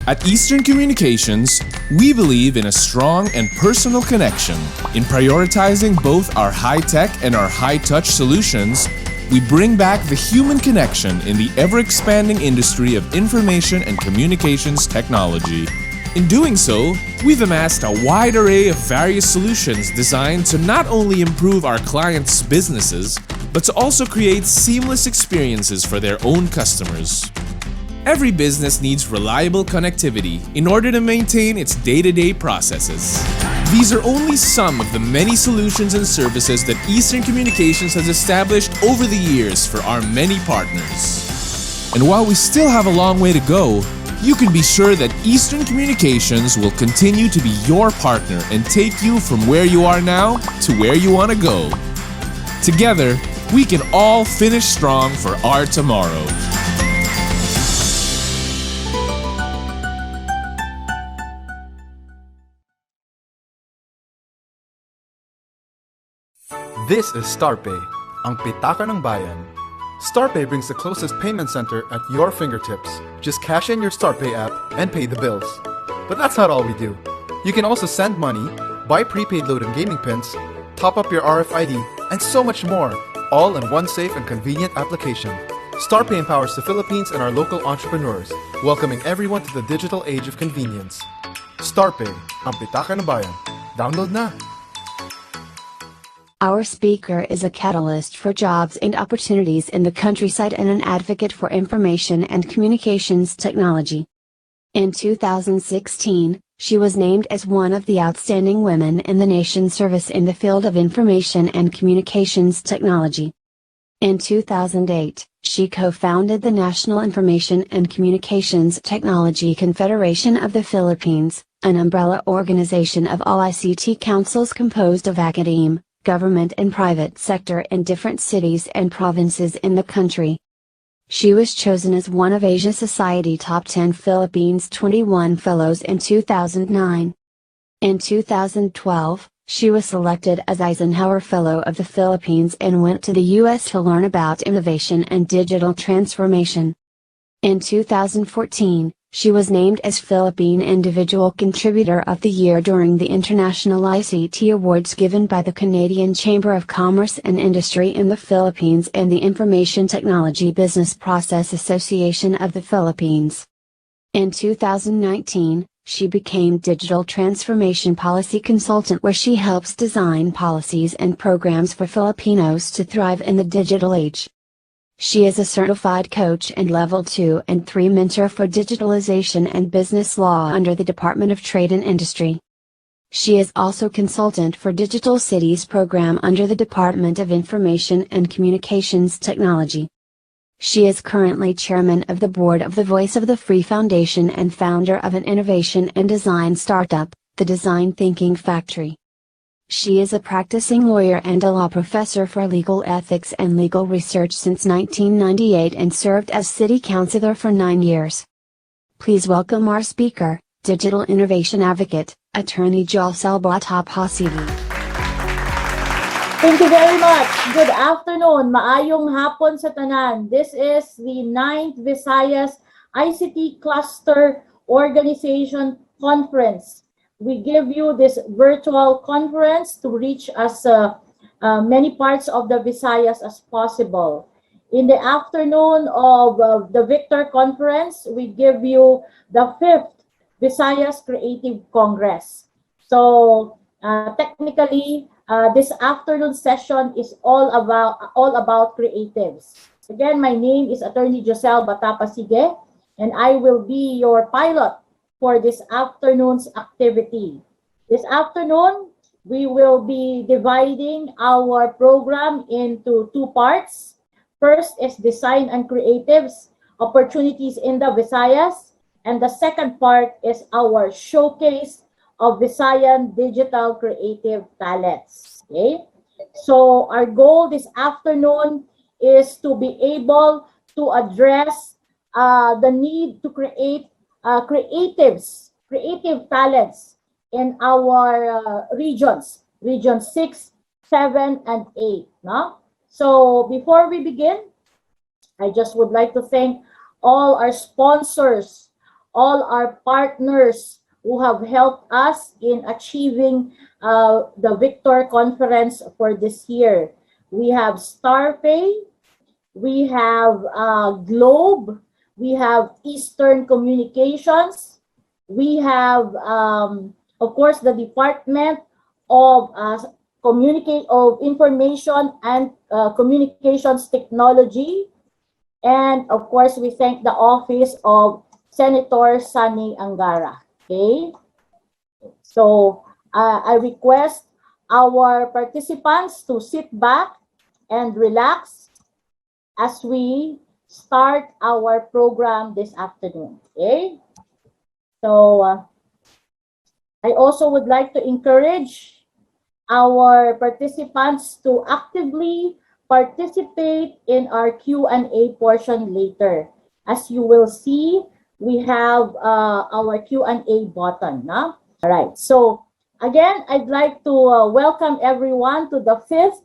At Eastern Communications, we believe in a strong and personal connection. In prioritizing both our high-tech and our high-touch solutions, we bring back the human connection in the ever-expanding industry of information and communications technology. In doing so, we've amassed a wide array of various solutions designed to not only improve our clients' businesses, but to also create seamless experiences for their own customers. Every business needs reliable connectivity in order to maintain its day-to-day processes. These are only some of the many solutions and services that Eastern Communications has established over the years for our many partners. And while we still have a long way to go, you can be sure that Eastern Communications will continue to be your partner and take you from where you are now to where you want to go. Together, we can all finish strong for our tomorrow. This is StarPay, ang pitaka ng bayan. StarPay brings the closest payment center at your fingertips. Just cash in your StarPay app and pay the bills. But that's not all we do. You can also send money, buy prepaid load and gaming pins, top up your RFID, and so much more, all in one safe and convenient application. StarPay empowers the Philippines and our local entrepreneurs, welcoming everyone to the digital age of convenience. StarPay, ang pitaka ng bayan. Download na! Our speaker is a catalyst for jobs and opportunities in the countryside and an advocate for information and communications technology. In 2016, she was named as one of the outstanding women in the nation's service in the field of information and communications technology. In 2008, she co-founded the National Information and Communications Technology Confederation of the Philippines, an umbrella organization of all ICT councils composed of academe, government and private sector in different cities and provinces in the country. She was chosen as one of Asia Society Top 10 Philippines 21 Fellows in 2009. In 2012, she was selected as Eisenhower Fellow of the Philippines and went to the U.S. to learn about innovation and digital transformation. In 2014, she was named as Philippine Individual Contributor of the Year during the International ICT Awards given by the Canadian Chamber of Commerce and Industry in the Philippines and the Information Technology Business Process Association of the Philippines. In 2019, she became Digital Transformation Policy Consultant, where she helps design policies and programs for Filipinos to thrive in the digital age. She is a certified coach and Level 2 and 3 mentor for digitalization and business law under the Department of Trade and Industry. She is also consultant for Digital Cities program under the Department of Information and Communications Technology. She is currently chairman of the board of the Voice of the Free Foundation and founder of an innovation and design startup, the Design Thinking Factory. She is a practicing lawyer and a law professor for legal ethics and legal research since 1998 and served as city councilor for 9 years. Please welcome our speaker, digital innovation advocate, Attorney Josel Batapasivi. Thank you very much. Good afternoon. Maayong hapon sa tanan. This is the 9th Visayas ICT Cluster Organization Conference. We give you this virtual conference to reach as many parts of the Visayas as possible. In the afternoon of the Victor Conference, we give you the 5th Visayas Creative Congress. So technically, this afternoon session is all about creatives. Again, my name is Attorney Josel Batapasige, and I will be your pilot for this afternoon's activity. This afternoon, we will be dividing our program into 2 parts. First is Design and Creatives, Opportunities in the Visayas, and the second part is our showcase of Visayan digital creative talents. Okay? So our goal this afternoon is to be able to address the need to create creative talents in our regions, region 6, 7, and 8. No? So before we begin, I just would like to thank all our sponsors all our partners who have helped us in achieving the Victor Conference for this year. We have StarPay, we have Globe, we have Eastern Communications, we have, of course, the Department of Information and Communications Technology, and of course, we thank the office of Senator Sani Angara. Okay, so I request our participants to sit back and relax as we start our program this afternoon. Okay, so I also would like to encourage our participants to actively participate in our Q&A portion later. As you will see, we have our Q&A button. No? All right, so again, I'd like to welcome everyone to the 5th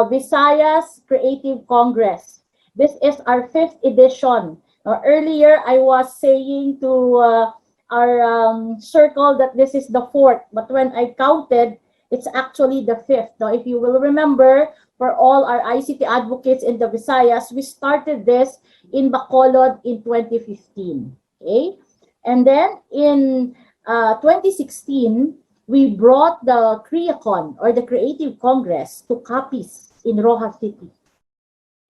Visayas Creative Congress. This is our 5th edition. Earlier, I was saying to our circle that this is the 4th, but when I counted, it's actually the 5th. Now, if you will remember, for all our ICT advocates in the Visayas, we started this in Bacolod in 2015. Okay, and then in 2016, we brought the CreaCon, or the Creative Congress, to Capiz in Rojas City.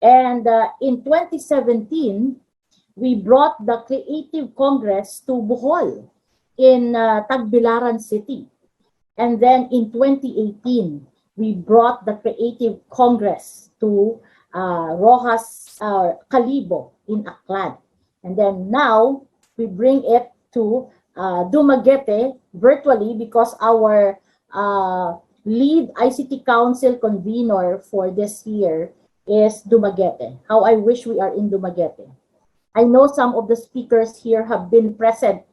And in 2017, we brought the Creative Congress to Bohol in Tagbilaran City. And then in 2018, we brought the Creative Congress to Rojas Calibo in Aklan. And then now, we bring it to Dumaguete virtually because our lead ICT Council convener for this year is Dumaguete. How I wish we are in Dumaguete. I know some of the speakers here have been present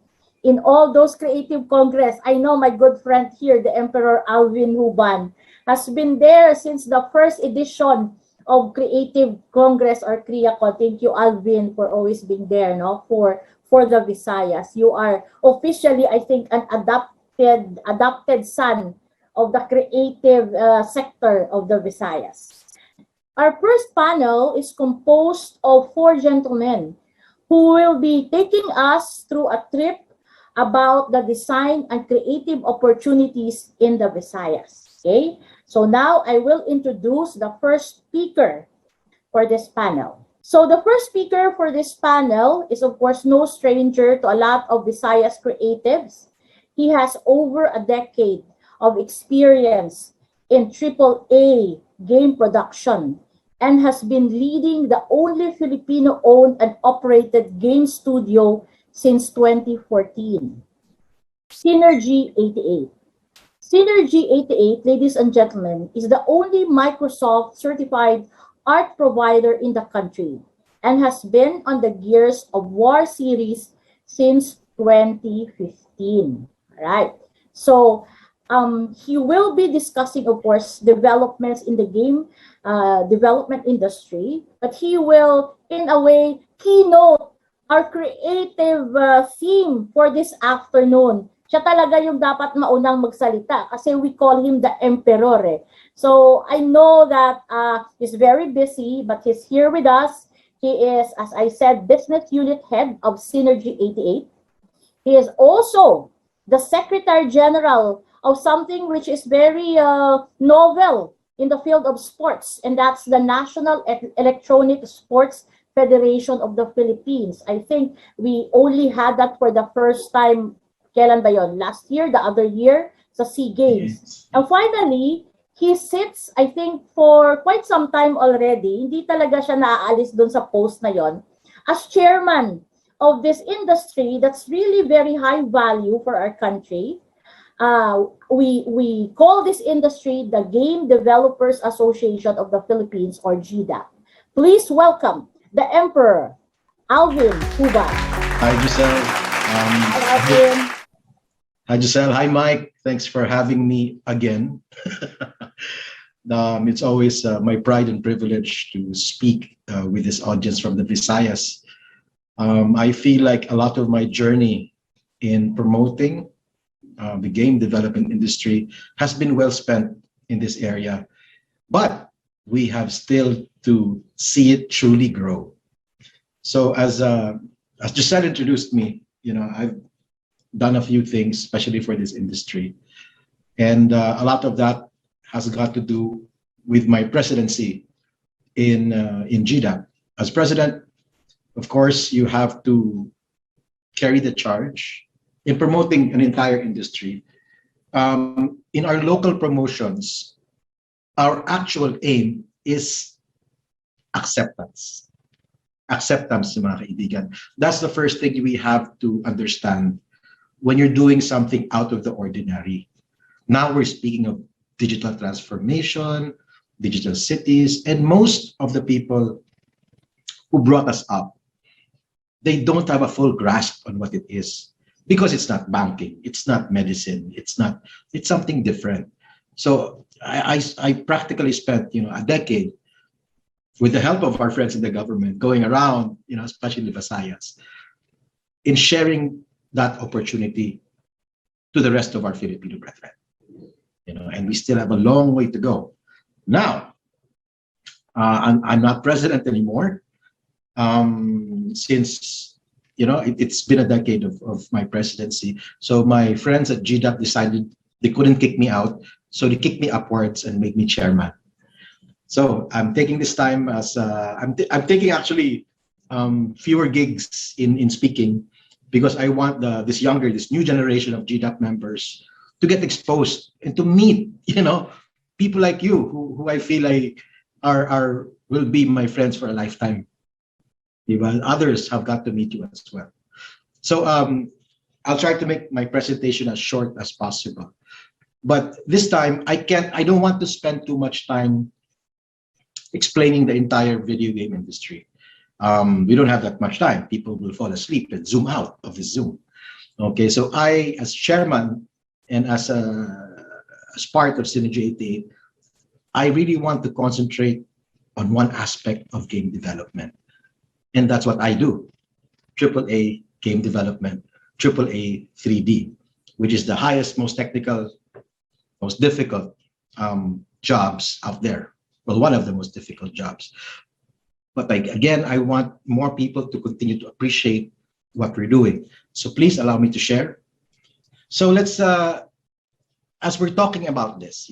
in all those Creative Congress. I know my good friend here, the Emperor Alvin Huban, has been there since the first edition of Creative Congress or CreaCon. Thank you, Alvin, for always being there, no? For the Visayas. You are officially, I think, an adopted son of the creative sector of the Visayas. Our first panel is composed of 4 gentlemen who will be taking us through a trip about the design and creative opportunities in the Visayas. Okay, so now I will introduce the first speaker for this panel. So the first speaker for this panel is, of course, no stranger to a lot of Visayas creatives. He has over a decade of experience in AAA game production and has been leading the only Filipino-owned and operated game studio since 2014. Synergy 88. Synergy 88, ladies and gentlemen, is the only Microsoft certified art provider in the country and has been on the Gears of War series since 2015. All right. So he will be discussing, of course, developments in the game development industry, but he will, in a way, keynote our creative theme for this afternoon. Siya talaga yung dapat maunang magsalita kasi we call him the Emperor. So I know that he's very busy, but he's here with us. He is, as I said, business unit head of Synergy 88. He is also the Secretary General of something which is very novel in the field of sports, and that's the National Electronic Sports Federation of the Philippines. I think we only had that for the first time, kailan ba yun? Last year, the other year, sa SEA Games. Yes. And finally, he sits, I think, for quite some time already, hindi talaga siya naaalis dun sa post na yon, as chairman of this industry that's really very high value for our country. We call this industry the Game Developers Association of the Philippines, or GDAP. Please welcome the Emperor, Alvin Huban. Hi, Giselle. Hi, Alvin. Hi, Giselle. Hi, Mike. Thanks for having me again. It's always my pride and privilege to speak with this audience from the Visayas. I feel like a lot of my journey in promoting the game development industry has been well spent in this area, but we have still to see it truly grow. So as Giselle introduced me, I've done a few things, especially for this industry, and a lot of that has got to do with my presidency in GDAP. As president, of course, you have to carry the charge in promoting an entire industry. In our local promotions, our actual aim is acceptance. Acceptance, mga kaibigan. That's the first thing we have to understand when you're doing something out of the ordinary. Now we're speaking of digital transformation, digital cities, and most of the people who brought us up, they don't have a full grasp on what it is because it's not banking, it's not medicine, it's something different. So I practically spent a decade with the help of our friends in the government going around, especially the Visayas, in sharing that opportunity to the rest of our Filipino brethren. And we still have a long way to go. Now, I'm not president anymore. Since it's been a decade of my presidency, so my friends at GDAP decided they couldn't kick me out, so they kicked me upwards and made me chairman. So I'm taking this time as I'm taking actually fewer gigs in speaking, because I want this new generation of GDAP members to get exposed and to meet people like you who I feel like will be my friends for a lifetime. Even others have got to meet you as well. So I'll try to make my presentation as short as possible. But this time I don't want to spend too much time explaining the entire video game industry. We don't have that much time. People will fall asleep and zoom out of the Zoom. Okay, so I, as chairman and as part of Synergy 88, I really want to concentrate on one aspect of game development. And that's what I do. AAA game development, AAA 3D, which is the highest, most technical, most difficult jobs out there. Well, one of the most difficult jobs. But again, I want more people to continue to appreciate what we're doing. So please allow me to share. So let's, as we're talking about this,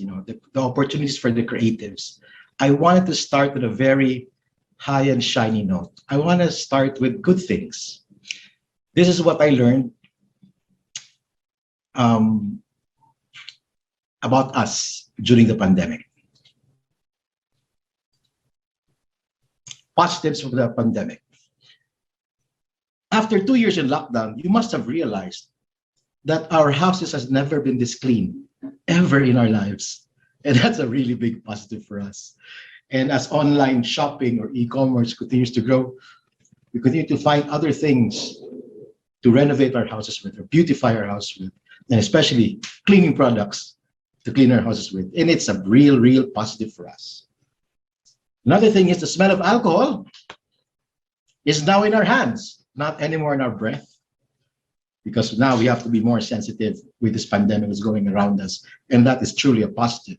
the opportunities for the creatives, I wanted to start with a very high and shiny note. I want to start with good things. This is what I learned about us during the pandemic. Positives from the pandemic. After 2 years in lockdown, you must have realized that our houses has never been this clean ever in our lives. And that's a really big positive for us. And as online shopping or e-commerce continues to grow, we continue to find other things to renovate our houses with or beautify our house with, and especially cleaning products to clean our houses with. And it's a real positive for us. Another thing is the smell of alcohol is now in our hands, not anymore in our breath, because now we have to be more sensitive with this pandemic that's going around us, and that is truly a positive.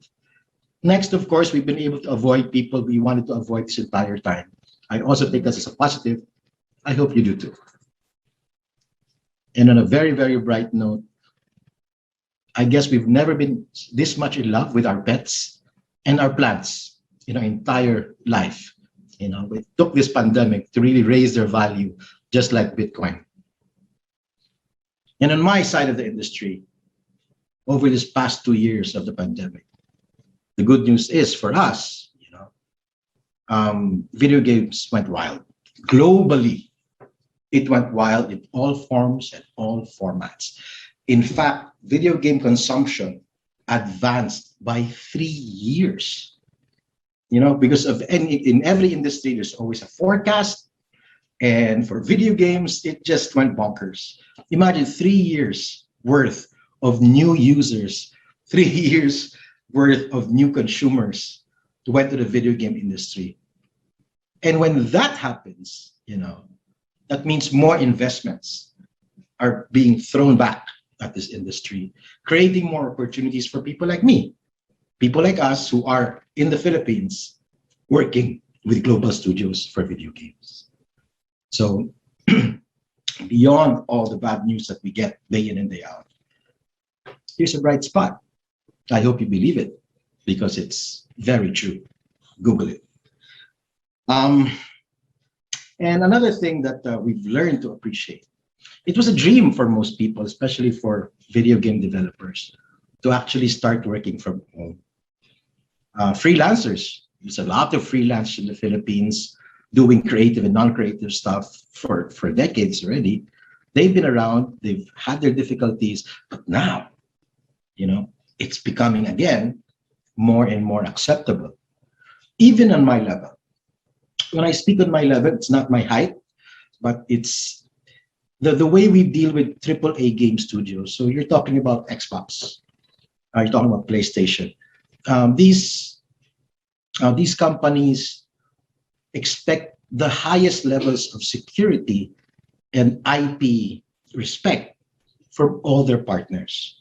Next, of course, we've been able to avoid people we wanted to avoid this entire time. I also take this as a positive. I hope you do too. And on a very bright note, I guess we've never been this much in love with our pets and our plants in our entire life. We took this pandemic to really raise their value, just like Bitcoin. And on my side of the industry, over this past 2 years of the pandemic, the good news is for us, video games went wild. Globally, it went wild in all forms and all formats. In fact, video game consumption advanced by 3 years. Because in every industry, there's always a forecast. And for video games, it just went bonkers. Imagine 3 years worth of new users, 3 years worth of new consumers went to the video game industry. And when that happens, That means more investments are being thrown back at this industry, creating more opportunities for people like me, people like us who are in the Philippines working with global studios for video games. So beyond all the bad news that we get day in and day out, here's a bright spot. I hope you believe it because it's very true. Google it. And another thing that we've learned to appreciate, it was a dream for most people, especially for video game developers, to actually start working from home. Freelancers, there's a lot of freelancers in the Philippines doing creative and non-creative stuff for decades already. They've been around, they've had their difficulties, but now, it's becoming again more and more acceptable, even on my level. When I speak on my level, it's not my height, but it's the way we deal with AAA game studios. So you're talking about Xbox, you're talking about PlayStation. These companies expect the highest levels of security and IP respect from all their partners.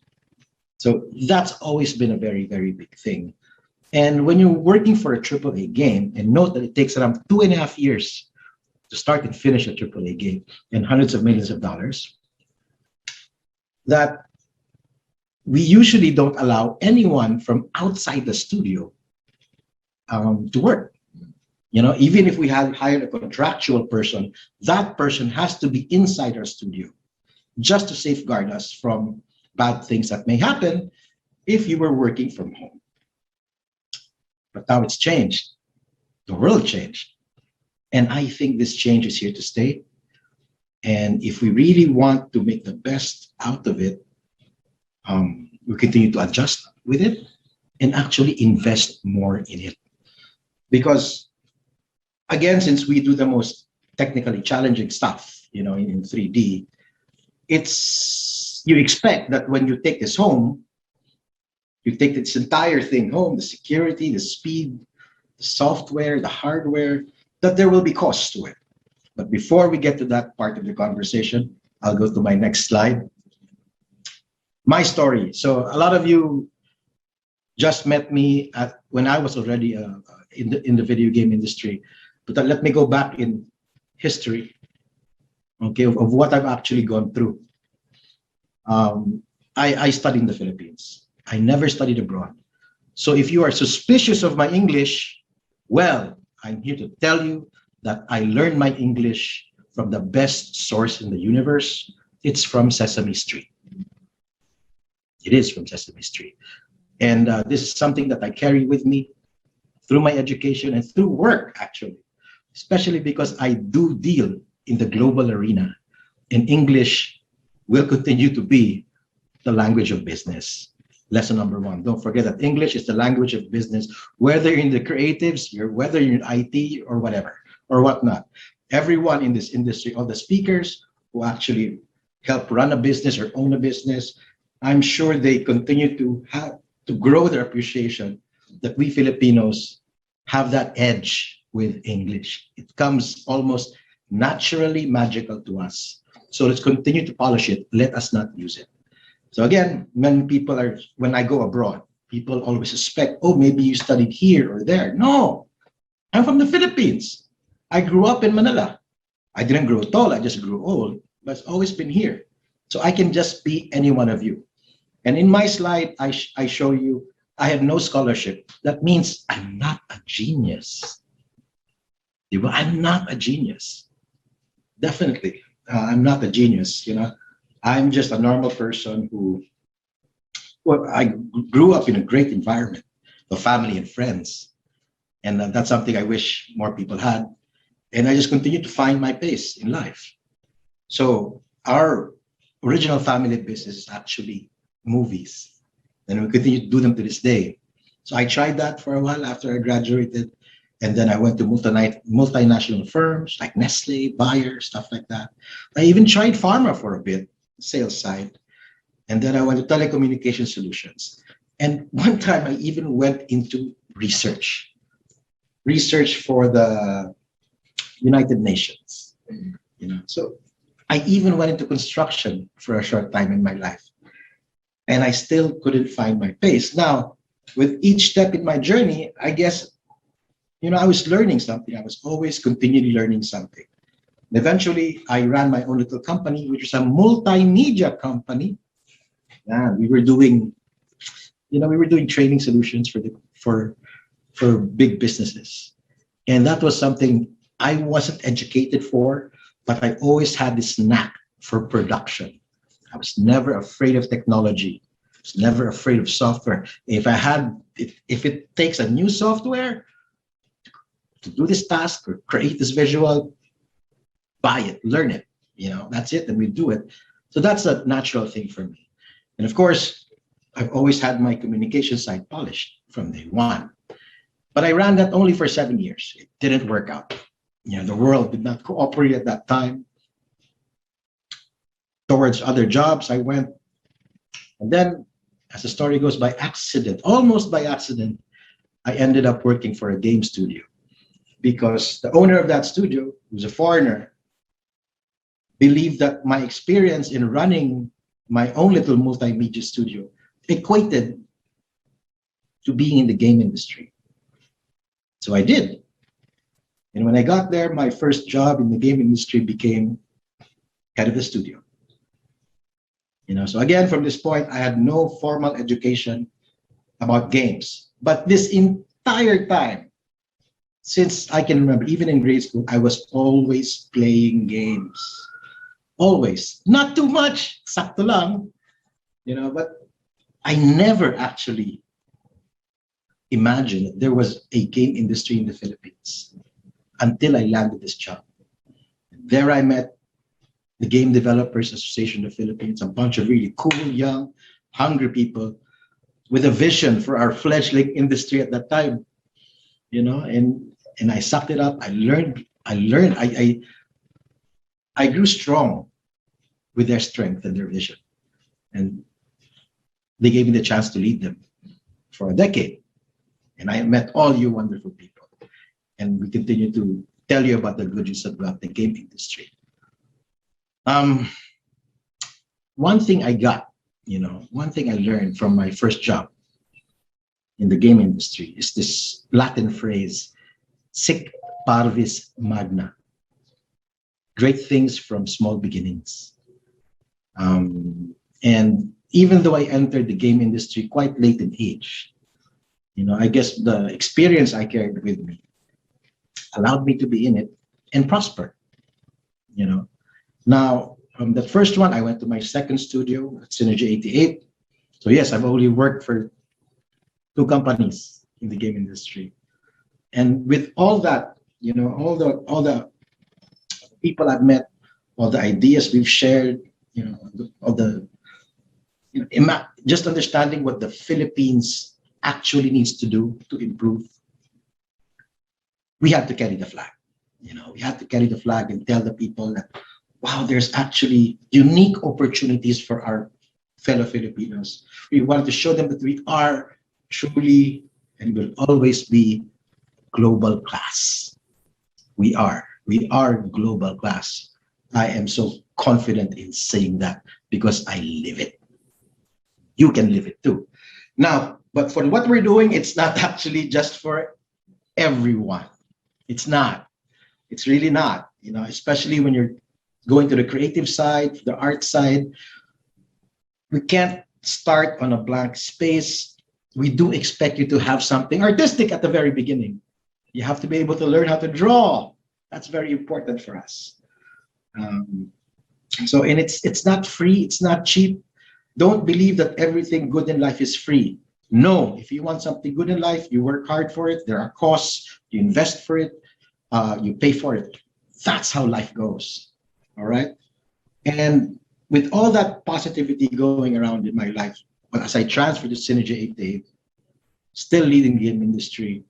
So that's always been a very, very big thing. And when you're working for a AAA game, and note that it takes around 2.5 years to start and finish a AAA game and hundreds of millions of dollars, that we usually don't allow anyone from outside the studio to work. Even if we had hired a contractual person, that person has to be inside our studio just to safeguard us from bad things that may happen if you were working from home. But now it's changed. The world changed. And I think this change is here to stay. And if we really want to make the best out of it, we continue to adjust with it and actually invest more in it. Because again, since we do the most technically challenging stuff, in 3D, you expect that when you take this home, you take this entire thing home, the security, the speed, the software, the hardware, that there will be costs to it. But before we get to that part of the conversation, I'll go to my next slide. My story. So a lot of you just met me when I was already in the video game industry. But let me go back in history, okay, of what I've actually gone through. I studied in the Philippines. I never studied abroad. So if you are suspicious of my English, well, I'm here to tell you that I learned my English from the best source in the universe. It's from Sesame Street. It is from Sesame Street. And this is something that I carry with me through my education and through work, actually, especially because I do deal in the global arena. And English will continue to be the language of business. Lesson number one, don't forget that English is the language of business, whether you're in the creatives, whether you're in IT or whatever, or whatnot. Everyone in this industry, all the speakers who actually help run a business or own a business, I'm sure they continue to grow their appreciation that we Filipinos have that edge with English. It comes almost naturally magical to us. So let's continue to polish it. Let us not use it. So again, when I go abroad, people always suspect, oh, maybe you studied here or there. No, I'm from the Philippines. I grew up in Manila. I didn't grow tall, I just grew old, but it's always been here. So I can just be any one of you. And in my slide, I show you, I have no scholarship. That means I'm not a genius. I'm not a genius. Definitely, I'm not a genius, I'm just a normal person I grew up in a great environment of family and friends. And that's something I wish more people had. And I just continue to find my pace in life. So our original family business is actually movies. And we continue to do them to this day. So I tried that for a while after I graduated. And then I went to multinational firms like Nestle, Bayer, stuff like that. I even tried pharma for a bit, sales side. And then I went to telecommunication solutions. And one time I even went into research for the United Nations. So I even went into construction for a short time in my life, and I still couldn't find my pace. Now, with each step in my journey, I guess, I was learning something. I was always continually learning something. And eventually, I ran my own little company, which is a multimedia company. And we were doing training solutions for big businesses. And that was something I wasn't educated for, but I always had this knack for production. I was never afraid of technology. I was never afraid of software. If it takes a new software to do this task or create this visual, buy it, learn it. That's it, and we do it. So that's a natural thing for me. And of course, I've always had my communication side polished from day one. But I ran that only for 7 years. It didn't work out. The world did not cooperate at that time. Towards other jobs I went. And then, as the story goes, by accident, almost by accident, I ended up working for a game studio. Because the owner of that studio, who's a foreigner, believed that my experience in running my own little multimedia studio equated to being in the game industry. So I did. And when I got there, my first job in the game industry became head of the studio. So again, from this point, I had no formal education about games. But this entire time, since I can remember, even in grade school, I was always playing games. Always. Not too much, sakto lang, but I never actually imagined that there was a game industry in the Philippines until I landed this job. There I met the Game Developers Association of the Philippines, a bunch of really cool, young, hungry people with a vision for our fledgling industry at that time, and I sucked it up. I learned. I grew strong with their strength and their vision, and they gave me the chance to lead them for a decade. And I met all you wonderful people, and we continue to tell you about the good news about the game industry. One thing I got, one thing I learned from my first job in the game industry is this Latin phrase, sic parvis magna. Great things from small beginnings. And even though I entered the game industry quite late in age, I guess the experience I carried with me allowed me to be in it and prosper. Now, from the first one, I went to my second studio at Synergy 88. So yes, I've only worked for 2 companies in the game industry. And with all that, all the people I've met, all the ideas we've shared, just understanding what the Philippines actually needs to do to improve, we had to carry the flag. We had to carry the flag and tell the people that, wow, there's actually unique opportunities for our fellow Filipinos. We wanted to show them that we are truly and will always be global class. We are global class. I am so confident in saying that because I live it. You can live it too. Now, but for what we're doing, it's not actually just for everyone. It's not. It's really not. Especially when you're going to the creative side, the art side, we can't start on a blank space. We do expect you to have something artistic at the very beginning. You have to be able to learn how to draw. That's very important for us. And it's not free. It's not cheap. Don't believe that everything good in life is free. No, if you want something good in life, you work hard for it. There are costs. You invest for it. You pay for it. That's how life goes. All right. And with all that positivity going around in my life, but as I transferred to Synergy 88, still leading the game industry,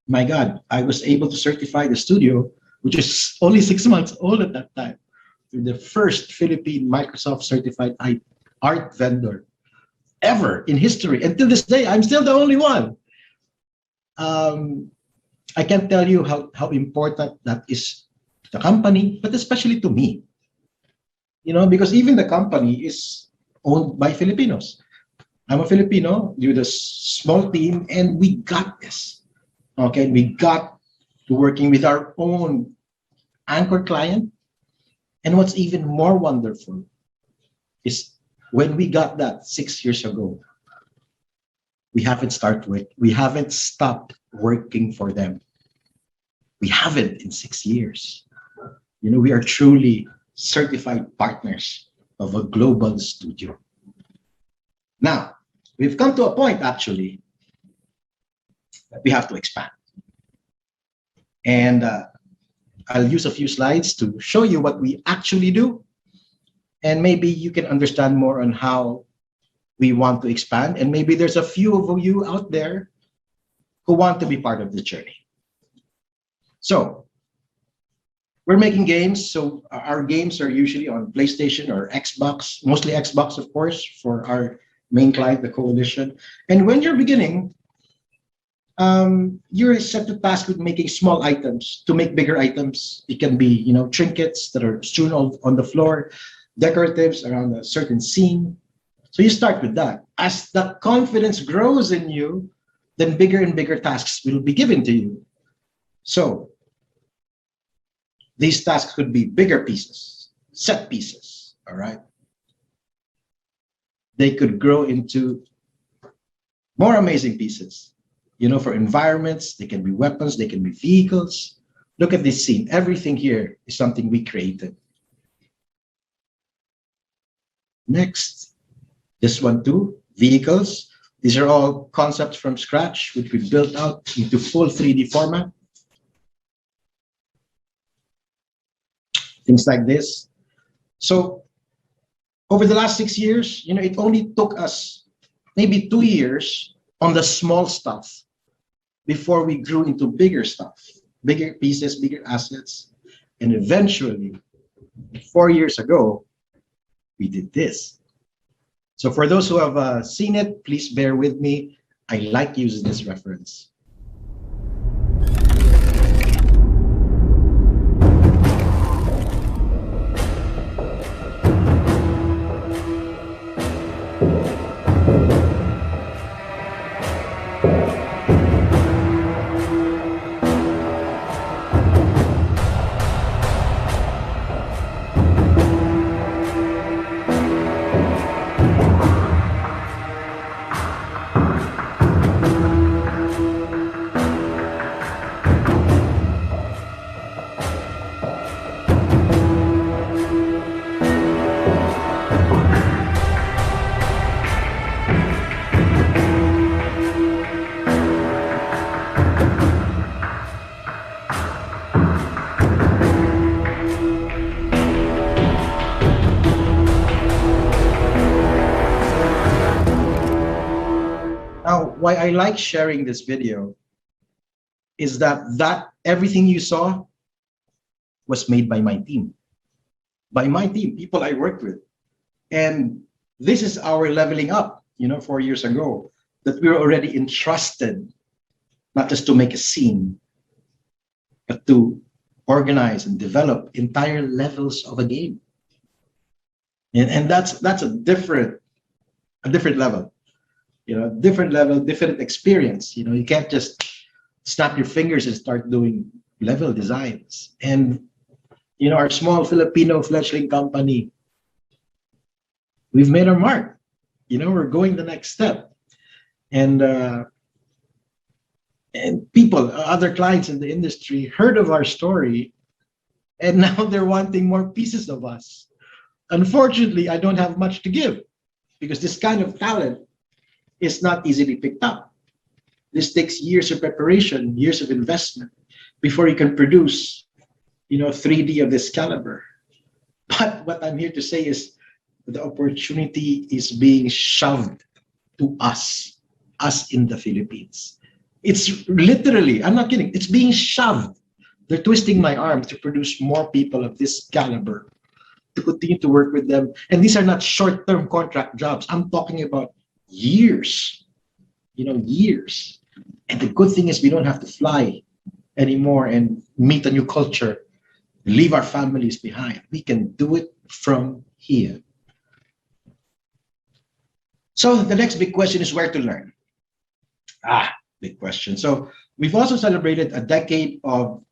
my God, I was able to certify the studio, which is only 6 months old at that time, to the first Philippine Microsoft certified art vendor ever in history. Until this day, I'm still the only one. I can't tell you how important that is the company, but especially to me. Because even the company is owned by Filipinos. I'm a Filipino with a small team, and we got this. Okay, we got to working with our own anchor client. And what's even more wonderful is when we got that 6 years ago, we haven't stopped working for them. We haven't in 6 years. We are truly certified partners of a global studio. Now, we've come to a point actually that we have to expand. And I'll use a few slides to show you what we actually do. And maybe you can understand more on how we want to expand. And maybe there's a few of you out there who want to be part of the journey. So we're making games. So our games are usually on PlayStation or Xbox, mostly Xbox, of course, for our main client, the coalition. And when you're beginning, you're set to task with making small items to make bigger items. It can be, trinkets that are strewn on the floor, decoratives around a certain scene. So you start with that. As the confidence grows in you, then bigger and bigger tasks will be given to you. So these tasks could be bigger pieces, set pieces, all right? They could grow into more amazing pieces. For environments, they can be weapons, they can be vehicles. Look at this scene. Everything here is something we created. Next, this one too, vehicles. These are all concepts from scratch, which we built out into full 3D format. Things like this. So over the last 6 years, it only took us maybe 2 years on the small stuff before we grew into bigger stuff, bigger pieces, bigger assets. And eventually, 4 years ago, we did this. So for those who have seen it, please bear with me. I like using this reference. Now, why I like sharing this video is that everything you saw was made by my team. By my team, people I work with. And this is our leveling up, 4 years ago, that we were already entrusted, not just to make a scene, but to organize and develop entire levels of a game. And that's a different level. Different level, different experience. You can't just snap your fingers and start doing level designs. And, our small Filipino fledgling company, we've made our mark. We're going the next step. And people, other clients in the industry heard of our story, and now they're wanting more pieces of us. Unfortunately, I don't have much to give because this kind of talent is not easily picked up. This takes years of preparation, years of investment before you can produce, 3D of this caliber. But what I'm here to say is the opportunity is being shoved to us in the Philippines. It's literally, I'm not kidding, it's being shoved. They're twisting my arm to produce more people of this caliber, to continue to work with them. And these are not short-term contract jobs. I'm talking about years, years. And the good thing is we don't have to fly anymore and meet a new culture. leave our families behind. We can do it from here. So the next big question is where to learn. Big question. So we've also celebrated a decade of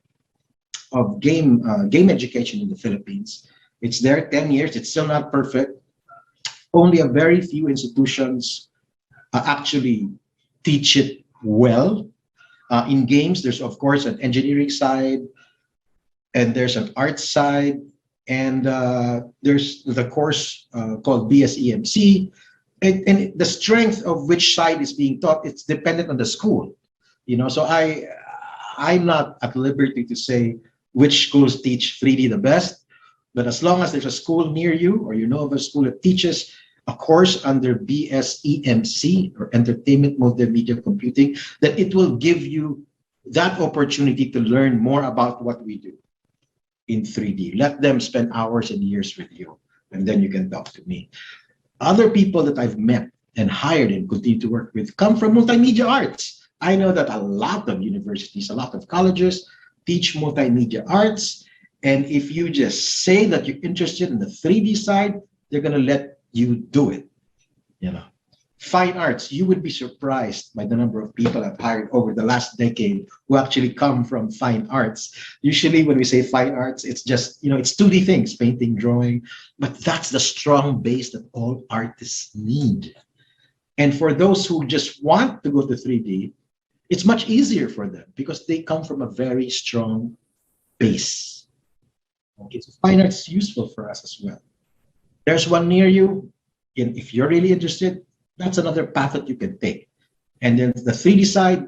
game education in the Philippines. It's there 10 years. It's still not perfect. Only a very few institutions actually teach it well. In games, there's of course an engineering side, and there's an arts side, and there's the course called BSEMC, and the strength of which side is being taught, it's dependent on the school. So I'm not at liberty to say which schools teach 3D the best, but as long as there's a school near you, or you know of a school that teaches a course under BSEMC, or Entertainment Multimedia Computing, that it will give you that opportunity to learn more about what we do in 3D. Let them spend hours and years with you, and then you can talk to me. Other people that I've met and hired and continue to work with come from multimedia arts. I know that a lot of universities, a lot of colleges teach multimedia arts. And if you just say that you're interested in the 3D side, they're going to let you do it. Fine arts, you would be surprised by the number of people I've hired over the last decade who actually come from fine arts. Usually when we say fine arts, it's just, it's 2D things, painting, drawing, but that's the strong base that all artists need. And for those who just want to go to 3D, it's much easier for them because they come from a very strong base. Okay, so fine arts is useful for us as well. There's one near you, and if you're really interested, that's another path that you can take. And then the 3D side,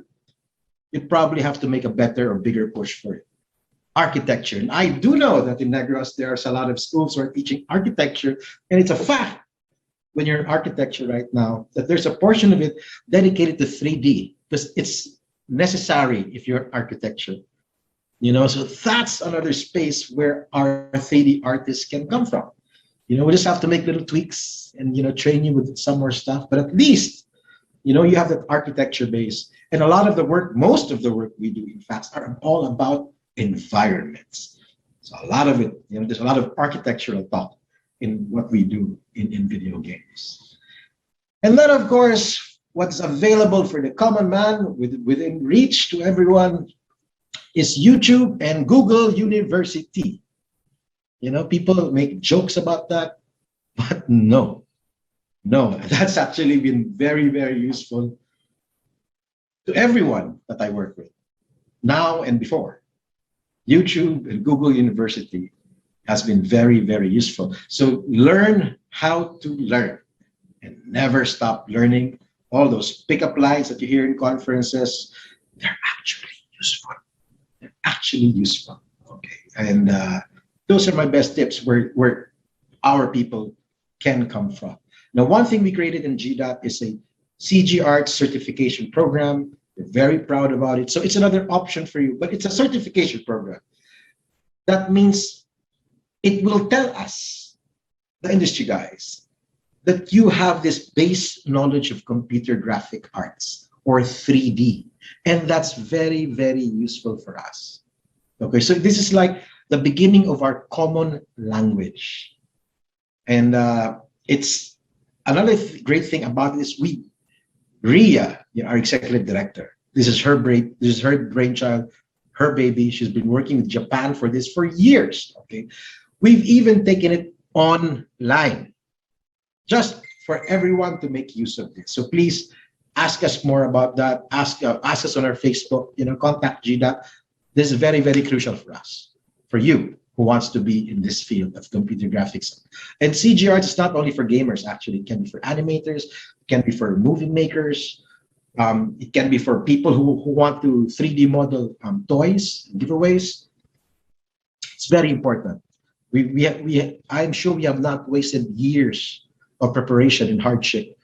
you probably have to make a better or bigger push for it. Architecture. And I do know that in Negros, there's a lot of schools who are teaching architecture. And it's a fact when you're in architecture right now that there's a portion of it dedicated to 3D because it's necessary if you're architecture. So that's another space where our 3D artists can come from. We just have to make little tweaks and, train you with some more stuff. But at least, you have that architecture base. And a lot of the work, most of the work we do, in fact, are all about environments. So a lot of it, there's a lot of architectural thought in what we do in video games. And then, of course, what's available for the common man within reach to everyone is YouTube and Google University. People make jokes about that, but no, that's actually been very, very useful to everyone that I work with, now and before. YouTube and Google University has been very, very useful. So learn how to learn and never stop learning. All those pickup lines that you hear in conferences, they're actually useful. They're actually useful, okay? And those are my best tips where our people can come from. Now, one thing we created in GDOT is a CG Arts certification program. We're very proud about it. So it's another option for you, but it's a certification program. That means it will tell us, the industry guys, that you have this base knowledge of computer graphic arts or 3D. And that's very, very useful for us. Okay, so this is like the beginning of our common language. And it's another great thing about this. Ria, our executive director, this is her brainchild, her baby. She's been working with Japan for this for years. Okay, we've even taken it online, just for everyone to make use of this. So please ask us more about that. Ask us on our Facebook. Contact GDOT. This is very, very crucial for us. For you who wants to be in this field of computer graphics. And CG Arts is not only for gamers, actually. It can be for animators, it can be for movie makers, it can be for people who want to 3D model toys, giveaways. It's very important. I'm sure we have not wasted years of preparation and hardship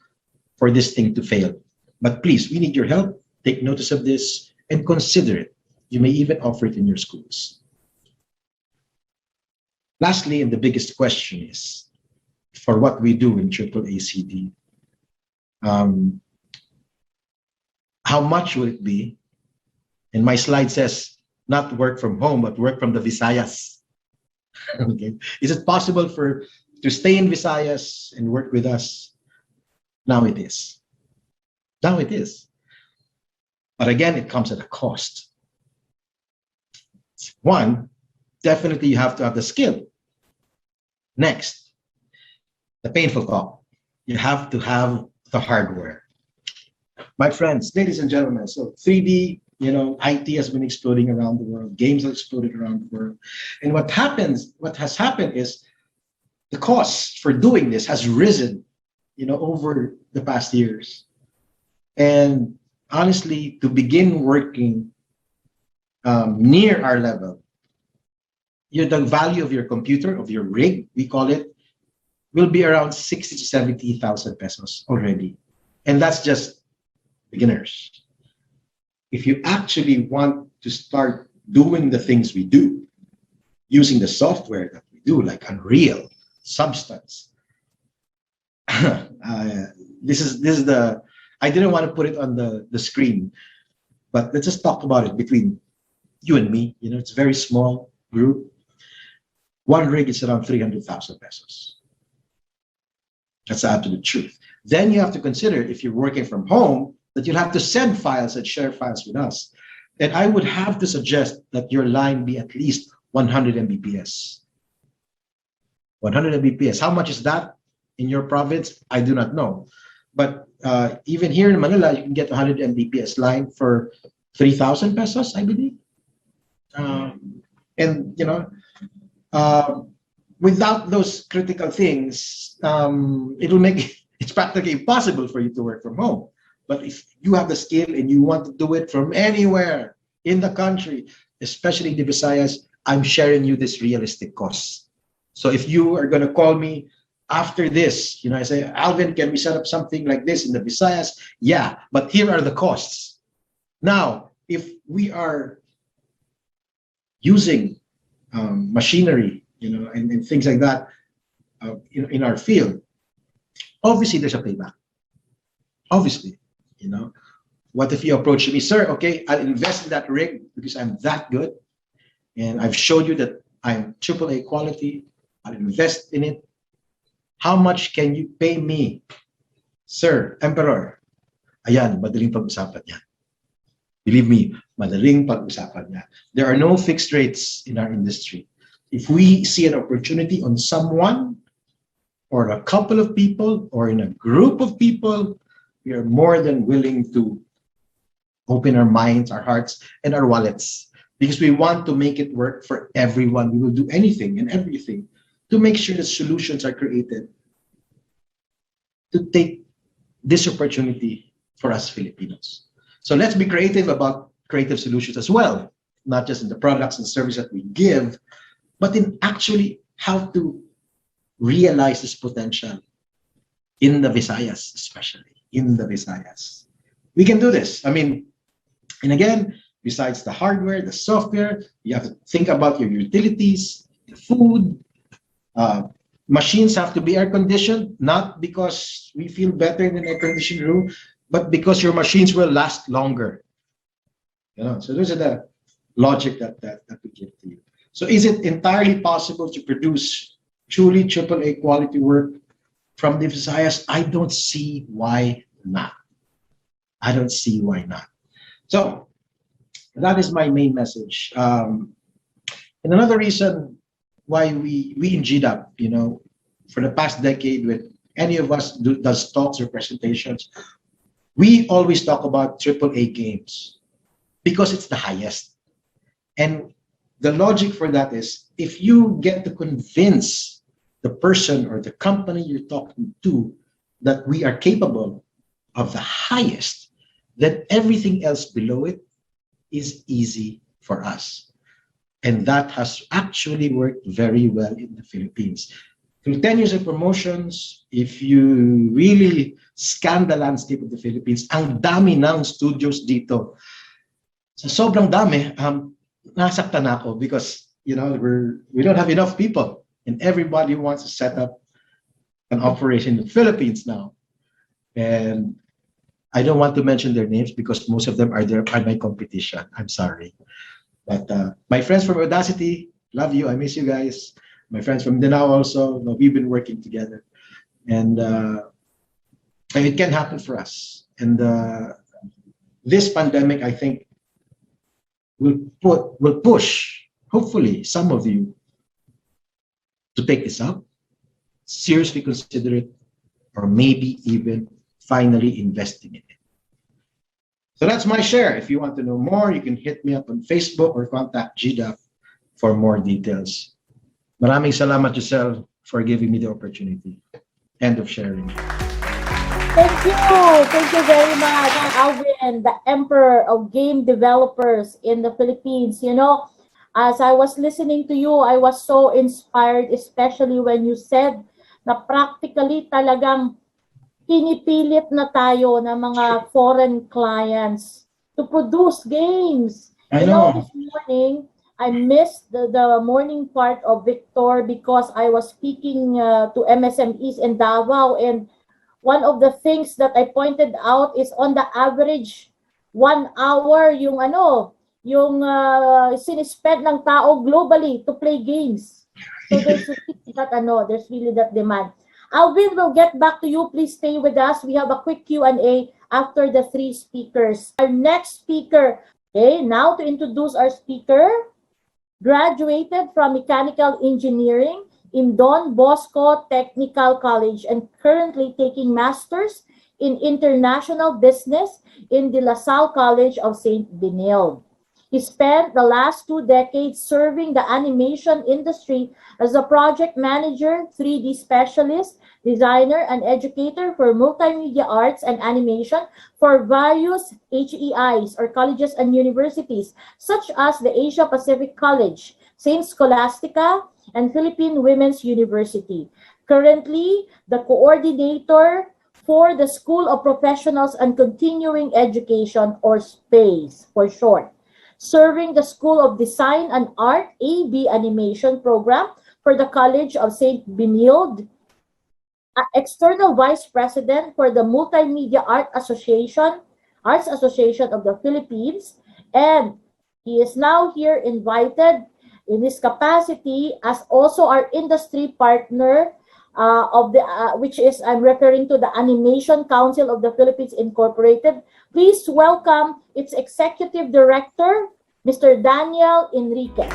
for this thing to fail. But please, we need your help. Take notice of this and consider it. You may even offer it in your schools. Lastly, and the biggest question is, for what we do in AACD, how much will it be? And my slide says, not work from home, but work from the Visayas. Okay, is it possible to stay in Visayas and work with us? Now it is. Now it is. But again, it comes at a cost. One, definitely you have to have the skill. Next, the painful talk. You have to have the hardware. My friends, ladies and gentlemen, so 3D, IT has been exploding around the world. Games are exploding around the world. And what has happened is the cost for doing this has risen, over the past years. And honestly, to begin working near our level, the value of your computer, of your rig, we call it, will be around 60 to 70,000 pesos already. And that's just beginners. If you actually want to start doing the things we do, using the software that we do, like Unreal, Substance, this is the, I didn't want to put it on the screen, but let's just talk about it between you and me. It's a very small group. One rig is around 300,000 pesos. That's the absolute truth. Then you have to consider, if you're working from home, that you'll have to send files and share files with us. And I would have to suggest that your line be at least 100 Mbps. 100 Mbps. How much is that in your province? I do not know. But even here in Manila, you can get 100 Mbps line for 3,000 pesos, I believe. Without those critical things, it'll make it's practically impossible for you to work from home. But if you have the skill and you want to do it from anywhere in the country, especially the Visayas, I'm sharing you this realistic cost. So if you are going to call me after this, I say, Alvin, can we set up something like this in the Visayas? Yeah, but here are the costs. Now, if we are using machinery, and things like that, in our field, obviously there's a payback. Obviously, what if you approach me, sir? Okay, I'll invest in that rig because I'm that good, and I've showed you that I'm AAA quality. I'll invest in it. How much can you pay me, sir, Emperor? Ayan, madaling pag-usapan yan. Believe me, madaling pag-usapan yan. There are no fixed rates in our industry. If we see an opportunity on someone or a couple of people or in a group of people, we are more than willing to open our minds, our hearts, and our wallets because we want to make it work for everyone. We will do anything and everything to make sure that solutions are created to take this opportunity for us Filipinos. So let's be creative about creative solutions as well, not just in the products and services that we give, but in actually how to realize this potential in the Visayas, especially in the Visayas. We can do this. And again, besides the hardware, the software, you have to think about your utilities, the food. Machines have to be air-conditioned, not because we feel better in an air-conditioned room, but because your machines will last longer. So those are the logic that we give to you. So is it entirely possible to produce truly AAA quality work from the Visayas? I don't see why not. I don't see why not. So that is my main message. And another reason why we in GDAP, for the past decade, when any of us does talks or presentations, we always talk about AAA games because it's the highest. And the logic for that is if you get to convince the person or the company you're talking to that we are capable of the highest, then everything else below it is easy for us. And that has actually worked very well in the Philippines. Through 10 years of promotions, if you really scan the landscape of the Philippines, ang dami ng studios dito. Sa sobrang dami, nasaktan ako because, we don't have enough people and everybody wants to set up an operation in the Philippines now. And I don't want to mention their names because most of them are my competition. I'm sorry. But my friends from Audacity, love you. I miss you guys. my friends from Mindanao also. We've been working together, and it can happen for us. And this pandemic, I think, will push, hopefully, some of you to take this up, seriously consider it, or maybe even finally investing in it. So that's my share. If you want to know more, you can hit me up on Facebook or contact GDAP for more details. Maraming salamat, Giselle, for giving me the opportunity. End of sharing. Thank you. Thank you very much, Alvin, the emperor of game developers in the Philippines. You know, as I was listening to you, I was so inspired, especially when you said na practically talagang pinipilit na tayo ng mga foreign clients to produce games. I You know, know. this morning, I missed the morning part of Victor because I was speaking to MSMEs in Davao, and one of the things that I pointed out is on the average 1 hour yung sinispend ng tao globally to play games. So there's really that demand. Alvin, we'll get back to you. Please stay with us. We have a quick Q&A after the 3 speakers. Our next speaker, okay, now to introduce our speaker, graduated from Mechanical Engineering in Don Bosco Technical College and currently taking Masters in International Business in the La Salle College of St. Benilde. He spent the last 2 decades serving the animation industry as a project manager, 3D specialist, designer, and educator for multimedia arts and animation for various HEIs or colleges and universities, such as the Asia Pacific College, St. Scholastica, and Philippine Women's University. Currently, the coordinator for the School of Professionals and Continuing Education, or SPACE for short, serving the School of Design and Art AB Animation Program for the College of St. Benilde, External Vice President for the Multimedia Arts Association of the Philippines, and he is now here invited in his capacity as also our industry partner which is, I'm referring to the Animation Council of the Philippines Incorporated. Please welcome its Executive Director, Mr. Daniel Enriquez.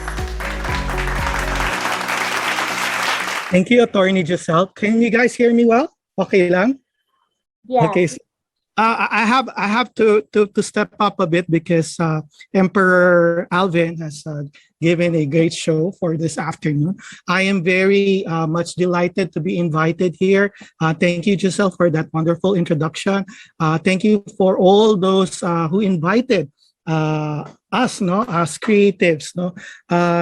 Thank you, Attorney Giselle. Can you guys hear me well? Okay lang? Yeah. Okay. So, I have to step up a bit because Emperor Alvin has given a great show for this afternoon. I am very much delighted to be invited here. Thank you, Giselle, for that wonderful introduction. Thank you for all those who invited us, as creatives.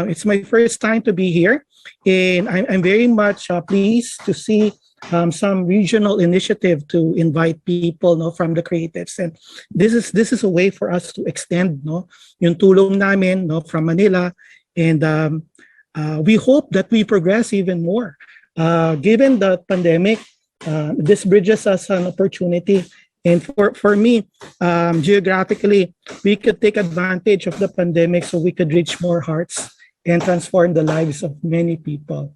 It's my first time to be here, and I'm very much pleased to see some regional initiative to invite people from the creatives, and this is a way for us to extend yung tulong namin from Manila, and we hope that we progress even more. Given the pandemic, this bridges us an opportunity, and for me, geographically, we could take advantage of the pandemic so we could reach more hearts and transform the lives of many people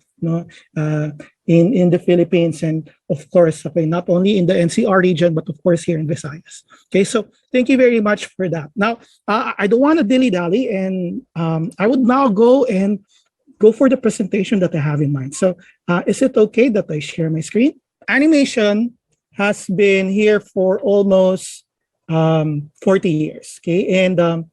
in the Philippines, and of course, not only in the NCR region, but of course here in Visayas. Okay, so thank you very much for that. Now, I don't want to dilly-dally, and I would now go for the presentation that I have in mind. So is it okay that I share my screen? Animation has been here for almost 40 years, okay? And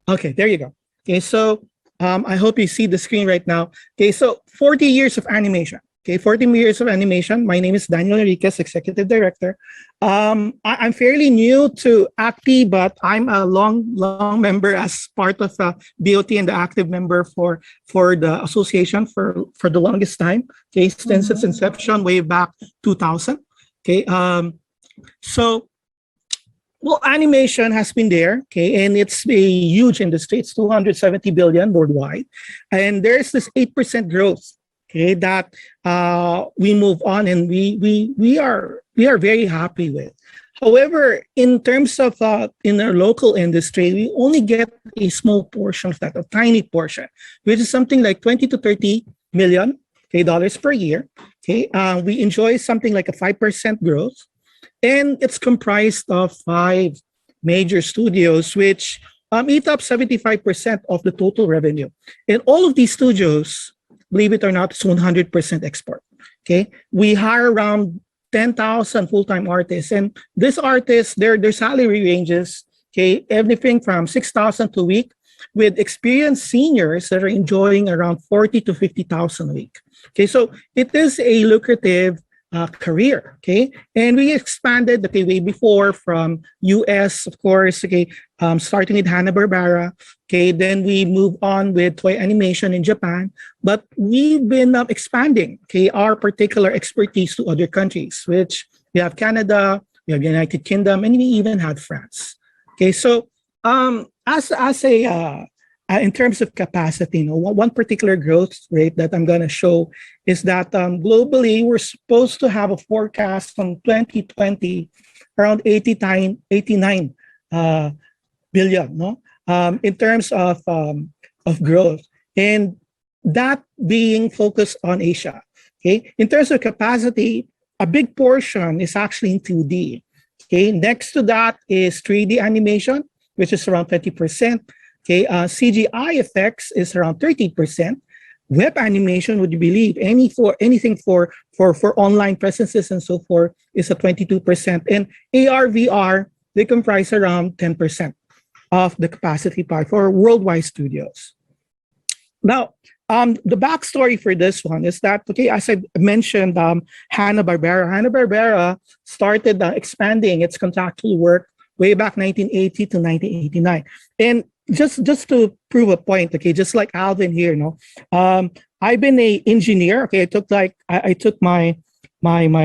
okay, there you go. Okay, so I hope you see the screen right now. Okay, so 40 years of animation. Okay, 40 years of animation. My name is Daniel Enriquez, Executive Director. I'm fairly new to ACT, but I'm a long member as part of BOT and the active member for the association for the longest time. Okay, since its inception way back 2000. Okay, so well, animation has been there, okay, and it's a huge industry. It's 270 billion worldwide, and there's this 8% growth, okay, that we move on, and we are very happy with. However, in terms of in our local industry, we only get a small portion of that, a tiny portion, which is something like 20 to 30 million okay, dollars per year. Okay, we enjoy something like a 5% growth, and it's comprised of 5 major studios, which eat up 75% of the total revenue. And all of these studios, believe it or not, is 100% export. Okay, we hire around 10,000 full-time artists, and these artists, their salary ranges, okay, everything from 6,000 a week, with experienced seniors that are enjoying around 40 to 50,000 a week. Okay, so it is a lucrative career. Okay, and we expanded okay way before from US, of course. Okay, starting with Hanna-Barbera. Okay, then we move on with toy animation in Japan, but we've been expanding okay our particular expertise to other countries, which we have Canada, we have United Kingdom, and we even had France. Okay, so as a in terms of capacity, one particular growth rate that I'm going to show is that globally, we're supposed to have a forecast from 2020 around 89 billion, no? In terms of growth, and that being focused on Asia. Okay, in terms of capacity, a big portion is actually in 2D. Okay, next to that is 3D animation, which is around 20%. Okay, CGI effects is around 30%. Web animation, would you believe, anything for online presences and so forth is at 22%. And AR, VR, they comprise around 10% of the capacity part for worldwide studios. Now, the backstory for this one is that, okay, as I mentioned, Hanna-Barbera. Hanna-Barbera started expanding its contractual work way back 1980 to 1989. And just to prove a point, okay, just like Alvin here, I've been an engineer. Okay, I took my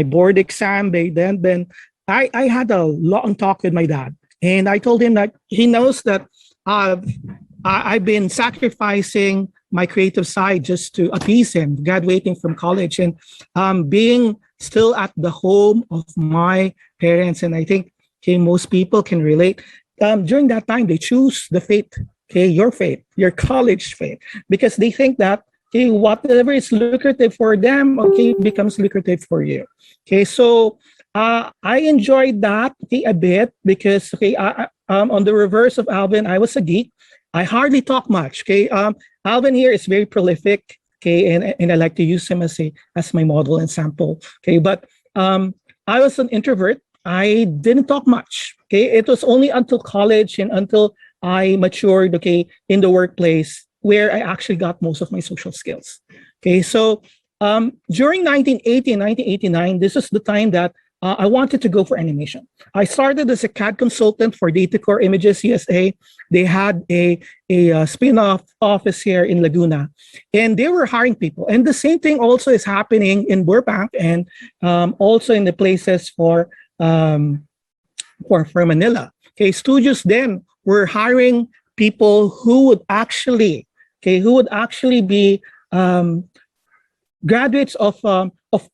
board exam. Then I had a long talk with my dad, and I told him that he knows that I've been sacrificing my creative side just to appease him, graduating from college and being still at the home of my parents. And I think okay, most people can relate. During that time, they choose the fate, okay, your college fate, because they think that okay, whatever is lucrative for them, okay, becomes lucrative for you. Okay, so I enjoyed that okay, a bit because okay, on the reverse of Alvin, I was a geek. I hardly talk much. Okay, Alvin here is very prolific. Okay, and I like to use him as my model and sample. Okay, but I was an introvert. I didn't talk much. Okay, it was only until college and until I matured, okay, in the workplace where I actually got most of my social skills. Okay, so during 1980 and 1989, this is the time that I wanted to go for animation. I started as a CAD consultant for Datacore Images USA. They had a spin-off office here in Laguna, and they were hiring people. And the same thing also is happening in Burbank and also in the places for Manila. Okay, studios then were hiring people who would actually be graduates of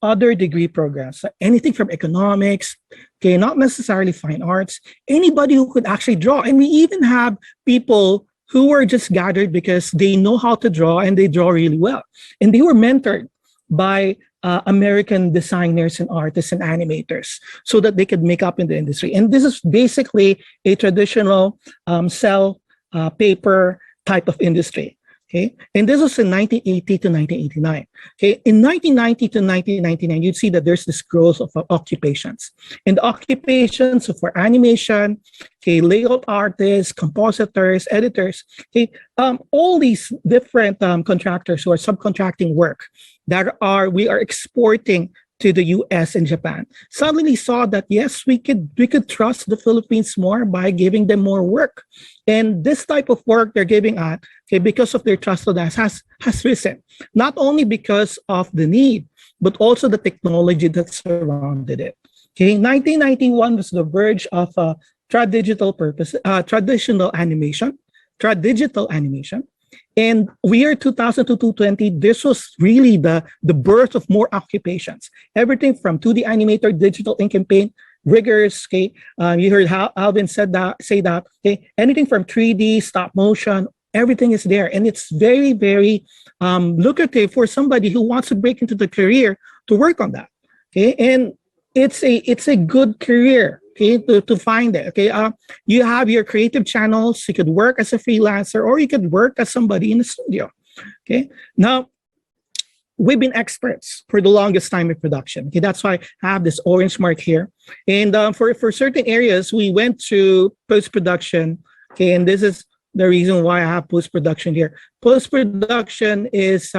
other degree programs, anything from economics, okay, not necessarily fine arts, anybody who could actually draw. And we even have people who were just gathered because they know how to draw and they draw really well. And they were mentored by American designers and artists and animators so that they could make up in the industry. And this is basically a traditional cell paper type of industry. Okay, and this was in 1980 to 1989. Okay, in 1990 to 1999, you'd see that there's this growth of occupations. And the occupations for animation, okay, layout artists, compositors, editors, okay, all these different contractors who are subcontracting work that we are exporting to the US and Japan suddenly saw that yes, we could trust the Philippines more by giving them more work. And this type of work they're giving us, okay, because of their trust of us has risen, not only because of the need, but also the technology that surrounded it. Okay, 1991 was the verge of tradigital animation. And year 2000 to 2020, this was really the birth of more occupations. Everything from 2D animator, digital ink and paint, riggers. Okay, you heard how Alvin say that. Okay, anything from 3D, stop motion, Everything is there, and it's very, very lucrative for somebody who wants to break into the career to work on that. Okay, and it's a good career. Okay, to find it. Okay, you have your creative channels. You could work as a freelancer, or you could work as somebody in the studio. Okay, now we've been experts for the longest time in production. Okay, that's why I have this orange mark here. And for certain areas, we went to post-production. Okay, and this is the reason why I have post-production here. Post-production is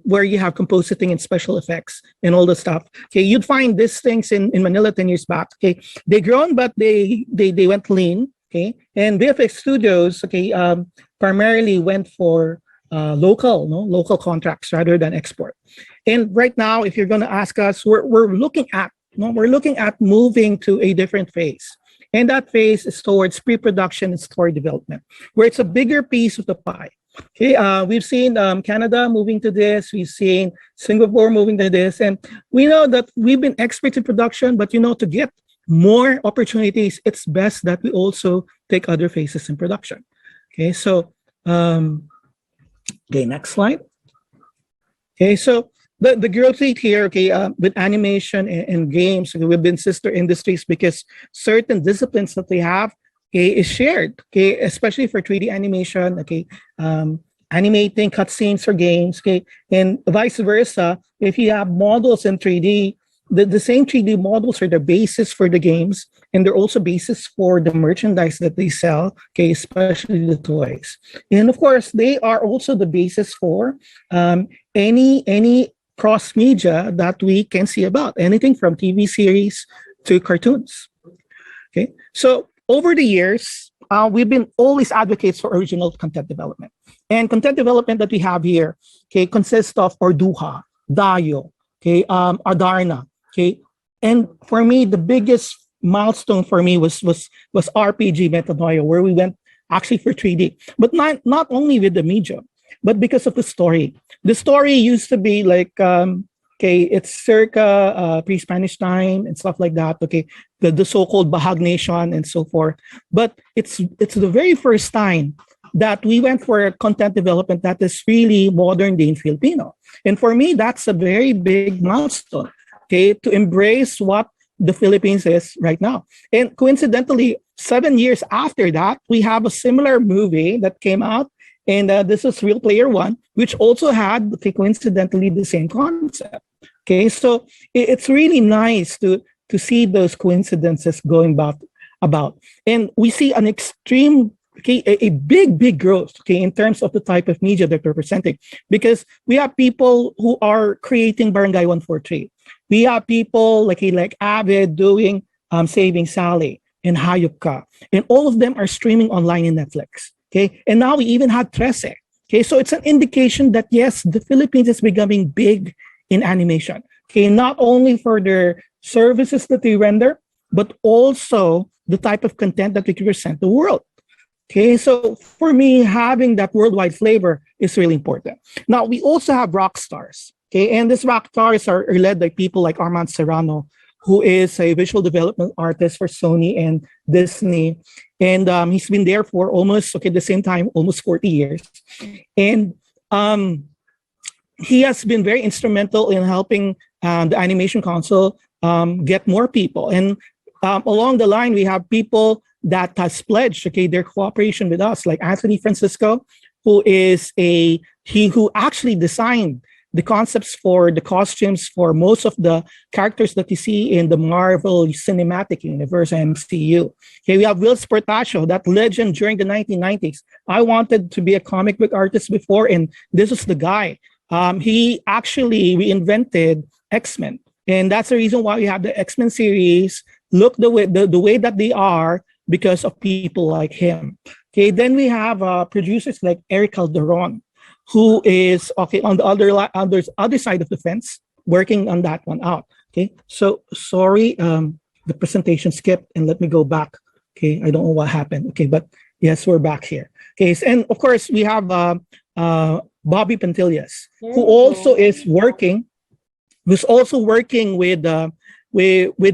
where you have compositing and special effects and all the stuff. Okay, you'd find these things in Manila 10 years back. Okay, they grown, but they went lean. Okay, and VFX studios, okay, primarily went for local contracts rather than export. And right now, if you're going to ask us, we're looking at moving to a different phase. And that phase is towards pre-production and story development, where it's a bigger piece of the pie. Okay, we've seen Canada moving to this. We've seen Singapore moving to this. And we know that we've been experts in production, but to get more opportunities, it's best that we also take other phases in production. Okay, so, okay, next slide. Okay, so the growth rate here, okay, with animation and games, okay, we've been sister industries because certain disciplines that we have, okay, is shared, okay, especially for 3D animation, okay, animating cutscenes for games, okay, and vice versa. If you have models in 3D, the same 3D models are the basis for the games, and they're also basis for the merchandise that they sell, okay, especially the toys. And of course, they are also the basis for any cross media that we can see about, anything from TV series to cartoons. Okay, so over the years, we've been always advocates for original content development. And content development that we have here, okay, consists of Orduha, Dayo, okay, Adarna, okay. And for me, the biggest milestone for me was RPG Metanoia, where we went actually for 3D, but not only with the medium, but because of the story. The story used to be like, okay, it's circa pre-Spanish time and stuff like that. Okay, the so-called Bahag Nation and so forth. But it's the very first time that we went for content development that is really modern day in Filipino. And for me, that's a very big milestone. Okay, to embrace what the Philippines is right now. And coincidentally, 7 years after that, we have a similar movie that came out. And this is Real Player One, which also had, okay, coincidentally, the same concept. Okay, so it's really nice to see those coincidences going about. And we see an extreme, okay, a big growth, okay, in terms of the type of media that we're presenting. Because we have people who are creating Barangay 143. We have people like Avid doing Saving Sally and Hayop Ka. And all of them are streaming online in Netflix. Okay, and now we even have Trece. Okay, so it's an indication that yes, the Philippines is becoming big in animation. Okay, not only for their services that they render, but also the type of content that we can present the world. Okay, so for me, having that worldwide flavor is really important. Now, we also have rock stars. Okay, and these rock stars are led by people like Armand Serrano, who is a visual development artist for Sony and Disney. And he's been there for almost, okay, the same time, almost 40 years. And he has been very instrumental in helping the Animation Council get more people. And along the line, we have people that has pledged, okay, their cooperation with us, like Anthony Francisco, who actually designed the concepts for the costumes for most of the characters that you see in the Marvel Cinematic Universe, MCU. Okay, we have Will Sportacio, that legend during the 1990s. I wanted to be a comic book artist before, and this was the guy. He actually reinvented X-Men, and that's the reason why we have the X-Men series look the way that they are because of people like him. Okay, then we have producers like Eric Calderon, who is, okay, on the other side of the fence, working on that one out. Okay, so sorry, the presentation skipped, and let me go back. Okay, I don't know what happened. Okay, but yes, we're back here. Okay, and of course we have Bobby Pantillas, who also is working, who's also working with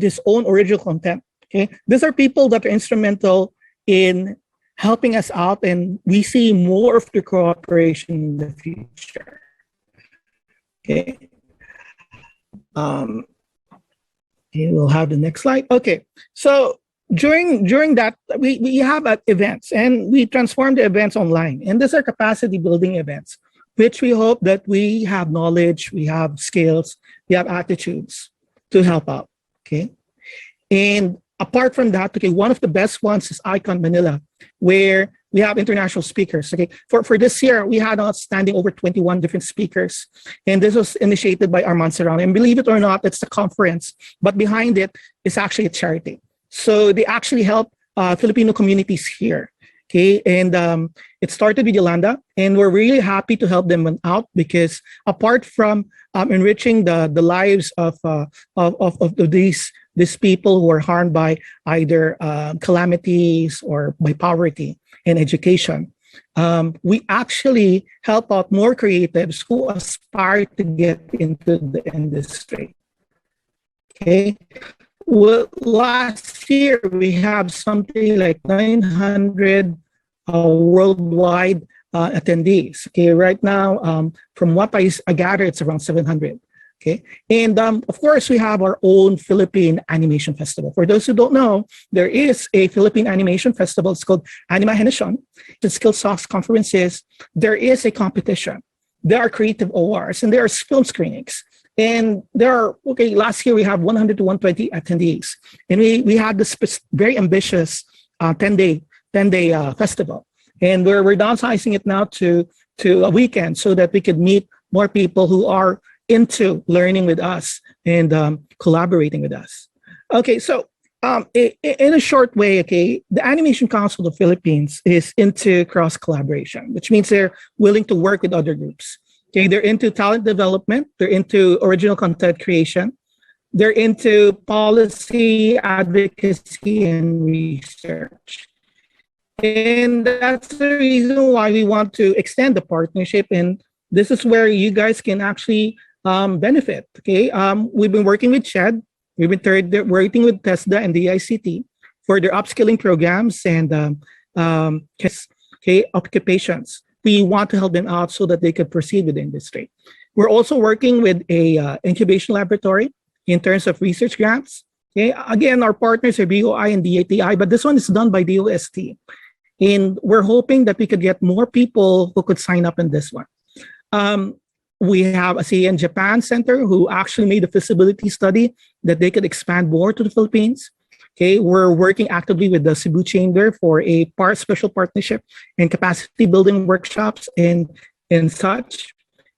his own original content. Okay, these are people that are instrumental in helping us out, and we see more of the cooperation in the future. Okay. Okay, we'll have the next slide. Okay, so during that, we have events, and we transform the events online. And these are capacity building events, which we hope that we have knowledge, we have skills, we have attitudes to help out. Okay, and apart from that, okay, one of the best ones is Icon Manila, where we have international speakers. Okay, for this year, we had outstanding over 21 different speakers, and this was initiated by Armand Serrano. And believe it or not, it's a conference, but behind it is actually a charity. So they actually help Filipino communities here. Okay, and it started with Yolanda, and we're really happy to help them out, because apart from enriching the lives of these people who are harmed by either calamities or by poverty and education, we actually help out more creatives who aspire to get into the industry. Okay. Well, last year we have something like 900 worldwide attendees. Okay, right now, from what I gather, it's around 700. Okay, and of course, we have our own Philippine Animation Festival. For those who don't know, there is a Philippine Animation Festival. It's called Anima Henation. The Skillsoft conferences. There is a competition. There are creative awards, and there are film screenings. And there are, okay, last year we have 100 to 120 attendees. And we had this very ambitious 10-day festival. And we're downsizing it now to a weekend, so that we could meet more people who are into learning with us and collaborating with us. Okay, so in a short way, okay, the Animation Council of the Philippines is into cross collaboration, which means they're willing to work with other groups. Okay, they're into talent development, they're into original content creation, they're into policy advocacy and research. And that's the reason why we want to extend the partnership, and this is where you guys can actually benefit. Okay, we've been working with CHED, we've been working with PEZA and the ICT for their upskilling programs and occupations. We want to help them out so that they could proceed with the industry. We're also working with a incubation laboratory in terms of research grants. Okay, again, our partners are BOI and DATI, but this one is done by DOST. And we're hoping that we could get more people who could sign up in this one. We have a ASEAN Japan Center who actually made a feasibility study that they could expand more to the Philippines. Okay, we're working actively with the Cebu Chamber for a special partnership and capacity building workshops and such.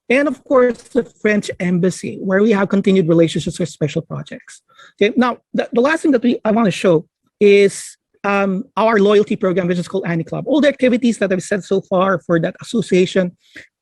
And of course, the French Embassy, where we have continued relationships with special projects. Okay, now the last thing that I want to show is our loyalty program, which is called Annie Club. All the activities that I've said so far for that association,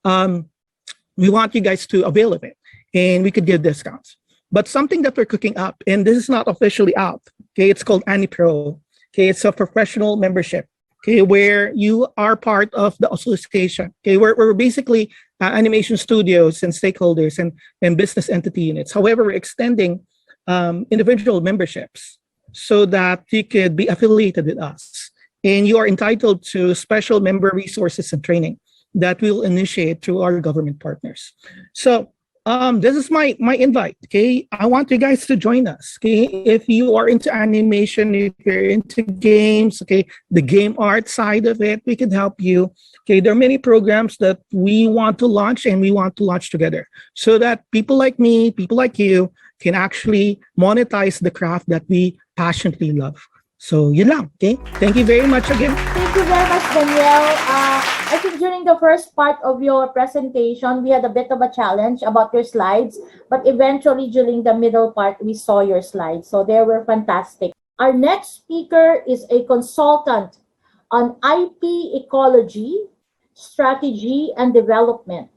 we want you guys to avail of it, and we could give discounts. But something that we're cooking up, and this is not officially out, okay, it's called Annie Pro. Okay, it's a professional membership, okay, where you are part of the association. Okay, we're basically animation studios and stakeholders and business entity units. However, we're extending individual memberships so that you could be affiliated with us. And you are entitled to special member resources and training that we'll initiate through our government partners. So this is my invite. Okay, I want you guys to join us. Okay, if you are into animation, if you're into games, okay, the game art side of it, we can help you. Okay, there are many programs that we want to launch, and we want to launch together so that people like me, people like you, can actually monetize the craft that we passionately love. So yun lang. Okay, thank you very much again. Thank you very much, Daniel. I think during the first part of your presentation, we had a bit of a challenge about your slides, but eventually during the middle part, we saw your slides. So they were fantastic. Our next speaker is a consultant on IP ecology, strategy, and development.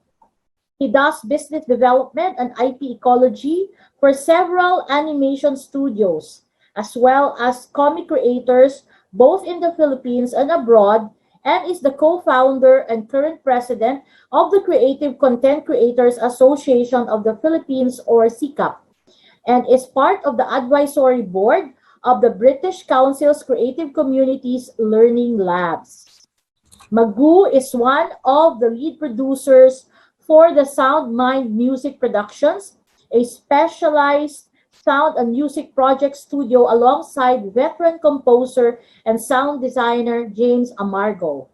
He does business development and IP ecology for several animation studios, as well as comic creators, both in the Philippines and abroad, and is the co-founder and current president of the Creative Content Creators Association of the Philippines, or CCAP, and is part of the advisory board of the British Council's Creative Communities Learning Labs. Magu is one of the lead producers for the Sound Mind Music Productions, a specialized sound and music project studio alongside veteran composer and sound designer James Amargo.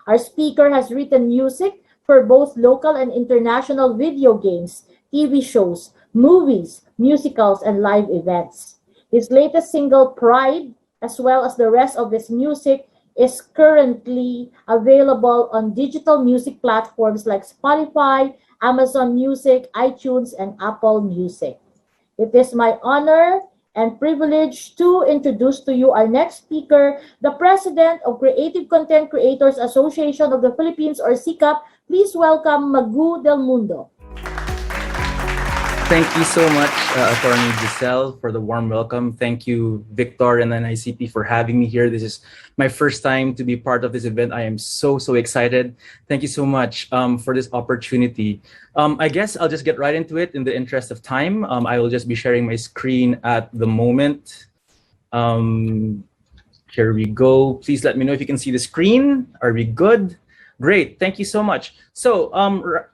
Our speaker has written music for both local and international video games, TV shows, movies, musicals, and live events. His latest single, Pride, as well as the rest of his music, is currently available on digital music platforms like Spotify, Amazon Music, iTunes, and Apple Music. It is my honor and privilege to introduce to you our next speaker, the President of Creative Content Creators Association of the Philippines, or CCAP. Please welcome Magu Del Mundo. Thank you so much, Attorney Giselle, for the warm welcome. Thank you, Victor and NICP, for having me here. This is my first time to be part of this event. I am so excited. Thank you so much for this opportunity. I guess I'll just get right into it in the interest of time. I will just be sharing my screen at the moment. Here we go. Please let me know if you can see the screen. Are we good? Great, thank you so much. So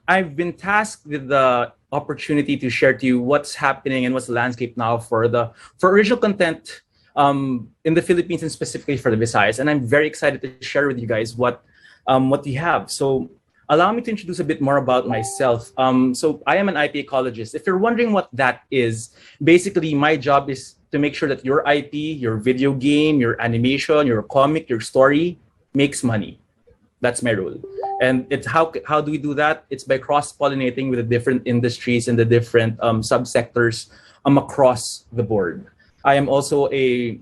I've been tasked with the opportunity to share to you what's happening and what's the landscape now for original content in the Philippines and specifically for the Visayas. And I'm very excited to share with you guys what we have. So allow me to introduce a bit more about myself. So I am an IP ecologist. If you're wondering what that is, basically my job is to make sure that your IP, your video game, your animation, your comic, your story makes money. That's my role. And it's how do we do that? It's by cross-pollinating with the different industries and the different subsectors across the board. I am also a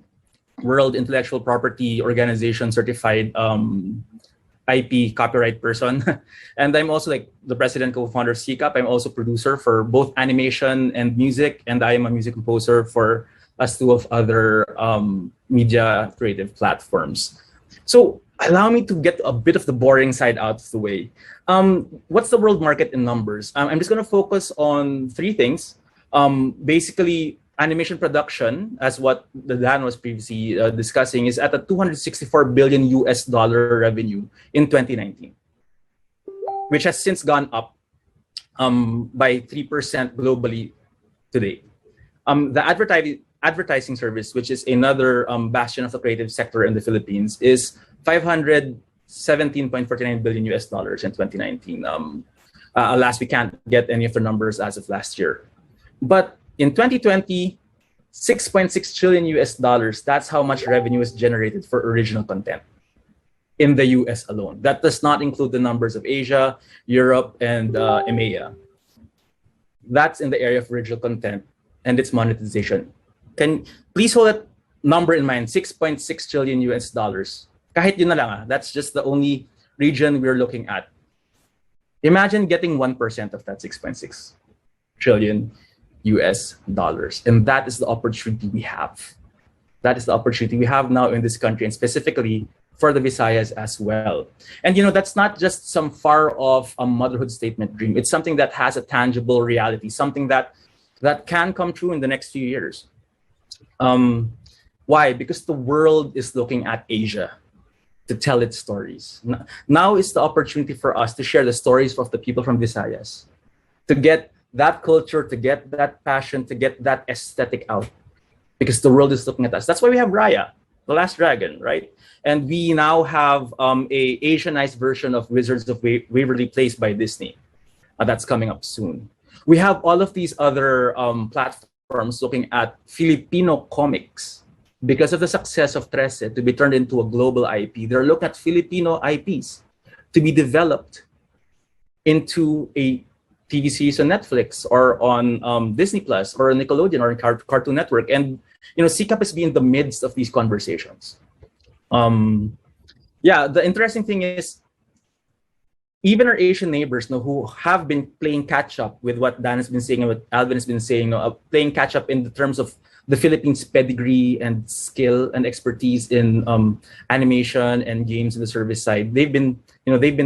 World Intellectual Property Organization certified IP copyright person. And I'm also like the president co-founder of CCAP. I'm also producer for both animation and music. And I am a music composer for a slew of other media creative platforms. So allow me to get a bit of the boring side out of the way. What's the world market in numbers? I'm just going to focus on three things. Basically, animation production, as what Dan was previously discussing, is at a $264 billion revenue in 2019, which has since gone up by 3% globally today. The advertising service, which is another bastion of the creative sector in the Philippines, is $517.49 billion in 2019. Alas, we can't get any of the numbers as of last year. But in 2020, $6.6 trillion, that's how much revenue is generated for original content in the US alone. That does not include the numbers of Asia, Europe, and EMEA. That's in the area of original content and its monetization. Please hold that number in mind, $6.6 trillion. Kahit yun na lang, that's just the only region we're looking at. Imagine getting 1% of that $6.6 trillion. And that is the opportunity we have. That is the opportunity we have now in this country, and specifically for the Visayas as well. And that's not just some far off motherhood statement dream. It's something that has a tangible reality, something that can come true in the next few years. Why? Because the world is looking at Asia to tell its stories. Now is the opportunity for us to share the stories of the people from Visayas, to get that culture, to get that passion, to get that aesthetic out, because the world is looking at us. That's why we have Raya, the Last Dragon, right? And we now have a Asianized version of Wizards of Waverly Place by Disney. That's coming up soon. We have all of these other platforms looking at Filipino comics. Because of the success of Trece to be turned into a global IP, they're looking at Filipino IPs to be developed into a TV series on Netflix or on Disney Plus or Nickelodeon or Cartoon Network. And CCAP is in the midst of these conversations. The interesting thing is, even our Asian neighbors who have been playing catch up with what Dan has been saying and what Alvin has been saying, playing catch up in the terms of the Philippines' pedigree and skill and expertise in animation and games in the service side. They've been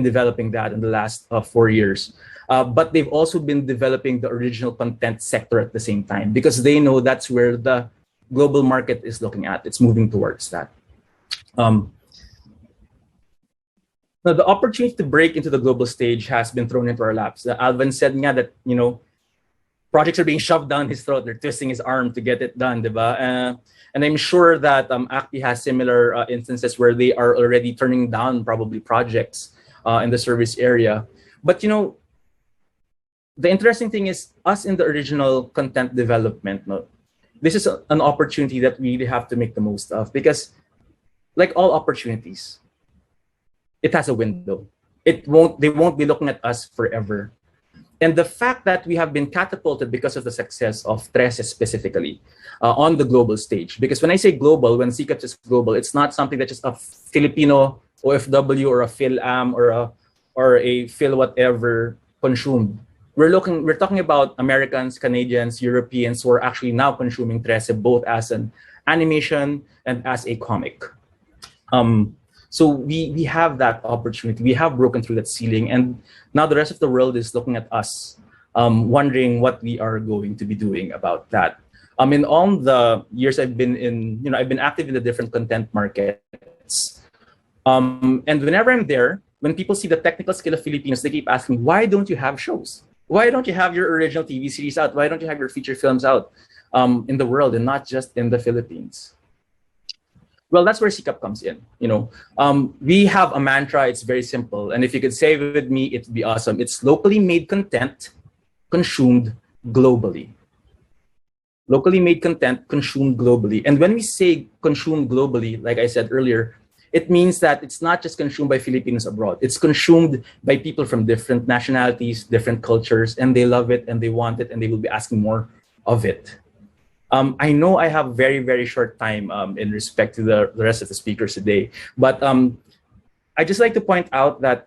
developing that in the last 4 years. But they've also been developing the original content sector at the same time, because they know that's where the global market is looking at. It's moving towards that. Now, the opportunity to break into the global stage has been thrown into our laps. Alvin said nga that, you know, projects are being shoved down his throat. They're twisting his arm to get it done, diba? And I'm sure that ACTI has similar instances where they are already turning down probably projects in the service area. But, you know, the interesting thing is us in the original content development, no, this is an opportunity that we really have to make the most of, because like all opportunities, it has a window. They won't be looking at us forever. And the fact that we have been catapulted because of the success of TRESE specifically on the global stage. Because when I say global, when CCAP is global, it's not something that just a Filipino OFW or a PhilAm or a Phil whatever consumed. We're talking about Americans, Canadians, Europeans who are actually now consuming TRESE both as an animation and as a comic. So we have that opportunity. We have broken through that ceiling, and now the rest of the world is looking at us, wondering what we are going to be doing about that. In all the years I've been in, I've been active in the different content markets. And whenever I'm there, when people see the technical skill of Filipinos, they keep asking, why don't you have shows? Why don't you have your original TV series out? Why don't you have your feature films out in the world and not just in the Philippines? Well, that's where CCAP comes in. We have a mantra. It's very simple. And if you could say it with me, it'd be awesome. It's locally made content consumed globally. Locally made content consumed globally. And when we say consumed globally, like I said earlier, it means that it's not just consumed by Filipinos abroad. It's consumed by people from different nationalities, different cultures, and they love it and they want it and they will be asking more of it. I know I have very, very short time in respect to the rest of the speakers today, but I just like to point out that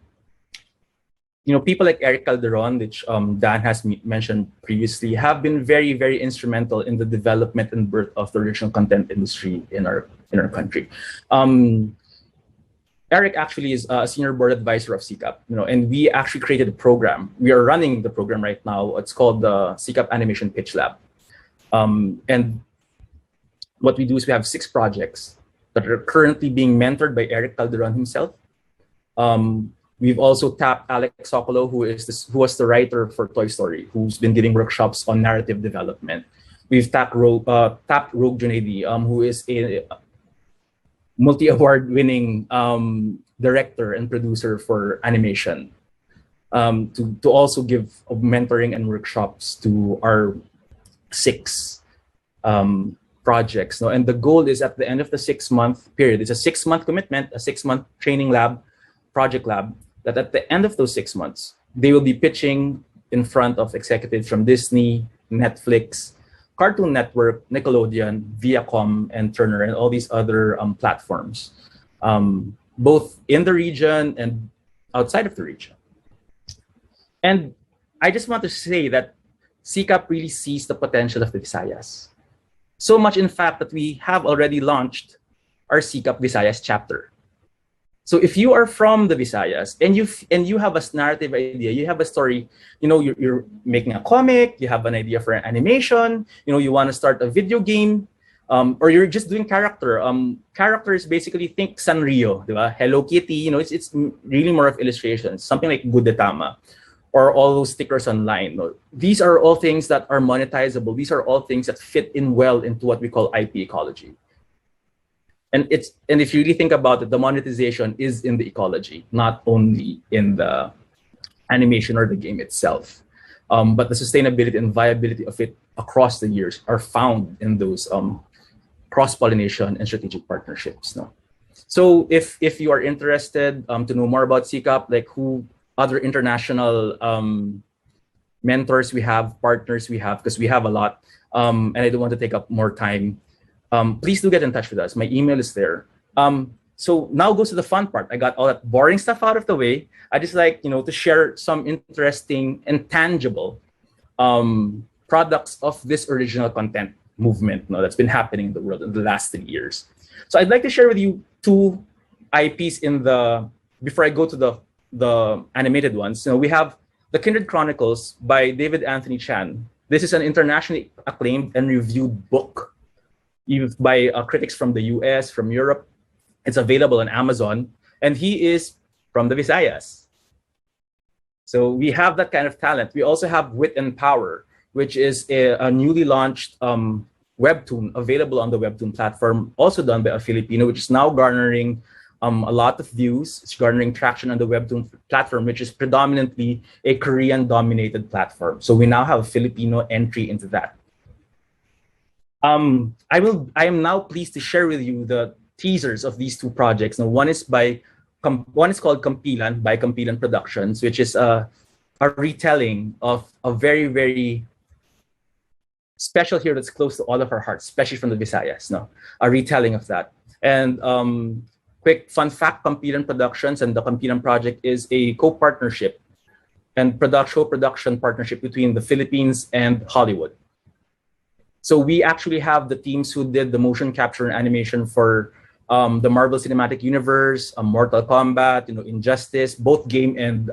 people like Eric Calderon, which Dan has mentioned previously, have been very, very instrumental in the development and birth of the original content industry in our country. Eric actually is a senior board advisor of CCAP, and we actually created a program. We are running the program right now. It's called the CCAP Animation Pitch Lab. And what we do is we have 6 projects that are currently being mentored by Eric Calderon himself. We've also tapped Alex Sokolo, who was the writer for Toy Story, who's been giving workshops on narrative development. We've tapped Rogue Junaidi, who is a multi-award winning director and producer for animation, to also give mentoring and workshops to our 6 projects. And the goal is at the end of the 6-month period, it's a 6-month commitment, a 6-month training lab, project lab, that at the end of those 6 months, they will be pitching in front of executives from Disney, Netflix, Cartoon Network, Nickelodeon, Viacom, and Turner, and all these other platforms, both in the region and outside of the region. And I just want to say that CCAP really sees the potential of the Visayas. So much, in fact, that we have already launched our CCAP Visayas chapter. So if you are from the Visayas and you have a narrative idea, you have a story, you're making a comic, you have an idea for an animation, you want to start a video game, or you're just doing character. Characters basically think Sanrio, diba? Hello Kitty, it's really more of illustrations, something like Gudetama, or all those stickers online. These are all things that are monetizable. These are all things that fit in well into what we call IP ecology. And if you really think about it, the monetization is in the ecology, not only in the animation or the game itself. But the sustainability and viability of it across the years are found in those cross-pollination and strategic partnerships. So if you are interested to know more about CCAP, like who other international mentors we have, partners we have, because we have a lot, and I don't want to take up more time, please do get in touch with us. My email is there. So now goes to the fun part. I got all that boring stuff out of the way. I just like, to share some interesting and tangible products of this original content movement that's been happening in the world in the last 3 years. So I'd like to share with you 2 IPs before I go to the animated ones. We have The Kindred Chronicles by David Anthony Chan. This is an internationally acclaimed and reviewed book even by critics from the US, from Europe. It's available on Amazon, and he is from the Visayas. So we have that kind of talent. We also have Wit and Power, which is a newly launched webtoon available on the webtoon platform, also done by a Filipino, which is now garnering a lot of views. It's garnering traction on the webtoon platform, which is predominantly a Korean-dominated platform. So we now have a Filipino entry into that. I am now pleased to share with you the teasers of these two projects. Now, one is called Kampilan by Kampilan Productions, which is a retelling of a very, very special hero that's close to all of our hearts, especially from the Visayas. No, a retelling of that. And quick fun fact: Kampilan Productions and the Kampilan Project is a co-partnership and production partnership between the Philippines and Hollywood. So we actually have the teams who did the motion capture and animation for the Marvel Cinematic Universe, Mortal Kombat, Injustice, both game and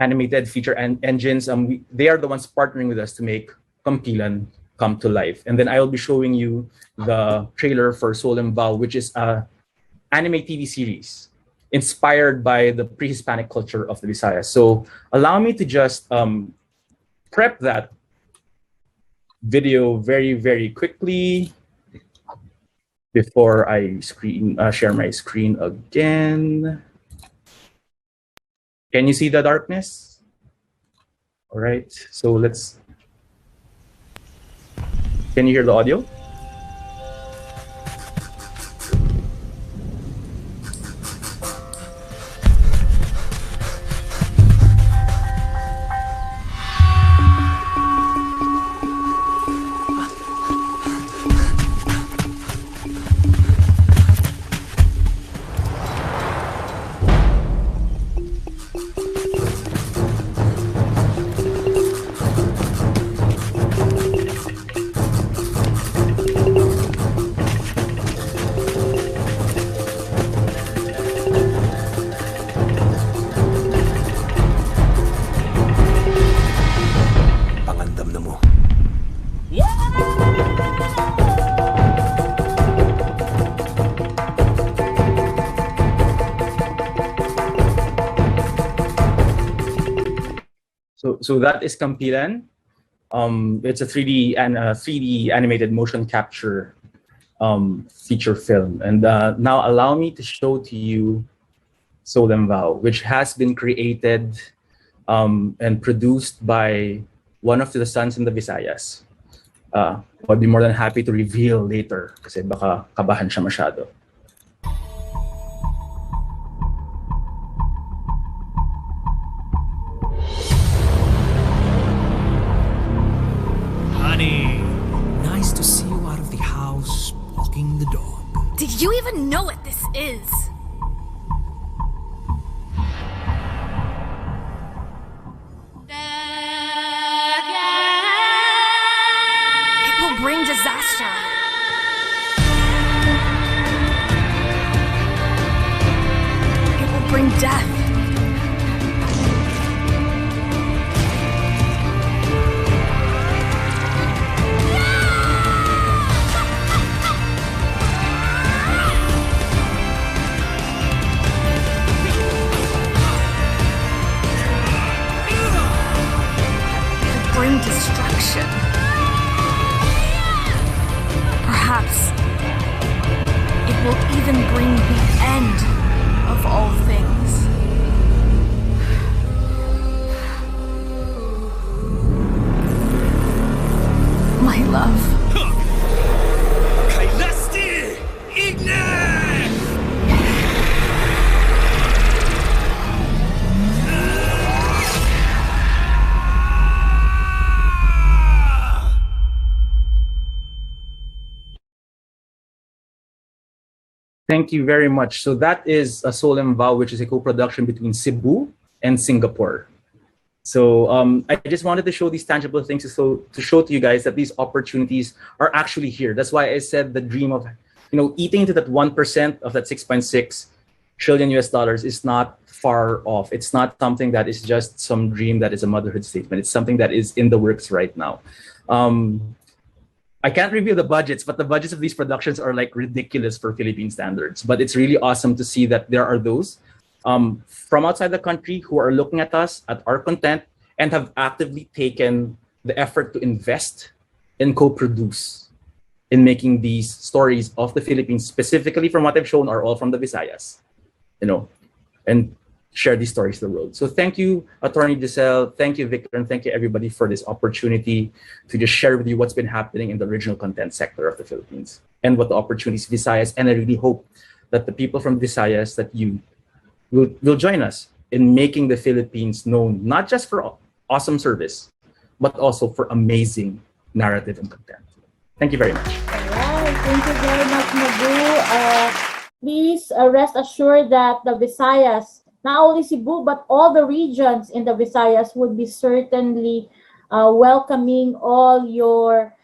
animated feature engines. They are the ones partnering with us to make Kampilan come to life. And then I will be showing you the trailer for Soul and Vow, which is a anime TV series inspired by the pre-Hispanic culture of the Visayas. So allow me to just prep that video very, very quickly before I share my screen again. Can you see the darkness? All right, so can you hear the audio? So that is Kampilan. It's a 3D and 3D animated motion capture feature film. And now allow me to show to you Soul and Vow, which has been created and produced by one of the sons in the Visayas. I'll be more than happy to reveal later kasi baka kabahan siya masyado. Nice to see you out of the house, walking the dog. Do you even know what this is? It will bring disaster. It will bring death. Bring destruction. Perhaps it will even bring the end of all things. My love. Kailasti! Ignite! Thank you very much. So that is a Soul and Vow, which is a co-production between Cebu and Singapore. So I just wanted to show these tangible things to show to you guys that these opportunities are actually here. That's why I said the dream of, eating into that 1% of that 6.6 trillion US dollars is not far off. It's not something that is just some dream that is a motherhood statement. It's something that is in the works right now. I can't review the budgets, but the budgets of these productions are like ridiculous for Philippine standards. But it's really awesome to see that there are those from outside the country who are looking at us, at our content, and have actively taken the effort to invest and co-produce in making these stories of the Philippines, specifically from what I've shown, are all from the Visayas, and share these stories to the world. So thank you, Attorney Giselle, thank you, Victor, and thank you everybody for this opportunity to just share with you what's been happening in the original content sector of the Philippines and what the opportunities Visayas. And I really hope that the people from Visayas, that you will join us in making the Philippines known, not just for awesome service, but also for amazing narrative and content. Thank you very much. All right, thank you very much, Mabu. Please rest assured that the Visayas, not only Cebu, but all the regions in the Visayas would be certainly welcoming all your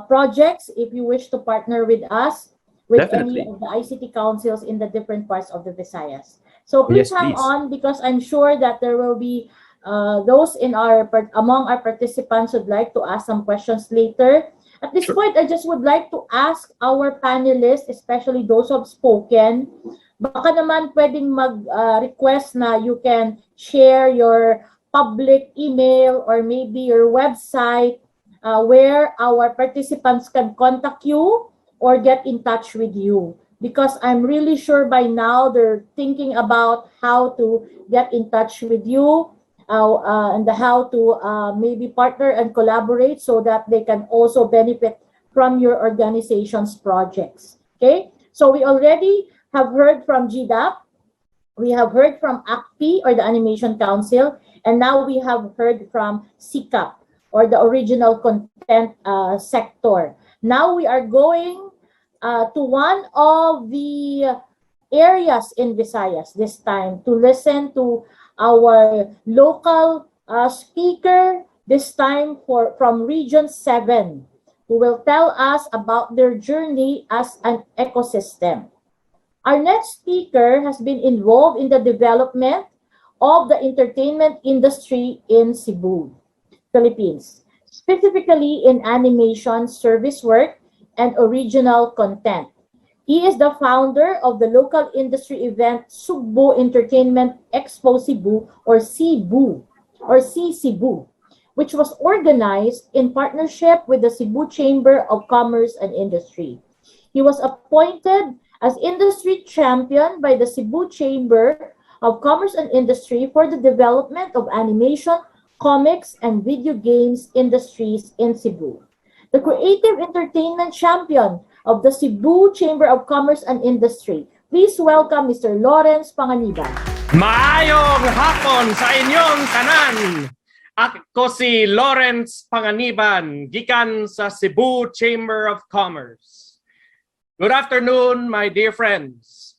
projects if you wish to partner with us, with Definitely. any of the ICT councils in the different parts of the Visayas. So please hang on, because I'm sure that there will be those among our participants who'd like to ask some questions later. At this point, I just would like to ask our panelists, especially those who have spoken, baka naman pwedeng mag-request na you can share your public email or maybe your website where our participants can contact you or get in touch with you. Because I'm really sure by now they're thinking about how to get in touch with you and how to maybe partner and collaborate so that they can also benefit from your organization's projects. Okay, so we already have heard from GDAP, we have heard from ACP or the Animation Council, and now we have heard from CCAP or the original content sector. Now we are going to one of the areas in Visayas this time to listen to our local speaker, this time from Region 7, who will tell us about their journey as an ecosystem. Our next speaker has been involved in the development of the entertainment industry in Cebu, Philippines, specifically in animation, service work, and original content. He is the founder of the local industry event Sugbo Entertainment Expo Cebu, or CBU, or C-Cebu, which was organized in partnership with the Cebu Chamber of Commerce and Industry. He was appointed as industry champion by the Cebu Chamber of Commerce and Industry for the development of animation, comics, and video games industries in Cebu. The creative entertainment champion of the Cebu Chamber of Commerce and Industry. Please welcome Mr. Lawrence Panganiban. Maayong hapon sa inyong tanan. Ako si Lawrence Panganiban, gikan sa Cebu Chamber of Commerce. Good afternoon, my dear friends,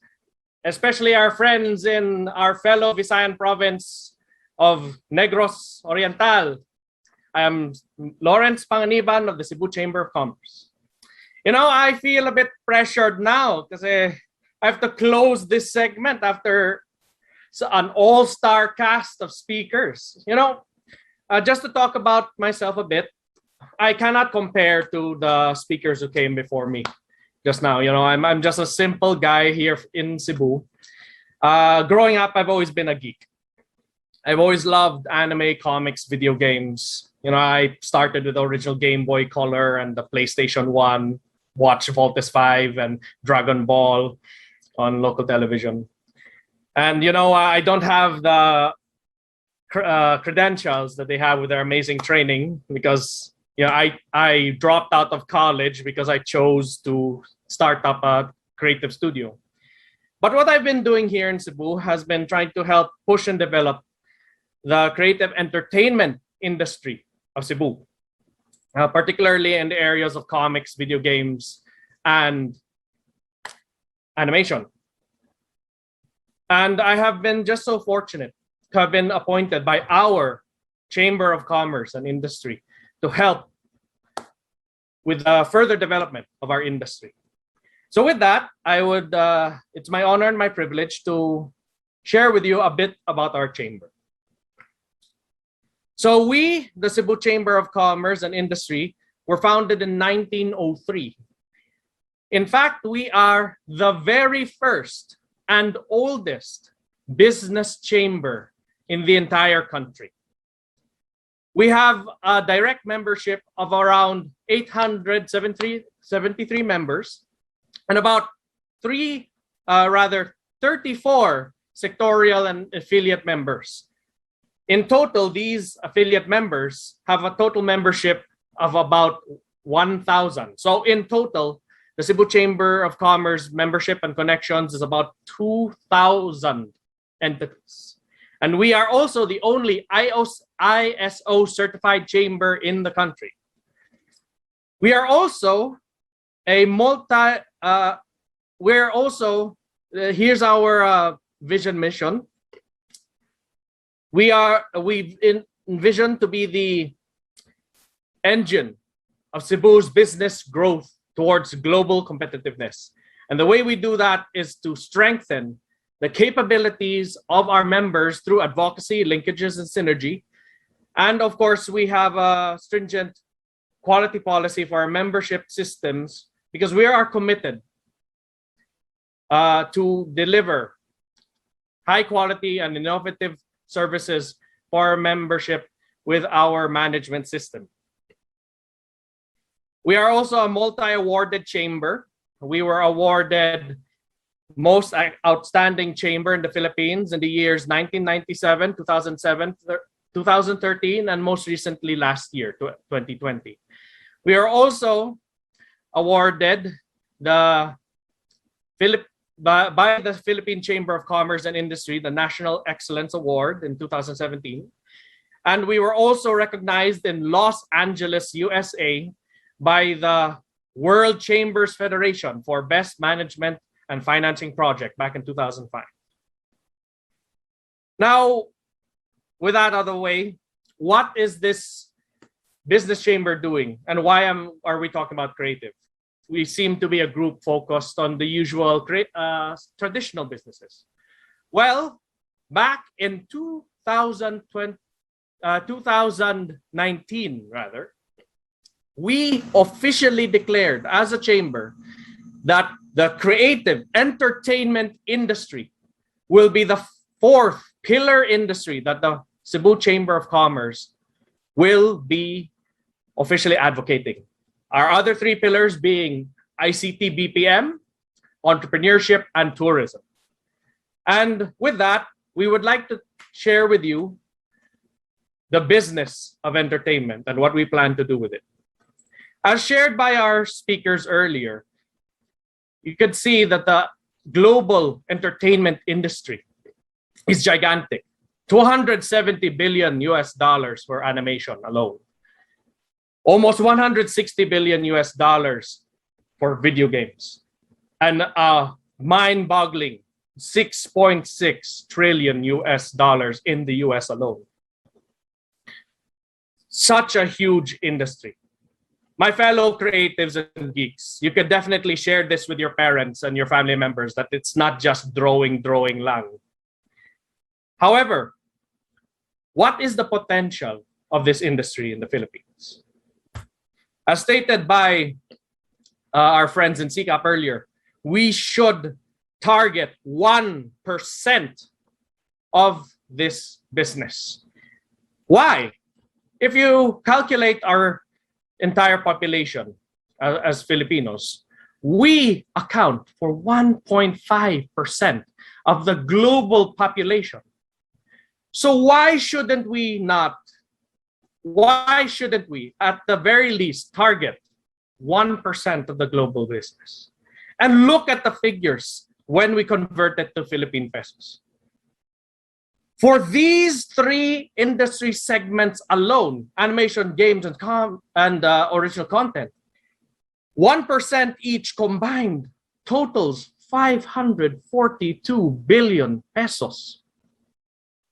especially our friends in our fellow Visayan province of Negros Oriental. I am Lawrence Panganiban of the Cebu Chamber of Commerce. You know, I feel a bit pressured now because I have to close this segment after an all-star cast of speakers. You know, just to talk about myself a bit, I cannot compare to the speakers who came before me just now. You know, I'm just a simple guy here in Cebu. Growing up, I've always been a geek. I've always loved anime, comics, video games. You know, I started with the original Game Boy Color and the PlayStation 1, watched Voltes 5 and Dragon Ball on local television. And, you know, I don't have the credentials that they have with their amazing training because, you know, I dropped out of college because I chose to start up a creative studio. But what I've been doing here in Cebu has been trying to help push and develop the creative entertainment industry of Cebu, particularly in the areas of comics, video games, and animation. And I have been just so fortunate to have been appointed by our Chamber of Commerce and Industry to help with the further development of our industry. So with that, it's my honor and my privilege to share with you a bit about our chamber. So we, the Cebu Chamber of Commerce and Industry, were founded in 1903. In fact, we are the very first and oldest business chamber in the entire country. We have a direct membership of around 873 members and about 34 sectorial and affiliate members. In total, these affiliate members have a total membership of about 1,000. So in total, the Cebu Chamber of Commerce membership and connections is about 2,000 entities. And we are also the only ISO certified chamber in the country. We are also a here's our vision mission. We've envisioned to be the engine of Cebu's business growth towards global competitiveness. And the way we do that is to strengthen the capabilities of our members through advocacy, linkages, and synergy. And of course, we have a stringent quality policy for our membership systems because we are committed to deliver high quality and innovative services for our membership with our management system. We are also a multi-awarded chamber. We were awarded Most Outstanding Chamber in the Philippines in the years 1997, 2007, 2013, and most recently last year, 2020. We are also awarded by the Philippine Chamber of Commerce and Industry, the National Excellence Award in 2017. And we were also recognized in Los Angeles, USA by the World Chambers Federation for Best Management and Financing Project back in 2005. Now, with that out of the way, what is this business chamber doing and why are we talking about creative? We seem to be a group focused on the usual traditional businesses. Well, back in 2019, we officially declared as a chamber that the creative entertainment industry will be the fourth pillar industry that the Cebu Chamber of Commerce will be officially advocating. Our other three pillars being ICT BPM, entrepreneurship, and tourism. And with that, we would like to share with you the business of entertainment and what we plan to do with it. As shared by our speakers earlier, you could see that the global entertainment industry is gigantic. $270 billion for animation alone. Almost $160 billion for video games. And a mind-boggling $6.6 trillion in the US alone. Such a huge industry. My fellow creatives and geeks, you could definitely share this with your parents and your family members that it's not just drawing lang. However, what is the potential of this industry in the Philippines? As stated by our friends in CCAP earlier, we should target 1% of this business. Why? If you calculate our entire population as Filipinos, we account for 1.5% of the global population. So why shouldn't we at the very least target 1% of the global business? And look at the figures when we convert it to Philippine pesos. For these three industry segments alone, animation, games, and original content, 1% each combined totals 542 billion pesos.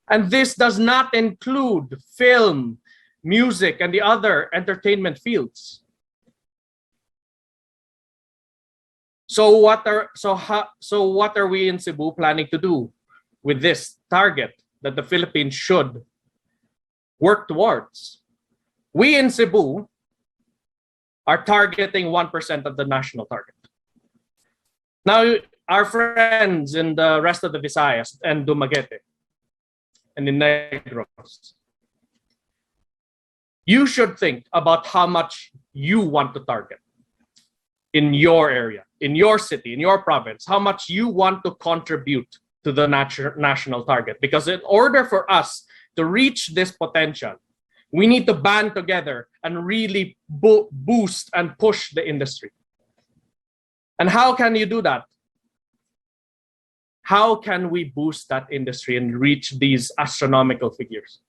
And this does not include film, music, and the other entertainment fields. So what are we in Cebu planning to do with this target that the Philippines should work towards? We in Cebu are targeting 1% of the national target. Now, our friends in the rest of the Visayas and Dumaguete and in Negros, you should think about how much you want to target in your area, in your city, in your province, how much you want to contribute to the national target. Because in order for us to reach this potential, we need to band together and really boost and push the industry. And how can you do that? How can we boost that industry and reach these astronomical figures?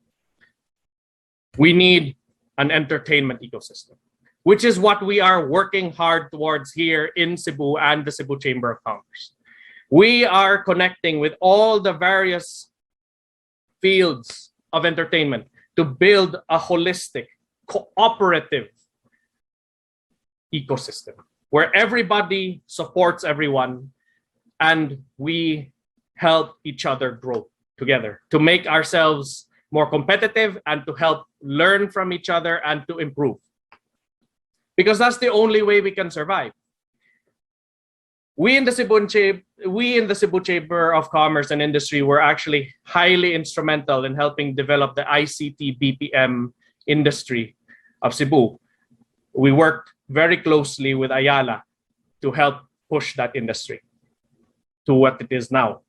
We need an entertainment ecosystem, which is what we are working hard towards here in Cebu and the Cebu Chamber of Commerce. We are connecting with all the various fields of entertainment to build a holistic, cooperative ecosystem where everybody supports everyone and we help each other grow together to make ourselves more competitive and to help learn from each other and to improve. Because that's the only way we can survive. We in the Cebu Chamber of Commerce and Industry were actually highly instrumental in helping develop the ICT BPM industry of Cebu. We worked very closely with Ayala to help push that industry to what it is now,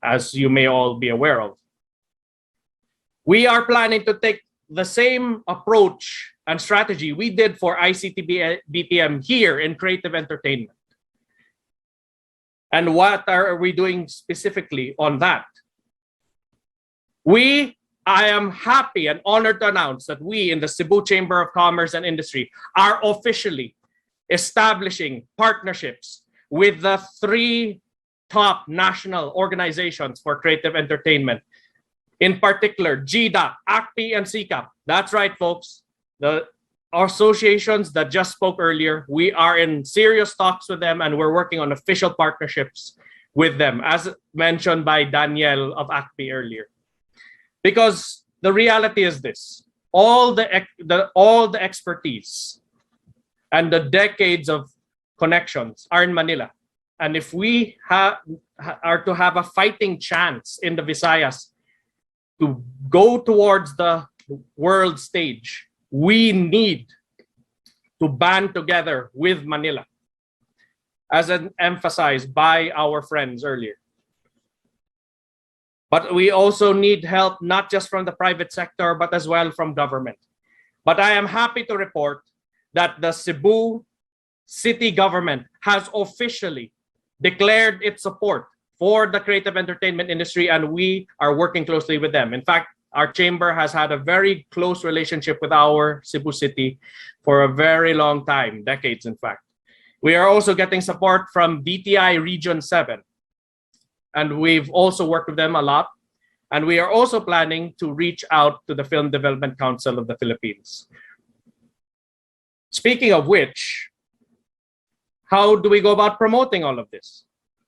as you may all be aware of. We are planning to take the same approach and strategy we did for ICT BPM here in creative entertainment. And what are we doing specifically on that? I am happy and honored to announce that we in the Cebu Chamber of Commerce and Industry are officially establishing partnerships with the 3 top national organizations for creative entertainment. In particular, GDAP, ACPI, and CCAP. That's right, folks. The associations that just spoke earlier, we are in serious talks with them and we're working on official partnerships with them, as mentioned by Danielle of ACPI earlier. Because the reality is this, all the expertise and the decades of connections are in Manila. And if we are to have a fighting chance in the Visayas to go towards the world stage, we need to band together with Manila, as emphasized by our friends earlier. But we also need help, not just from the private sector, but as well from government. But I am happy to report that the Cebu city government has officially declared its support for the creative entertainment industry, and we are working closely with them. In fact, our chamber has had a very close relationship with our Cebu City for a very long time, decades in fact. We are also getting support from DTI Region 7, and we've also worked with them a lot. And we are also planning to reach out to the Film Development Council of the Philippines. Speaking of which, how do we go about promoting all of this?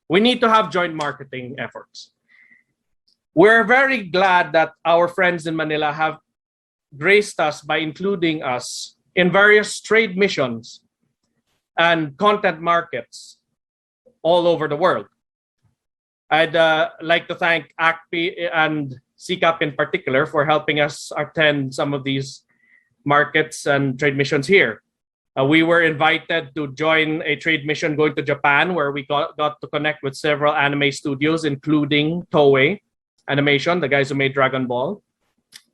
We need to have joint marketing efforts. We're very glad that our friends in Manila have graced us by including us in various trade missions and content markets all over the world. I'd like to thank ACPI and CCAP in particular for helping us attend some of these markets and trade missions here. We were invited to join a trade mission going to Japan, where we got to connect with several anime studios, including Toei Animation, the guys who made Dragon Ball.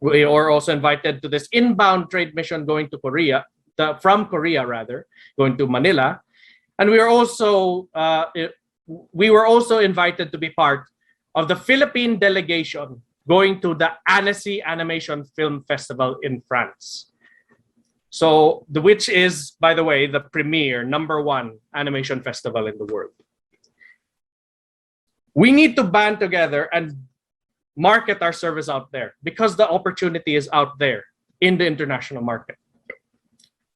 We were also invited to this inbound trade mission going to Korea, from Korea rather, going to Manila. And we were also invited to be part of the Philippine delegation going to the Annecy Animation Film Festival in France. So, which is, by the way, the premier #1 animation festival in the world. We need to band together and market our service out there because the opportunity is out there in the international market.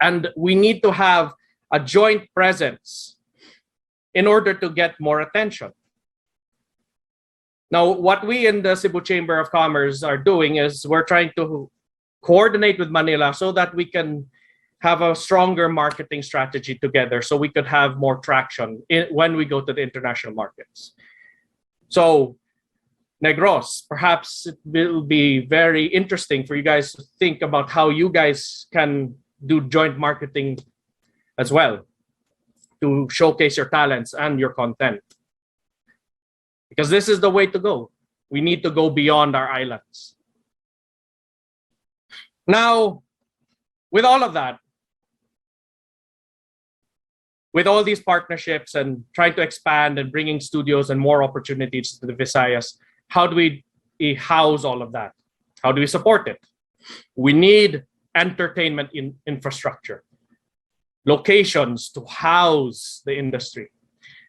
And we need to have a joint presence in order to get more attention. Now, what we in the Cebu Chamber of Commerce are doing is we're trying to coordinate with Manila so that we can have a stronger marketing strategy together so we could have more traction when we go to the international markets. So, Negros, perhaps it will be very interesting for you guys to think about how you guys can do joint marketing as well to showcase your talents and your content. Because this is the way to go. We need to go beyond our islands. Now, with all of that, with all these partnerships and trying to expand and bringing studios and more opportunities to the Visayas, how do we house all of that? How do we support it? We need entertainment infrastructure, locations to house the industry.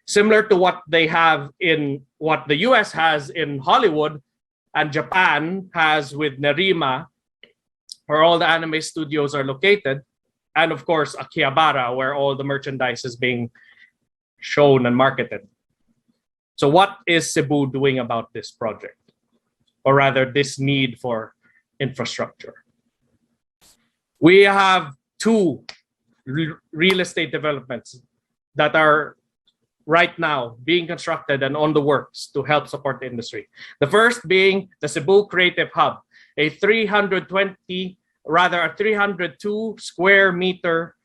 Similar to what they have in what the US has in Hollywood and Japan has with Nerima, where all the anime studios are located, and of course Akihabara, where all the merchandise is being shown and marketed. So what is Cebu doing about this project? Or rather, this need for infrastructure? We have two real estate developments that are right now being constructed and on the works to help support the industry. The first being the Cebu Creative Hub, a 302 square meter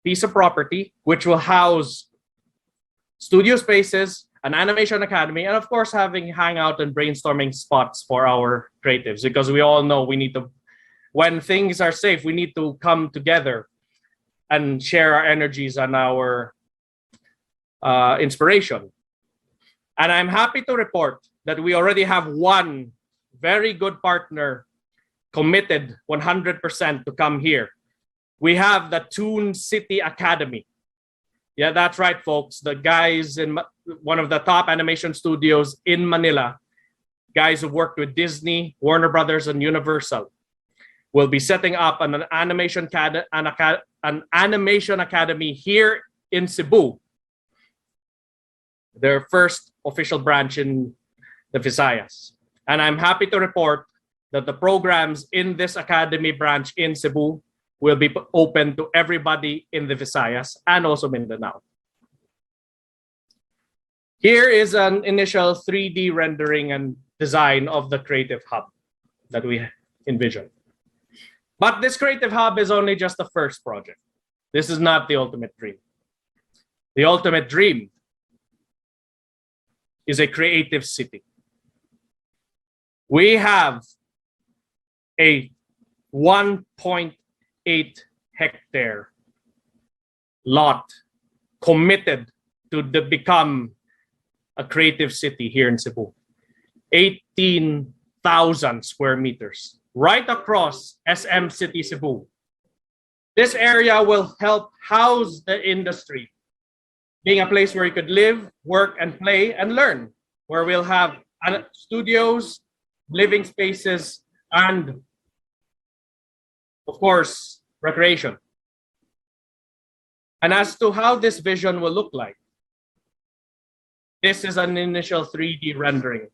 piece of property, which will house studio spaces, an animation academy, and of course having hangout and brainstorming spots for our creatives, because we all know we need to, when things are safe, we need to come together and share our energies and our inspiration. And I'm happy to report that we already have one very good partner committed 100% to come here. We have the Toon City Academy. Yeah, that's right, folks. The guys in one of the top animation studios in Manila, guys who worked with Disney, Warner Brothers, and Universal, will be setting up an animation academy here in Cebu. Their first official branch in the Visayas. And I'm happy to report that the programs in this academy branch in Cebu will be open to everybody in the Visayas and also Mindanao. Here is an initial 3D rendering and design of the Creative Hub that we envision. But this Creative Hub is only just the first project. This is not the ultimate dream. The ultimate dream is a creative city. We have a 1.8 hectare lot committed to become a creative city here in Cebu. 18,000 square meters right across SM City Cebu. This area will help house the industry, being a place where you could live, work, and play and learn, where we'll have studios, living spaces, and of course, recreation. And as to how this vision will look like, this is an initial 3D rendering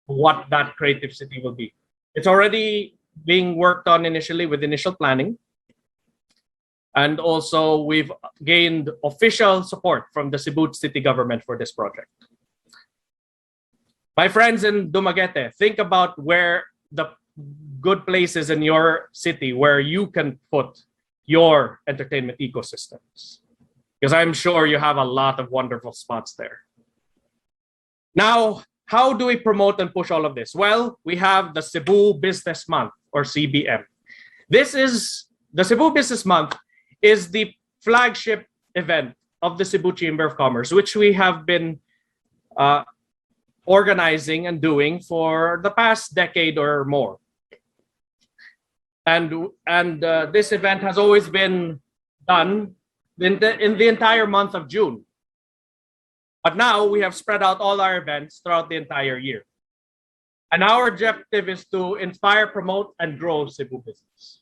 of what that creative city will be. It's already being worked on initially with initial planning. And also, we've gained official support from the Cebu city government for this project. My friends in Dumaguete, think about where the good places in your city where you can put your entertainment ecosystems. Because I'm sure you have a lot of wonderful spots there. Now, how do we promote and push all of this? Well, we have the Cebu Business Month, or CBM. The Cebu Business Month is the flagship event of the Cebu Chamber of Commerce, which we have been organizing and doing for the past decade or more. And this event has always been done in the entire month of June. But now we have spread out all our events throughout the entire year. And our objective is to inspire, promote, and grow Cebu business.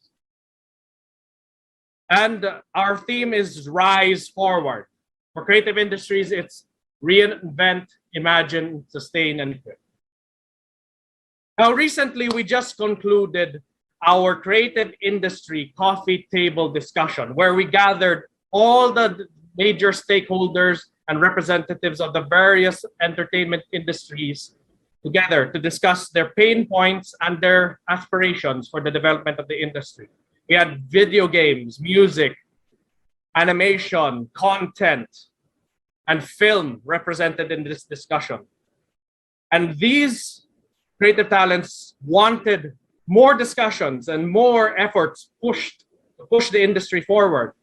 And our theme is Rise Forward. For creative industries, it's reinvent, imagine, sustain, and equip. Now, recently, we just concluded our creative industry coffee table discussion, where we gathered all the major stakeholders and representatives of the various entertainment industries together to discuss their pain points and their aspirations for the development of the industry. We had video games, music, animation, content, and film represented in this discussion. And these creative talents wanted more discussions and more efforts pushed to push the industry forward.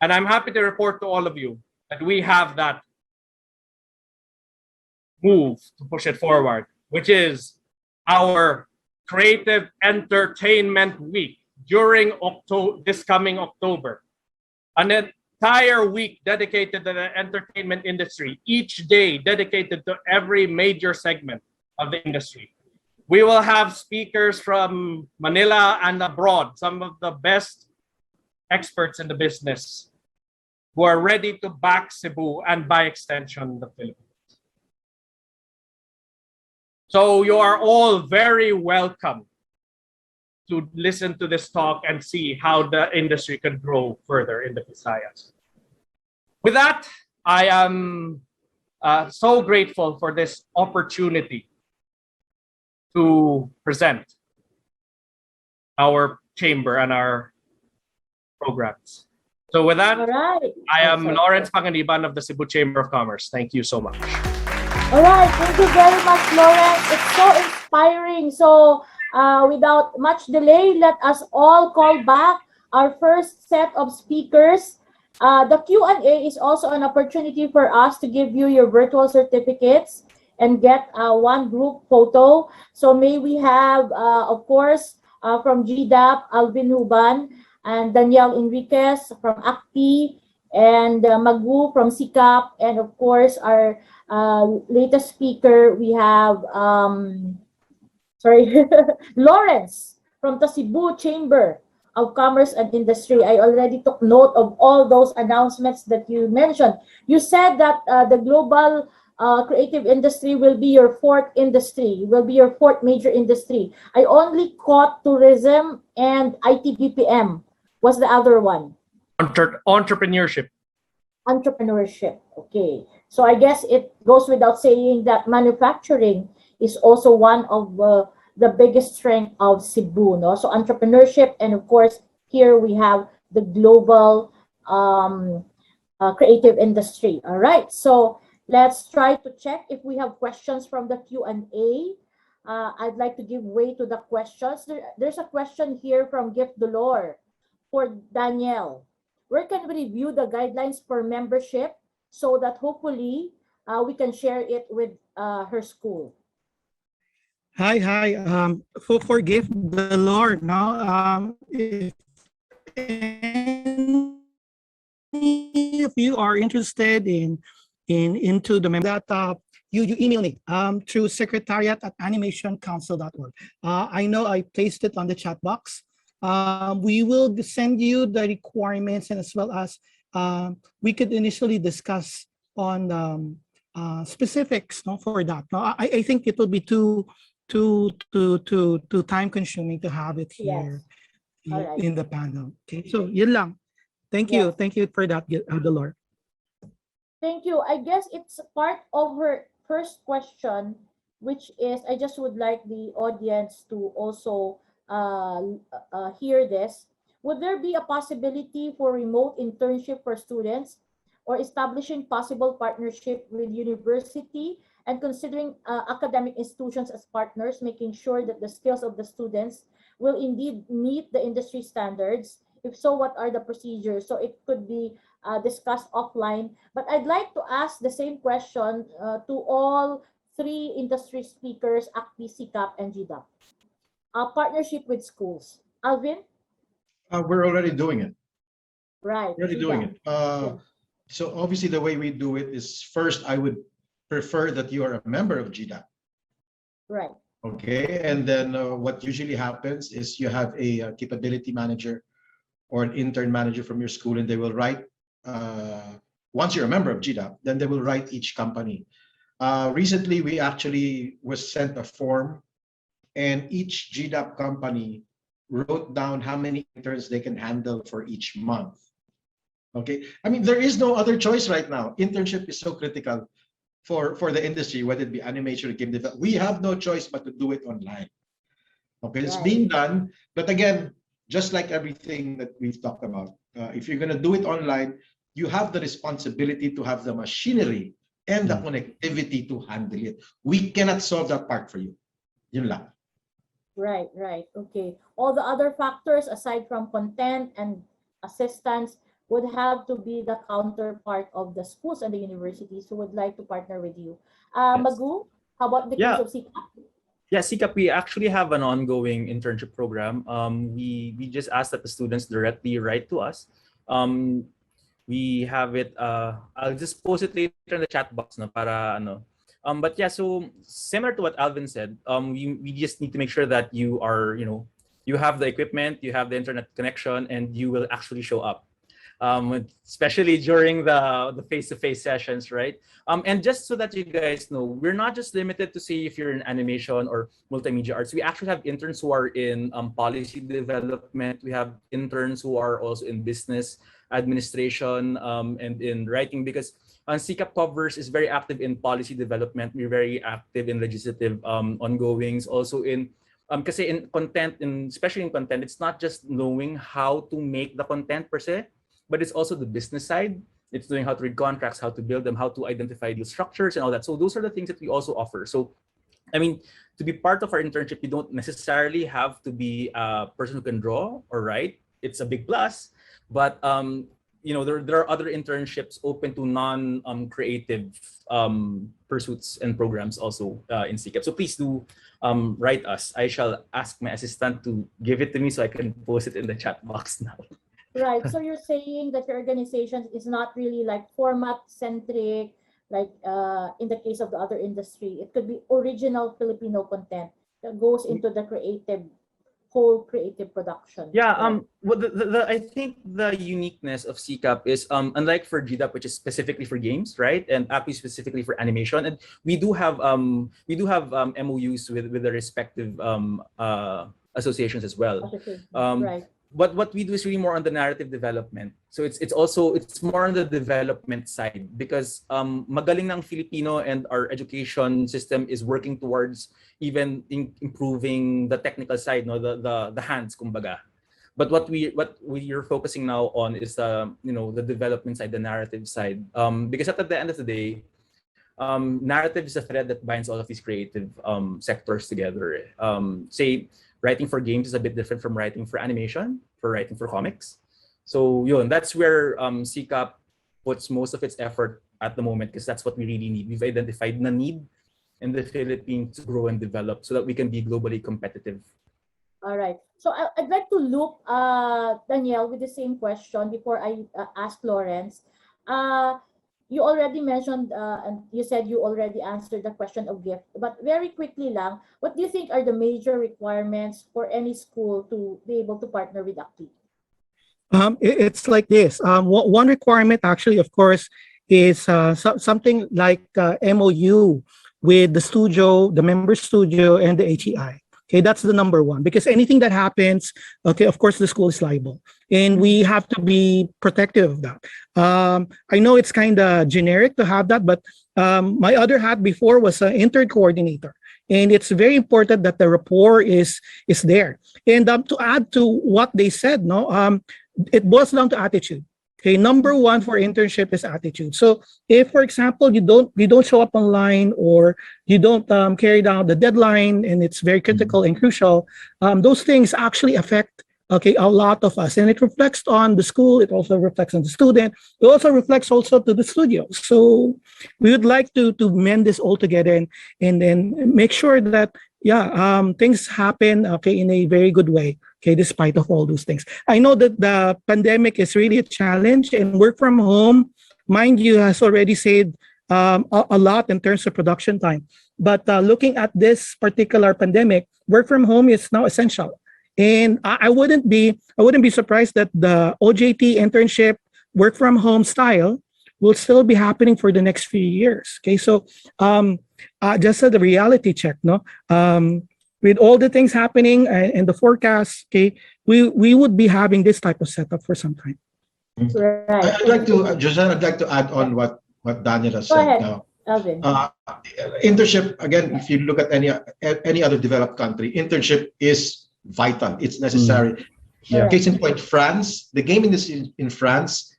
And I'm happy to report to all of you that we have that move to push it forward, which is our Creative Entertainment Week during this coming October. An entire week dedicated to the entertainment industry, each day dedicated to every major segment of the industry. We will have speakers from Manila and abroad, some of the best experts in the business who are ready to back Cebu and by extension the Philippines. So you are all very welcome to listen to this talk and see how the industry can grow further in the Visayas. With that, I am so grateful for this opportunity to present our chamber and our programs. So with that, I am Lawrence Panganiban of the Cebu Chamber of Commerce. Thank you so much. All right, thank you very much, Lawrence. It's so inspiring. So without much delay, let us all call back our first set of speakers. The Q&A is also an opportunity for us to give you your virtual certificates and get one group photo. So may we have, of course, from GDAP, Alvin Huban, and Danielle Enriquez from ACT, and Magu from SICAP, and of course, our latest speaker, we have, Lawrence from the Cebu Chamber of Commerce and Industry. I already took note of all those announcements that you mentioned. You said that the global creative industry will be your fourth industry, will be your fourth major industry. I only caught tourism and IT BPM. What's the other one? Entrepreneurship. Entrepreneurship. Okay. So I guess it goes without saying that manufacturing is also one of the biggest strength of Cebu. No? So entrepreneurship, and of course, here we have the global creative industry. All right. So let's try to check if we have questions from the Q&A. I'd like to give way to the questions. There's a question here from Gift Dolor for Danielle. Where can we review the guidelines for membership so that hopefully we can share it with her school? Hi. For Gift Dolor, no, if any of you are interested into the member that you email me through secretariat@animationcouncil.org. I know I placed it on the chat box. We will send you the requirements, and as well as we could initially discuss on specifics, no, for that. No, I think it will be too time consuming to have it here. Yes. In the panel. Okay, so yun lang. Thank you for that, Dolor. Thank you. I guess it's part of her first question, which is, I just would like the audience to also hear this. Would there be a possibility for remote internship for students, or establishing possible partnership with university and considering academic institutions as partners, making sure that the skills of the students will indeed meet the industry standards? If so, what are the procedures? So it could be discussed offline, but I'd like to ask the same question to all three industry speakers, ACT, SICAP, and GDAP. Partnership with schools. Alvin? We're already doing it. Right. Already doing it. So obviously the way we do it is, first, I would prefer that you are a member of GDAP. Right. Okay, and then what usually happens is you have a capability manager or an intern manager from your school, and they will write, once you're a member of GDAP, then they will write each company. Recently, we actually was sent a form, and each GDAP company wrote down how many interns they can handle for each month. Okay, I mean, there is no other choice right now. Internship is so critical for the industry, whether it be animation or game development. We have no choice but to do it online. Okay, it's being done, but again, just like everything that we've talked about, if you're going to do it online, you have the responsibility to have the machinery and the connectivity to handle it. We cannot solve that part for you. Yun lang. Right, right. Okay. All the other factors aside from content and assistance would have to be the counterpart of the schools and the universities who would like to partner with you. Magu, how about the case of CCAP? Yeah, CCAP, we actually have an ongoing internship program. We just ask that the students directly write to us. We have it, I'll just post it later in the chat box, no, para ano. But yeah, so similar to what Alvin said, we just need to make sure that you are, you have the equipment, you have the internet connection, and you will actually show up. Especially during the face-to-face sessions, right? And just so that you guys know, we're not just limited to say if you're in animation or multimedia arts. We actually have interns who are in policy development. We have interns who are also in business administration and in writing, because CCAP covers is very active in policy development. We're very active in legislative ongoings, also in kasi in content, especially in content, it's not just knowing how to make the content per se, but it's also the business side. It's knowing how to read contracts, how to build them, how to identify deal structures and all that. So those are the things that we also offer. So, I mean, to be part of our internship, you don't necessarily have to be a person who can draw or write. It's a big plus, but there are other internships open to non-creative pursuits and programs also in CCAP. So please do write us. I shall ask my assistant to give it to me so I can post it in the chat box now. Right. So you're saying that your organization is not really like format centric, like in the case of the other industry. It could be original Filipino content that goes into the whole creative production. Yeah. Well, I think the uniqueness of CCAP is unlike for GDAP, which is specifically for games, right, and API specifically for animation, and we do have MOUs with the respective associations as well. Right. But what we do is really more on the narrative development. So it's more on the development side, because magaling ng Filipino and our education system is working towards even improving the technical side, no, the hands, kumbaga. But what we are focusing now on is the development side, the narrative side. Because at the end of the day, narrative is a thread that binds all of these creative sectors together. Say, writing for games is a bit different from writing for animation, for writing for comics. So that's where CCAP puts most of its effort at the moment, because that's what we really need. We've identified the need in the Philippines to grow and develop so that we can be globally competitive. All right. So I'd like to loop Danielle with the same question before I ask Lawrence. You already mentioned, and you said you already answered the question of gift, but very quickly lang, what do you think are the major requirements for any school to be able to partner with ACT? It's like this. One requirement actually, of course, is something like MOU with the studio, the member studio, and the HEI. Okay, that's the number one, because anything that happens, okay, of course, the school is liable, and we have to be protective of that. I know it's kind of generic to have that, but my other hat before was an intern coordinator, and it's very important that the rapport is there. And to add to what they said, it boils down to attitude. Okay, number one for internship is attitude. So if, for example, you don't show up online, or you don't carry down the deadline, and it's very critical and crucial, those things actually affect a lot of us, and it reflects on the school. It also reflects on the student. It also reflects also to the studio. So we would like to mend this all together and then make sure that things happen in a very good way. Okay, despite of all those things. I know that the pandemic is really a challenge, and work from home, mind you, has already saved a lot in terms of production time. But looking at this particular pandemic, work from home is now essential. And I wouldn't be surprised that the OJT internship work from home style will still be happening for the next few years. Okay, so just as a reality check, with all the things happening and the forecast, okay, we would be having this type of setup for some time. Right. I'd like to, Joanne, I'd like to add on what Daniel has Go said ahead, now. Alvin. Internship, again, if you look at any other developed country, internship is vital. It's necessary. Yeah. Case in point, France, the game industry in France,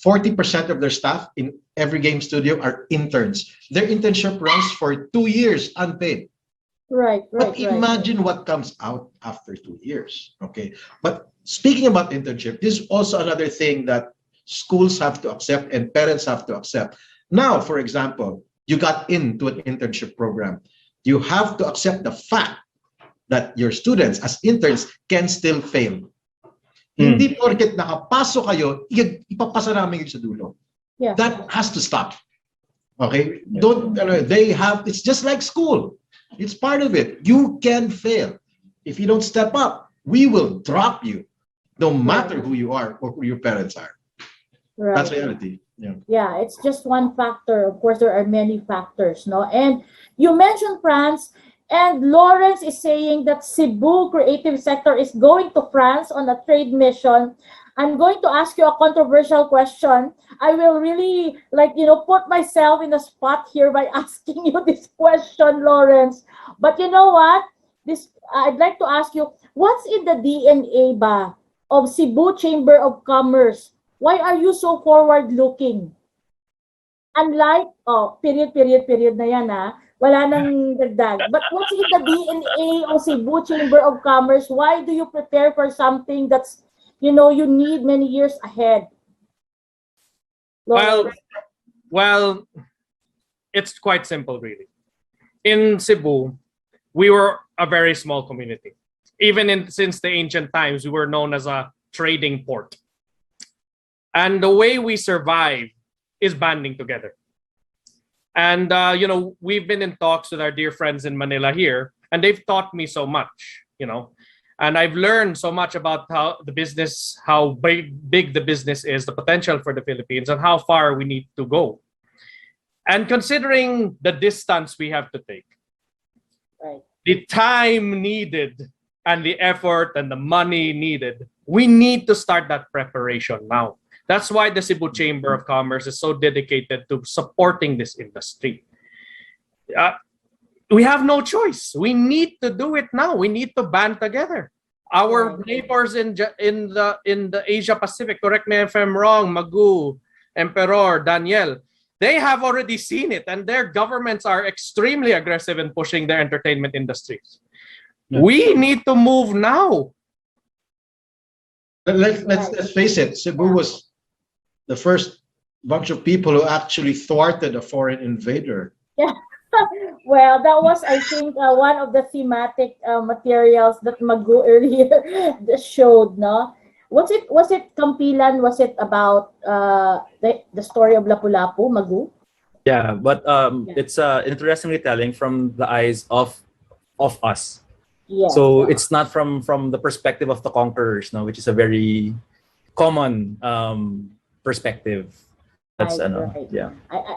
40% of their staff in every game studio are interns. Their internship runs for 2 years unpaid. Right. But imagine what comes out after 2 years. Okay. But speaking about internship, this is also another thing that schools have to accept and parents have to accept. Now, for example, you got into an internship program. You have to accept the fact that your students as interns can still fail. Hindi porket nakapasok kayo, ipapasa namin yun sa dulo. Yeah. That has to stop. Okay? They have, it's just like school. It's part of it. You can fail. If you don't step up, we will drop you, no matter who you are or who your parents are. Right. That's reality. Yeah, it's just one factor. Of course, there are many factors, no? And you mentioned France, and Lawrence is saying that Cebu creative sector is going to France on a trade mission. I'm going to ask you a controversial question. I will really, put myself in a spot here by asking you this question, Lawrence. But you know what? I'd like to ask you, what's in the DNA ba of Cebu Chamber of Commerce? Why are you so forward-looking? Unlike, period na yan, wala nang dagdag. But what's in the DNA of Cebu Chamber of Commerce? Why do you prepare for something that's, you need many years ahead? Well, it's quite simple, really. In Cebu, we were a very small community. Even since the ancient times, we were known as a trading port. And the way we survive is banding together. And, we've been in talks with our dear friends in Manila here, and they've taught me so much, and I've learned so much about how big the business is, the potential for the Philippines, and how far we need to go. And considering the distance we have to take, right, the time needed, and the effort and the money needed, we need to start that preparation now. That's why the Cebu Chamber of Commerce is so dedicated to supporting this industry. We have no choice. We need to do it now. We need to band together. Our neighbors in the Asia Pacific, correct me if I'm wrong, Magu, Emperor, Daniel, they have already seen it, and their governments are extremely aggressive in pushing their entertainment industries. Yeah. We need to move now. Let's face it, Cebu was the first bunch of people who actually thwarted a foreign invader. Yeah. Well, that was, I think, one of the thematic materials that Magu earlier showed, no? Was it Kampilan? Was it about the story of Lapu-Lapu, Magu? Yeah, but it's interesting retelling from the eyes of us. Yes. So it's not from the perspective of the conquerors, no, which is a very common perspective. That's right. Yeah.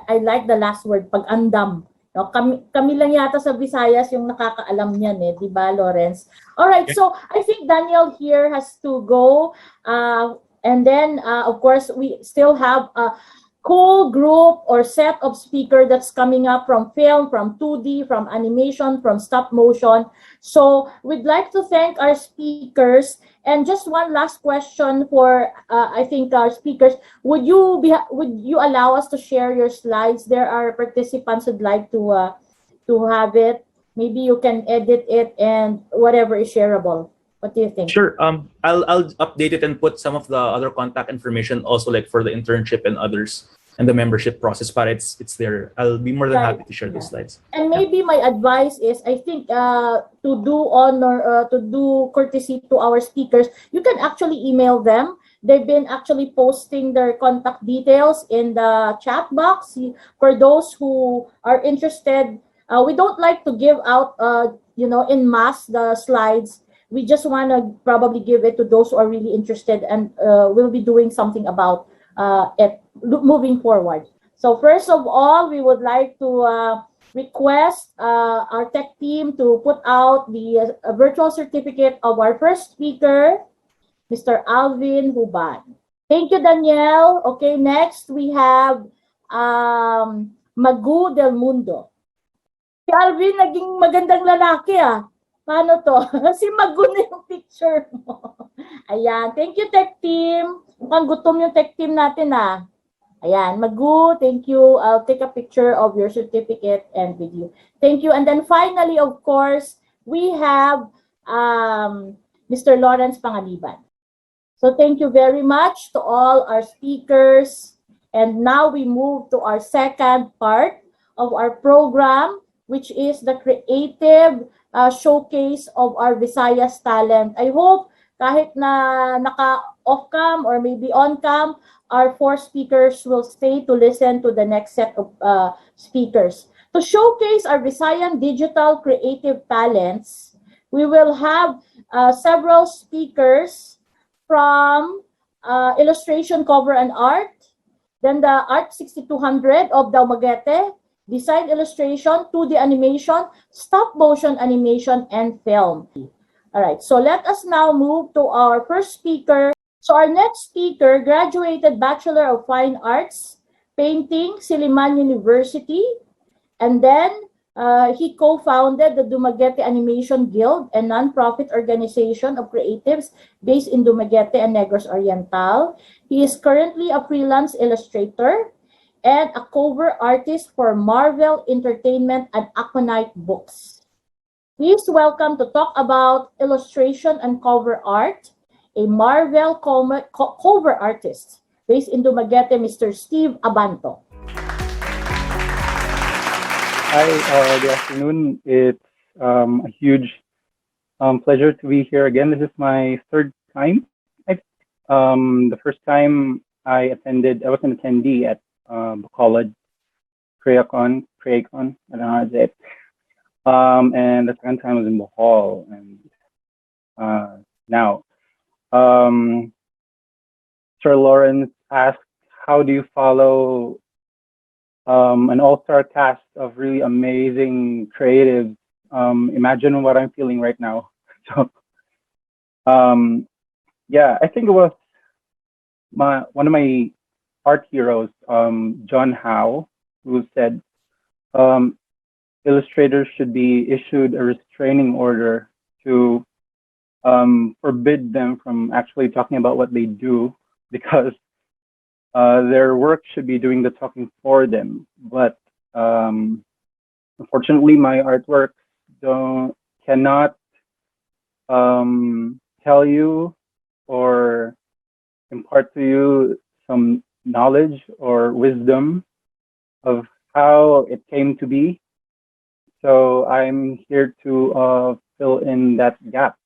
I like the last word, pag-andam. No, kami lang yata sa Visayas yung nakakaalam niyan di ba, Lawrence? All right, so I think Daniel here has to go, and then of course we still have a cool group or set of speaker that's coming up from film, from 2D, from animation, from stop motion. So we'd like to thank our speakers. And just one last question for I think our speakers. Would you allow us to share your slides? There are participants who'd like to have it. Maybe you can edit it and whatever is shareable. What do you think? Sure. I'll update it and put some of the other contact information also, like for the internship and others and the membership process. But it's there. I'll be more than happy to share the slides. And maybe my advice is, I think to do honor, to do courtesy to our speakers, you can actually email them. They've been actually posting their contact details in the chat box for those who are interested. We don't like to give out, in mass the slides. We just want to probably give it to those who are really interested, and we'll be doing something about it moving forward. So first of all, we would like to request our tech team to put out the virtual certificate of our first speaker, Mr. Alvin Huban. Thank you, Danielle. Okay, next we have Magu Del Mundo. Si Alvin, naging magandang lalaki ah. Paano to? Si Magu na yung picture mo. Ayan. Thank you, tech team. Mukhang gutom yung tech team natin ah. Ayan. Magu, thank you. I'll take a picture of your certificate and video. Thank you. And then finally, of course, we have Mr. Lawrence Panganiban. So thank you very much to all our speakers. And now we move to our second part of our program, which is the creative showcase of our Visayas talent. I hope kahit na naka-off cam or maybe on cam, our 4 speakers will stay to listen to the next set of speakers. To showcase our Visayan digital creative talents, we will have several speakers from illustration, cover, and art. Then the Art 6200 of Dumaguete, design illustration, 2D animation, stop motion animation, and film. All right, so let us now move to our first speaker. So our next speaker graduated Bachelor of Fine Arts, Painting, Silliman University, and then he co-founded the Dumaguete Animation Guild, a non-profit organization of creatives based in Dumaguete and Negros Oriental. He is currently a freelance illustrator and a cover artist for Marvel Entertainment and Aconite Books. Please welcome to talk about illustration and cover art, a Marvel cover artist based in Dumaguete, Mr. Steve Abanto. Hi, good afternoon. It's a huge pleasure to be here again. This is my third time. The first time I was an attendee at Bacolod Creacon, I don't know how to say it. And the second time was in Bohol, and now. Sir Lawrence asked, how do you follow an all-star cast of really amazing creatives? Imagine what I'm feeling right now. So, yeah, I think it was one of my art heroes, John Howe, who said illustrators should be issued a restraining order to forbid them from actually talking about what they do, because their work should be doing the talking for them. But unfortunately, my artwork cannot tell you or impart to you some knowledge or wisdom of how it came to be. So I'm here to fill in that gap.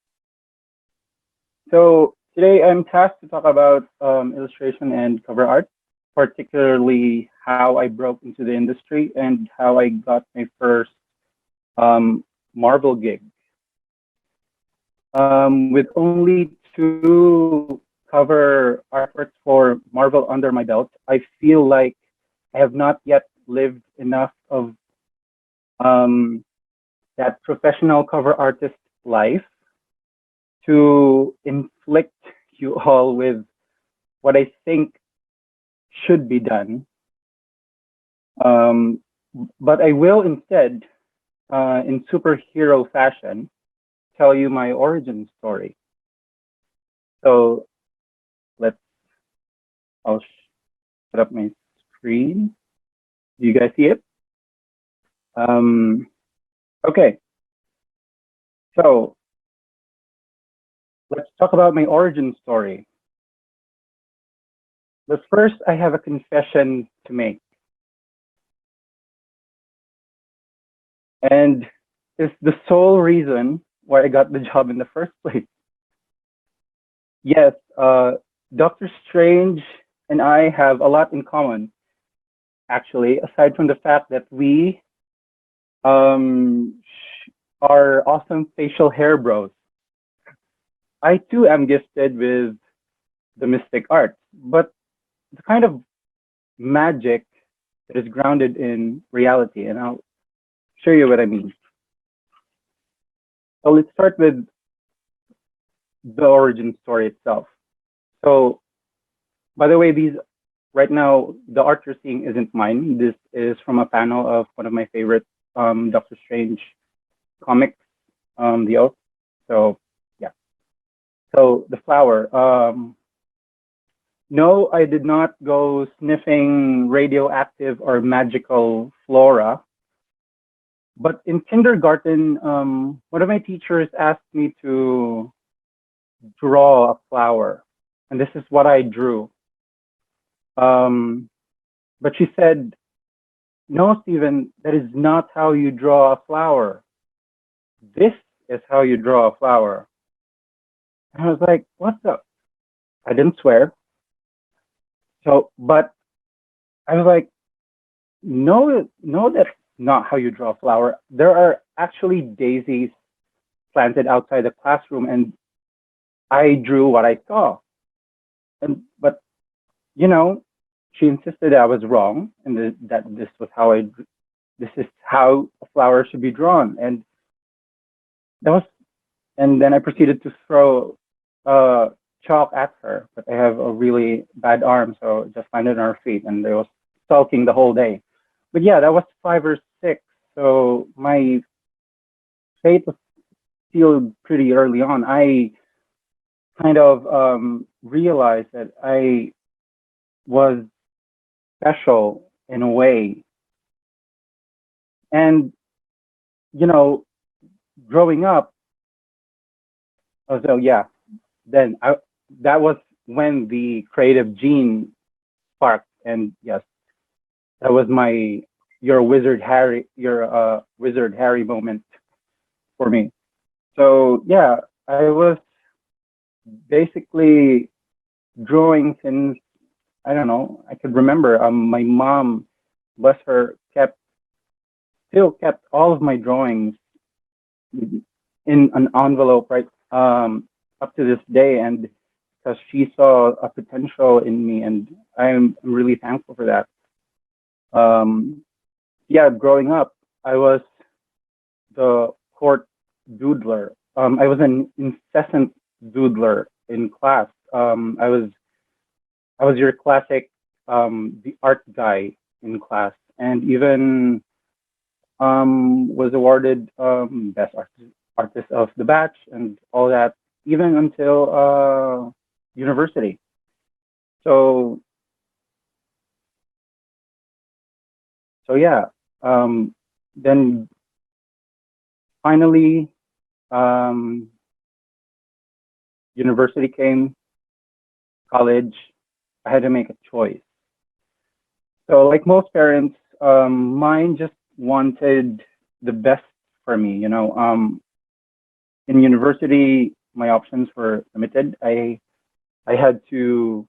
So today I'm tasked to talk about illustration and cover art, particularly how I broke into the industry and how I got my first Marvel gig. With only 2 cover artworks for Marvel under my belt, I feel like I have not yet lived enough of that professional cover artist life to inflict you all with what I think should be done. But I will instead, in superhero fashion, tell you my origin story. So I'll set up my screen. Do you guys see it? Okay. So let's talk about my origin story. But first, I have a confession to make. And it's the sole reason why I got the job in the first place. Yes, Dr. Strange and I have a lot in common, actually, aside from the fact that we are awesome facial hair bros. I too am gifted with the mystic arts, but the kind of magic that is grounded in reality. And I'll show you what I mean. So let's start with the origin story itself. So, by the way, these right now, the art you're seeing isn't mine. This is from a panel of one of my favorite Doctor Strange comics, The Oath. So, yeah. So, the flower. No, I did not go sniffing radioactive or magical flora. But in kindergarten, one of my teachers asked me to draw a flower. And this is what I drew. But she said, no, Stephen, that is not how you draw a flower. This is how you draw a flower. And I was like, what the? I didn't swear. So, but I was like, no, that's not how you draw a flower. There are actually daisies planted outside the classroom, and I drew what I saw. But you know, she insisted I was wrong, and that this is how a flower should be drawn, and then I proceeded to throw chalk at her, but I have a really bad arm, so just landed on her feet, and I was sulking the whole day. But yeah, that was 5 or 6, so my fate was sealed pretty early on. I kind of realized that I was special in a way. And, you know, growing up, so yeah, then that was when the creative gene sparked. And yes, that was your Wizard Harry moment for me. So yeah, I was basically drawing since, I don't know, I could remember. My mom, bless her, still kept all of my drawings in an envelope right up to this day, and because she saw a potential in me, and I'm really thankful for that. Yeah, growing up, I was the court doodler. I was an incessant doodler in class. I was your classic the art guy in class, and even was awarded best artist of the batch and all that, even until university. So yeah, then finally university came, college. I had to make a choice. So like most parents, mine just wanted the best for me. You know, in university, my options were limited. I had to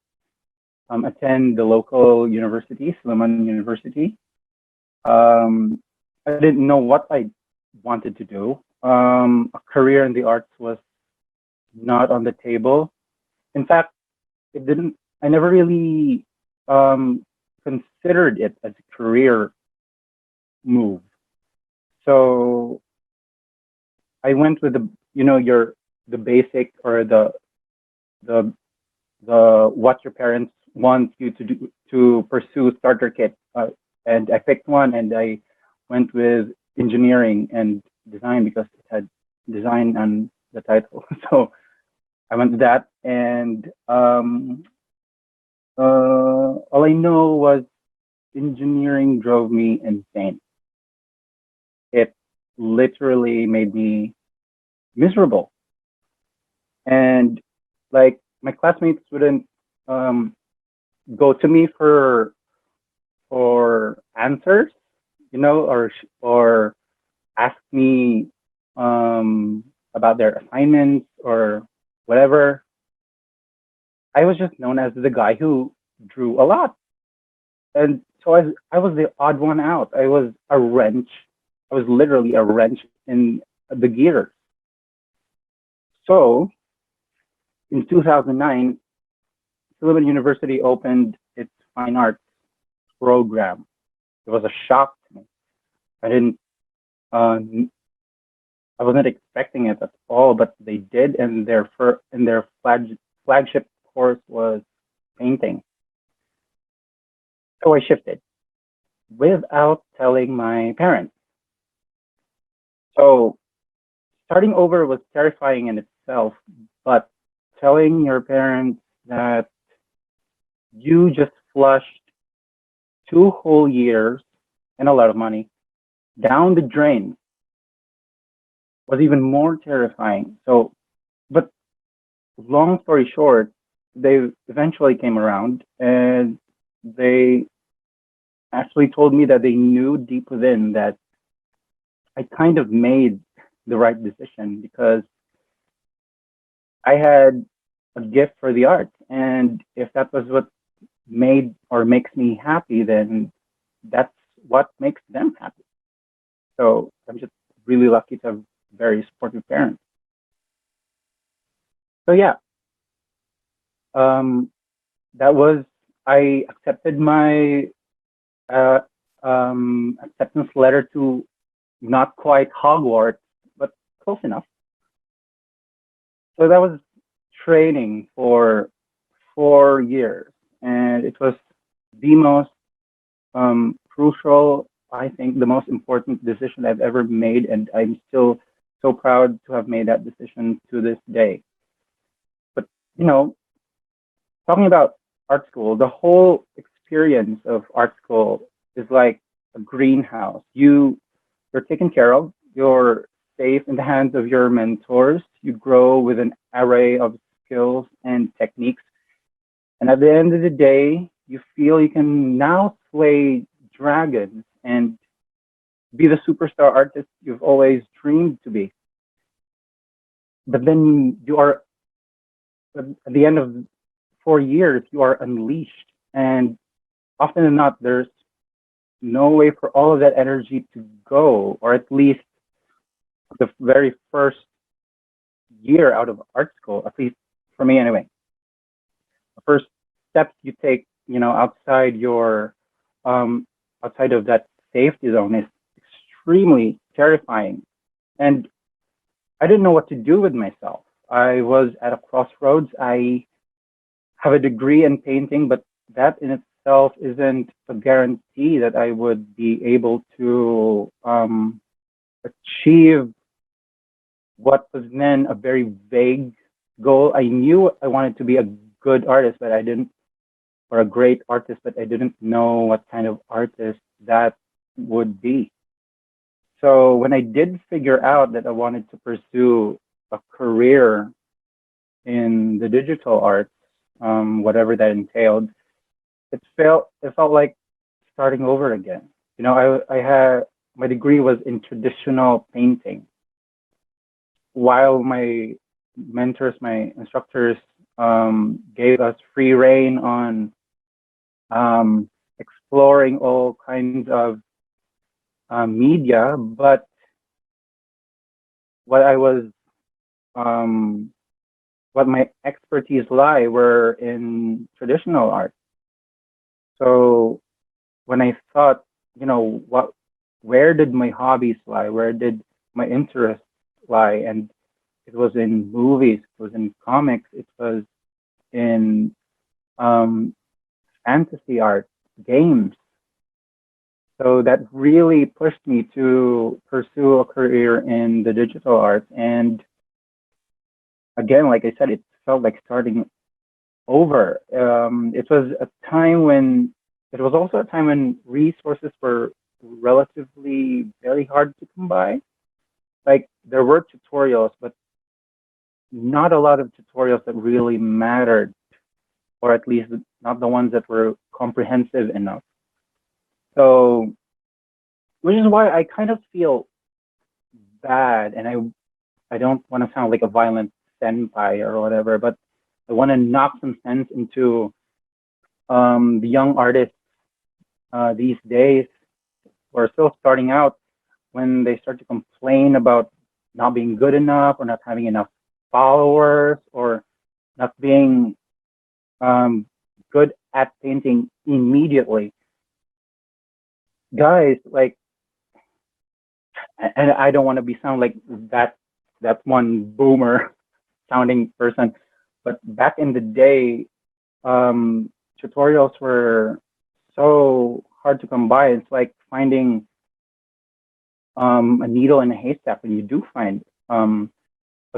attend the local university, Suleiman University. I didn't know what I wanted to do. A career in the arts was not on the table. In fact, I never really considered it as a career move. So I went with the basic, or the what your parents want you to do to pursue starter kit, and I picked one, and I went with engineering and design because it had design on the title. So I went with that, and all I know was engineering drove me insane. It literally made me miserable, and like my classmates wouldn't go to me for answers, you know, or ask me about their assignments or whatever. I was just known as the guy who drew a lot, and so I was the odd one out. I was a wrench. I was literally a wrench in the gears. So in 2009, Philippine University opened its fine arts program. It was a shock to me. I didn't Uh, I wasn't expecting it at all, but they did, and their flagship course was painting. So I shifted without telling my parents. So starting over was terrifying in itself, but telling your parents that you just flushed 2 whole years and a lot of money down the drain was even more terrifying. So, but long story short, they eventually came around and they actually told me that they knew deep within that I kind of made the right decision because I had a gift for the art. And if that was what made or makes me happy, then that's what makes them happy. So I'm just really lucky to have very supportive parents. So yeah, that was, I accepted my acceptance letter to not quite Hogwarts, but close enough. So that was training for 4 years, and it was the most crucial, I think, the most important decision I've ever made, and I'm still so proud to have made that decision to this day. But you know, talking about art school, the whole experience of art school is like a greenhouse. You're taken care of. You're safe in the hands of your mentors. You grow with an array of skills and techniques. And at the end of the day, you feel you can now slay dragons and be the superstar artist you've always dreamed to be. But then you are, at the end of 4 years, you are unleashed. And often than not, there's no way for all of that energy to go, or at least the very first year out of art school, at least for me anyway. The first steps you take, outside outside of that safety zone is extremely terrifying. And I didn't know what to do with myself. I was at a crossroads. I have a degree in painting, but that in itself isn't a guarantee that I would be able to achieve what was then a very vague goal. I knew I wanted to be a good artist, but I didn't, or a great artist, but I didn't know what kind of artist that would be. So when I did figure out that I wanted to pursue a career in the digital arts, whatever that entailed, it felt like starting over again. I had, my degree was in traditional painting, while my mentors, my instructors, gave us free rein on exploring all kinds of media, but what I was what my expertise lie were in traditional art. So when I thought, where did my hobbies lie? Where did my interests lie? And it was in movies, it was in comics, it was in fantasy art, games. So that really pushed me to pursue a career in the digital arts. And again, like I said, it felt like starting over. It was also a time when resources were relatively very hard to come by. Like there were tutorials, but not a lot of tutorials that really mattered, or at least not the ones that were comprehensive enough. So, which is why I kind of feel bad, and I don't want to sound like a violent senpai or whatever, but I want to knock some sense into the young artists these days who are still starting out, when they start to complain about not being good enough or not having enough followers or not being good at painting immediately. Guys, like, and I don't want to be sound like that one boomer sounding person, but back in the day, tutorials were so hard to come by. It's like finding a needle in a haystack when you do find a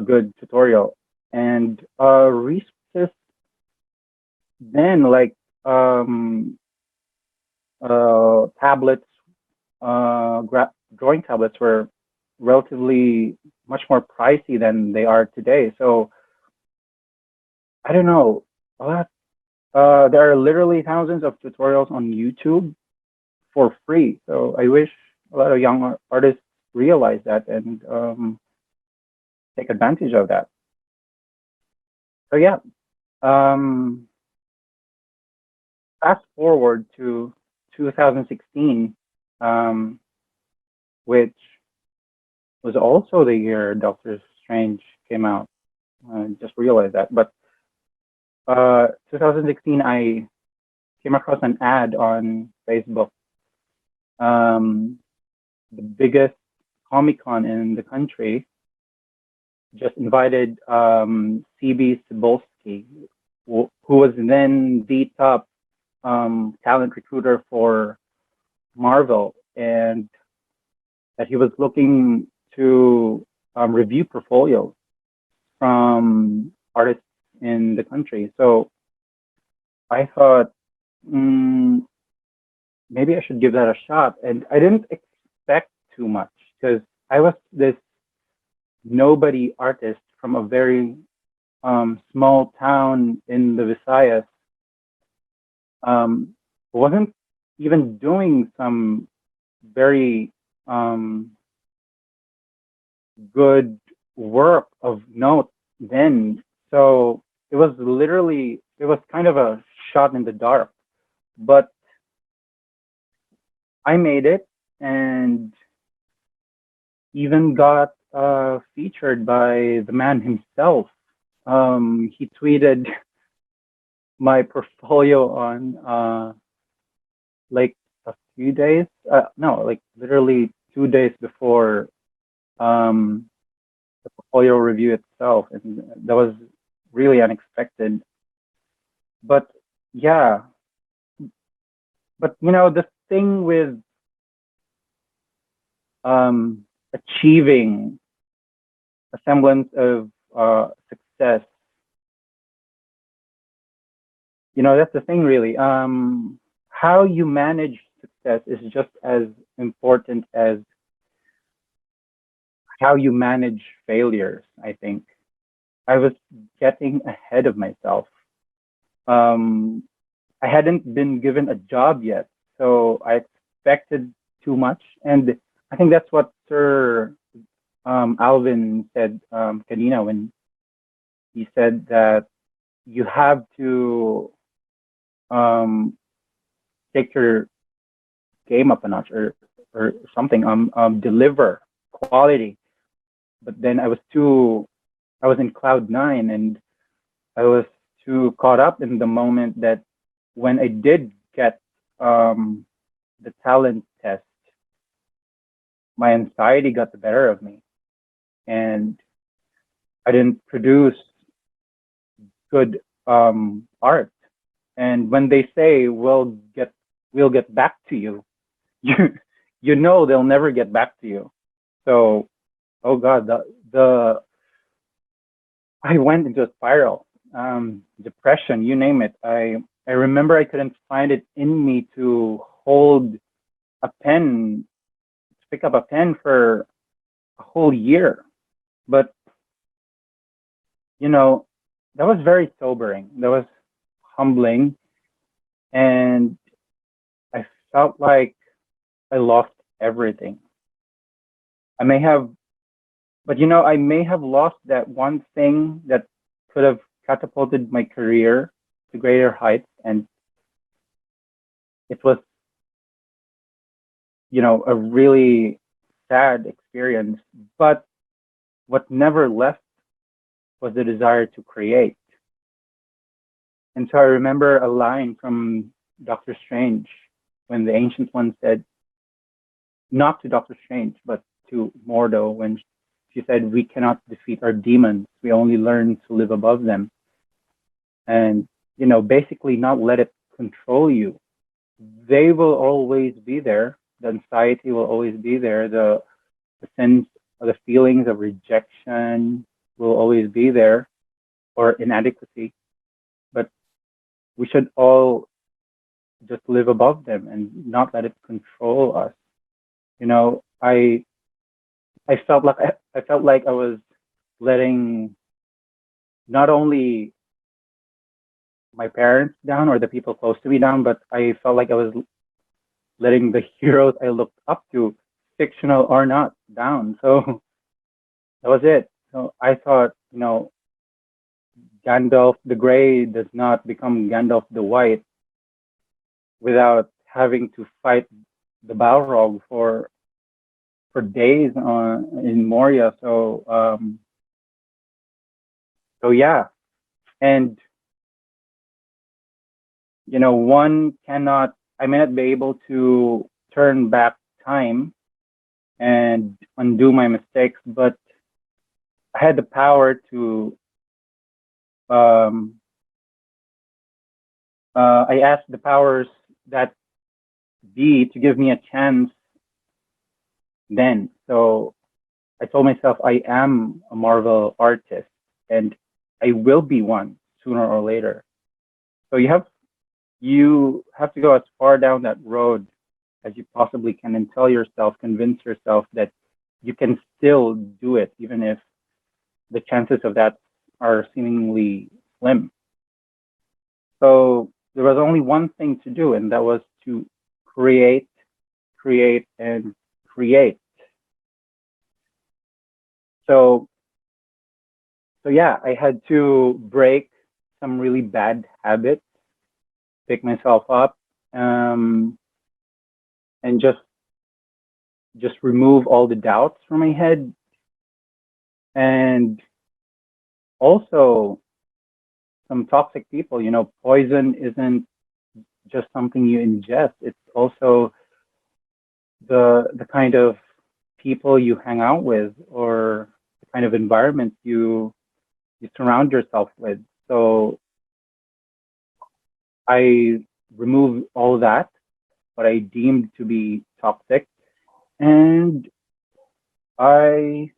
good tutorial. And resources then, like tablets, drawing tablets were relatively much more pricey than they are today. So I don't know. There are literally thousands of tutorials on YouTube for free. So I wish a lot of young artists realize that and take advantage of that. So yeah, fast forward to 2016, which was also the year Doctor Strange came out. I just realized that. But 2016, I came across an ad on Facebook. The biggest Comic-Con in the country just invited CB Cebulski, who was then the top talent recruiter for Marvel, and that he was looking to review portfolios from artists in the country. So I thought maybe I should give that a shot. And I didn't expect too much because I was this nobody artist from a very small town in the Visayas. Wasn't even doing some very good work of note then. So it was kind of a shot in the dark, but I made it and even got featured by the man himself. He tweeted my portfolio on like a few days, no, like literally 2 days before the portfolio review itself, and that was really unexpected. But yeah, but the thing with achieving a semblance of success, that's the thing really. How you manage success is just as important as how you manage failures, I think. I was getting ahead of myself. I hadn't been given a job yet, so I expected too much. And I think that's what Sir Alvin said kanina when he said that you have to take your game up a notch or something, deliver quality. But then I was in cloud nine, and I was too caught up in the moment that when I did get the talent test, my anxiety got the better of me, and I didn't produce good art. And when they say we'll get back to you, you know they'll never get back to you. So, oh God, I went into a spiral, depression, you name it. I remember I couldn't find it in me to hold a pen, to pick up a pen for a whole year. But, that was very sobering. That was humbling. And I felt like I lost everything. I may have lost that one thing that could have catapulted my career to greater heights. And it was, a really sad experience. But what never left was the desire to create. And so I remember a line from Doctor Strange when the Ancient One said, not to Doctor Strange, but to Mordo when she said, "We cannot defeat our demons. We only learn to live above them." And, basically not let it control you. They will always be there. The anxiety will always be there. The sense of the feelings of rejection will always be there, or inadequacy. But we should all just live above them and not let it control us. I felt like I was letting not only my parents down or the people close to me down, but I felt like I was letting the heroes I looked up to, fictional or not, down. So that was it. So I thought, Gandalf the Grey does not become Gandalf the White without having to fight the Balrog for days in Moria. So yeah, and one cannot. I may not be able to turn back time and undo my mistakes, but I had the power to. I asked the powers that be to give me a chance then. So I told myself I am a Marvel artist and I will be one sooner or later. So you have to go as far down that road as you possibly can and convince yourself that you can still do it, even if the chances of that are seemingly slim. So there was only one thing to do, and that was to create, and create. So yeah, I had to break some really bad habits, pick myself up, and just remove all the doubts from my head. And also some toxic people, poison isn't just something you ingest. It's also the kind of people you hang out with or the kind of environment you surround yourself with. So I removed all that, what I deemed to be toxic, and I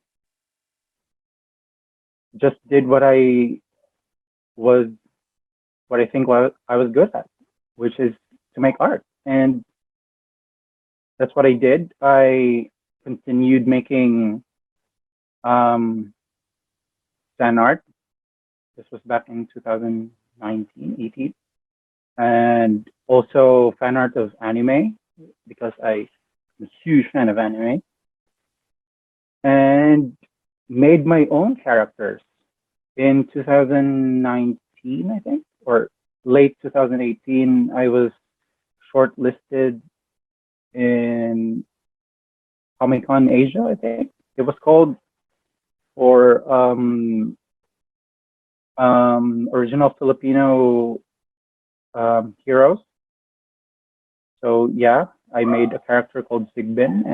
just did what I think I was good at, which is to make art. And that's what I did. I continued making fan art. This was back in 2019, 18. And also fan art of anime, because I'm a huge fan of anime. And made my own characters in 2019, I think, or late 2018. I was shortlisted in Comic-Con Asia, I think it was called, for original Filipino heroes. So yeah, I made a character called Sigbin,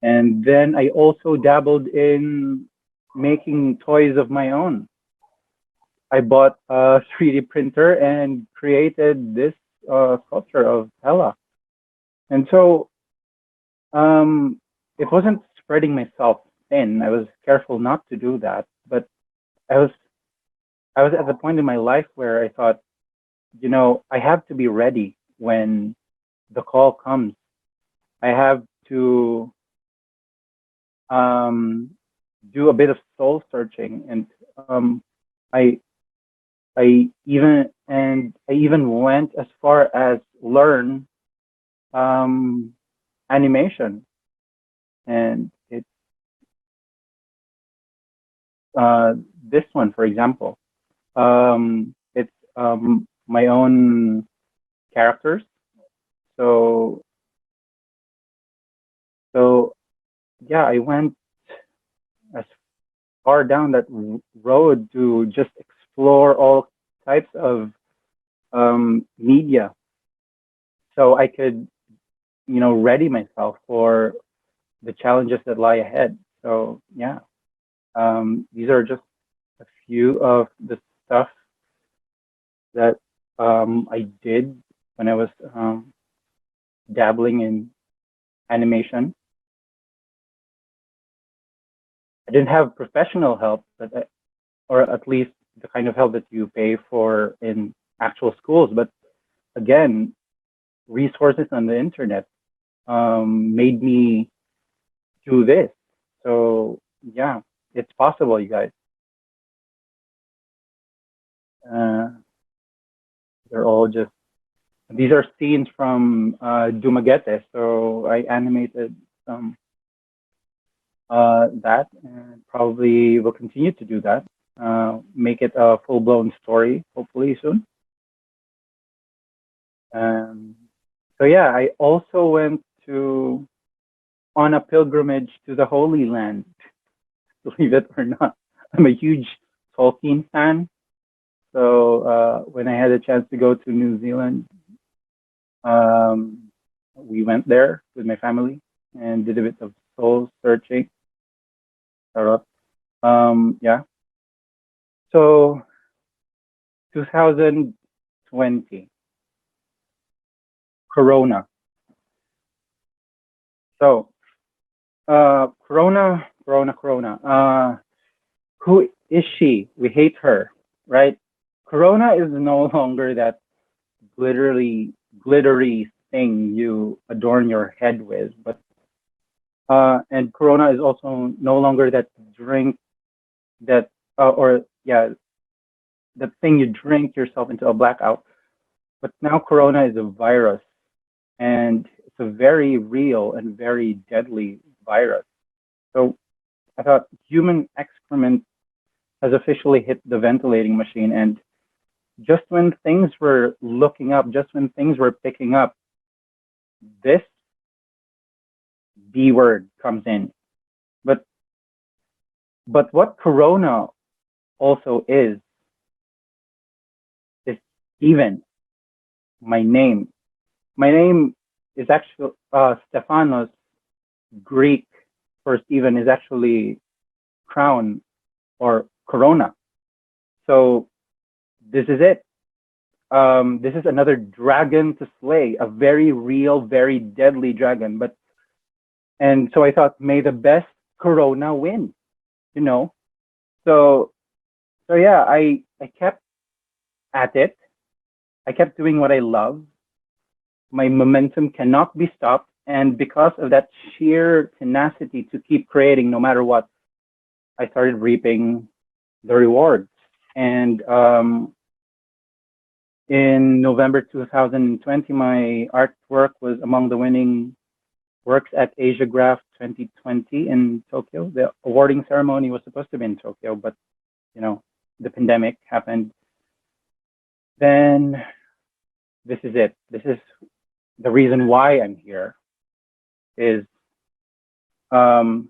and then I also dabbled in making toys of my own. I bought a 3D printer and created this sculpture of Hela. And so it wasn't spreading myself thin. I was careful not to do that, but I was at the point in my life where I thought, I have to be ready when the call comes. I have to do a bit of soul searching, and I even went as far as learn animation, and it's this one, for example. It's my own characters. So yeah, I went as far down that road to just explore all types of media. So I could ready myself for the challenges that lie ahead. So yeah, these are just a few of the stuff that I did when I was dabbling in animation. I didn't have professional help, or at least the kind of help that you pay for in actual schools. But again, resources on the internet made me do this. So yeah, it's possible, you guys. They're all just, these are scenes from Dumaguete. So I animated that, and probably will continue to do that. Make it a full-blown story, hopefully soon. So yeah, I also went on a pilgrimage to the Holy Land, believe it or not. I'm a huge Tolkien fan. So when I had a chance to go to New Zealand, we went there with my family and did a bit of soul searching. Yeah. So 2020, Corona. So Corona. Who is she? We hate her, right? Corona is no longer that glittery thing you adorn your head with, but and Corona is also no longer that drink that that thing you drink yourself into a blackout. But now Corona is a virus, and it's a very real and very deadly virus. So I thought human excrement has officially hit the ventilating machine, and just when things were looking up, just when things were picking up, this B word comes in. But what Corona also is Steven, my name. My name is actually Stephanos. Greek for Steven is actually crown or corona. So this is it. This is another dragon to slay, a very real, very deadly dragon. And so I thought, may the best corona win, So yeah, I kept at it. I kept doing what I love. My momentum cannot be stopped. And because of that sheer tenacity to keep creating no matter what, I started reaping the rewards. And in November 2020, my artwork was among the winning works at AsiaGraph 2020 in Tokyo. The awarding ceremony was supposed to be in Tokyo, but the pandemic happened. Then this is it. This is the reason why I'm here. Is and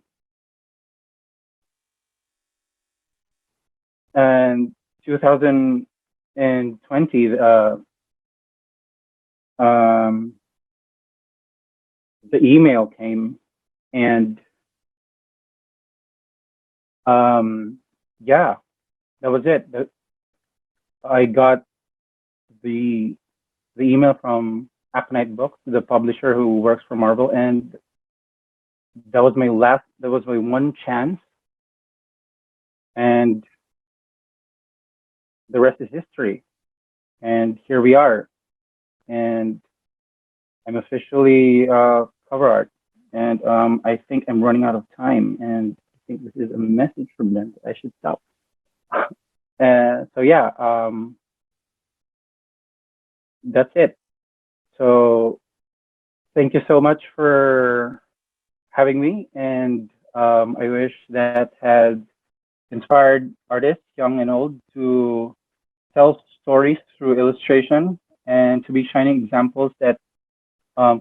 2020 the email came, and yeah, that was it. I got the email from Aconite Books, the publisher who works for Marvel, and that was my one chance, and the rest is history. And here we are, and I'm officially cover art, and I think I'm running out of time, and I think this is a message from them that I should stop. So yeah, that's it. So thank you so much for having me, and I wish that had inspired artists, young and old, to tell stories through illustration and to be shining examples that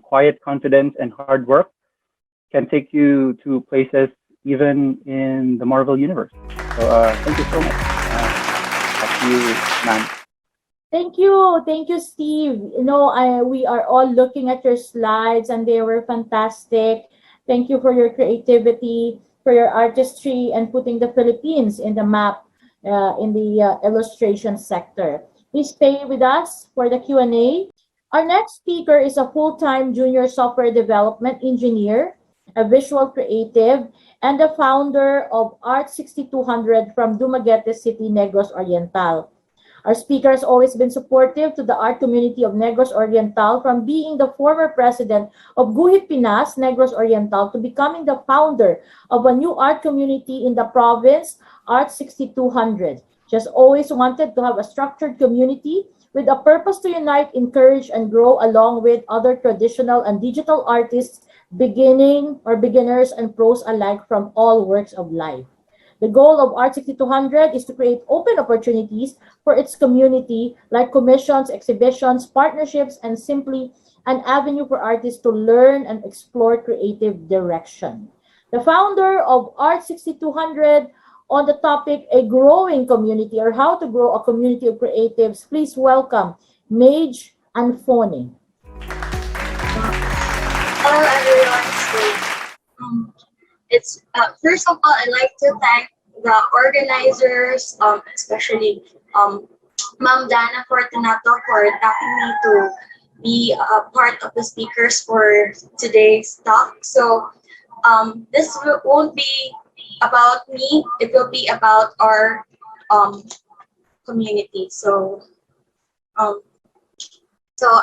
quiet confidence and hard work can take you to places even in the Marvel universe. So thank you so much. Back to you, ma'am. Thank you, Steve. We are all looking at your slides, and they were fantastic. Thank you for your creativity, for your artistry, and putting the Philippines in the map, in the illustration sector. Please stay with us for the Q&A. Our next speaker is a full-time junior software development engineer, a visual creative, and the founder of Art 6200 from Dumaguete City, Negros Oriental. Our speaker has always been supportive to the art community of Negros Oriental, from being the former president of Guhit Pinas, Negros Oriental, to becoming the founder of a new art community in the province, Art 6200. She has always wanted to have a structured community with a purpose to unite, encourage, and grow along with other traditional and digital artists, beginners and pros alike from all walks of life. The goal of Art 6200 is to create open opportunities for its community, like commissions, exhibitions, partnerships, and simply an avenue for artists to learn and explore creative direction. The founder of Art 6200, on the topic, a growing community, or how to grow a community of creatives, please welcome Mage and Phone. Hello everyone. It's first of all, I'd like to thank the organizers, especially Ma'am Dana Fortunato, for tapping me to be a part of the speakers for today's talk. So this won't be about me; it will be about our community. So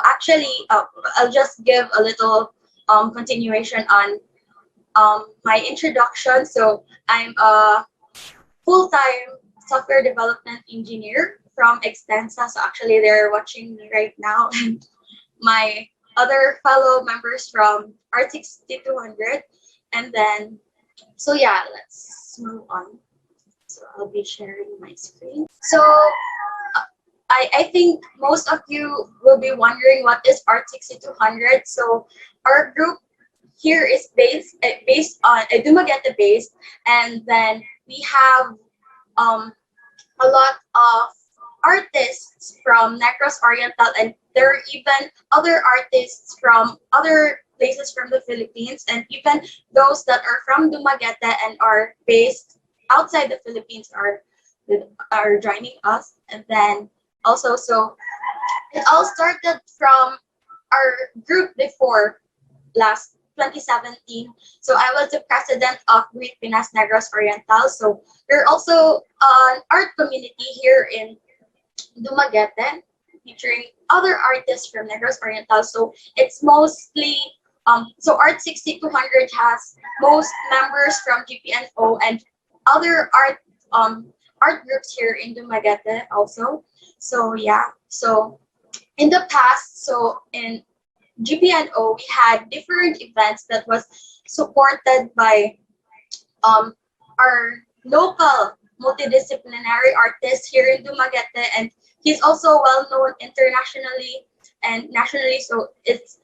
actually, I'll just give a little continuation on my introduction. So I'm a full-time software development engineer from Extensa. So actually they're watching me right now. And my other fellow members from Art 6200. And then, so yeah, let's move on. So I'll be sharing my screen. So I think most of you will be wondering what is Art 6200. So our group here is based on Dumaguete based, and then we have a lot of artists from Negros Oriental, and there are even other artists from other places from the Philippines, and even those that are from Dumaguete and are based outside the Philippines are joining us. And then also, so it all started from our group before last 2017. So I was the president of Guhit Pinas Negros Oriental. So we're also an art community here in Dumaguete, featuring other artists from Negros Oriental. So it's mostly so Art 6200 has most members from GPNO and other art groups here in Dumaguete also. So yeah, so in the past, so in GPNO, we had different events that was supported by our local multidisciplinary artist here in Dumaguete, and he's also well known internationally and nationally. So it's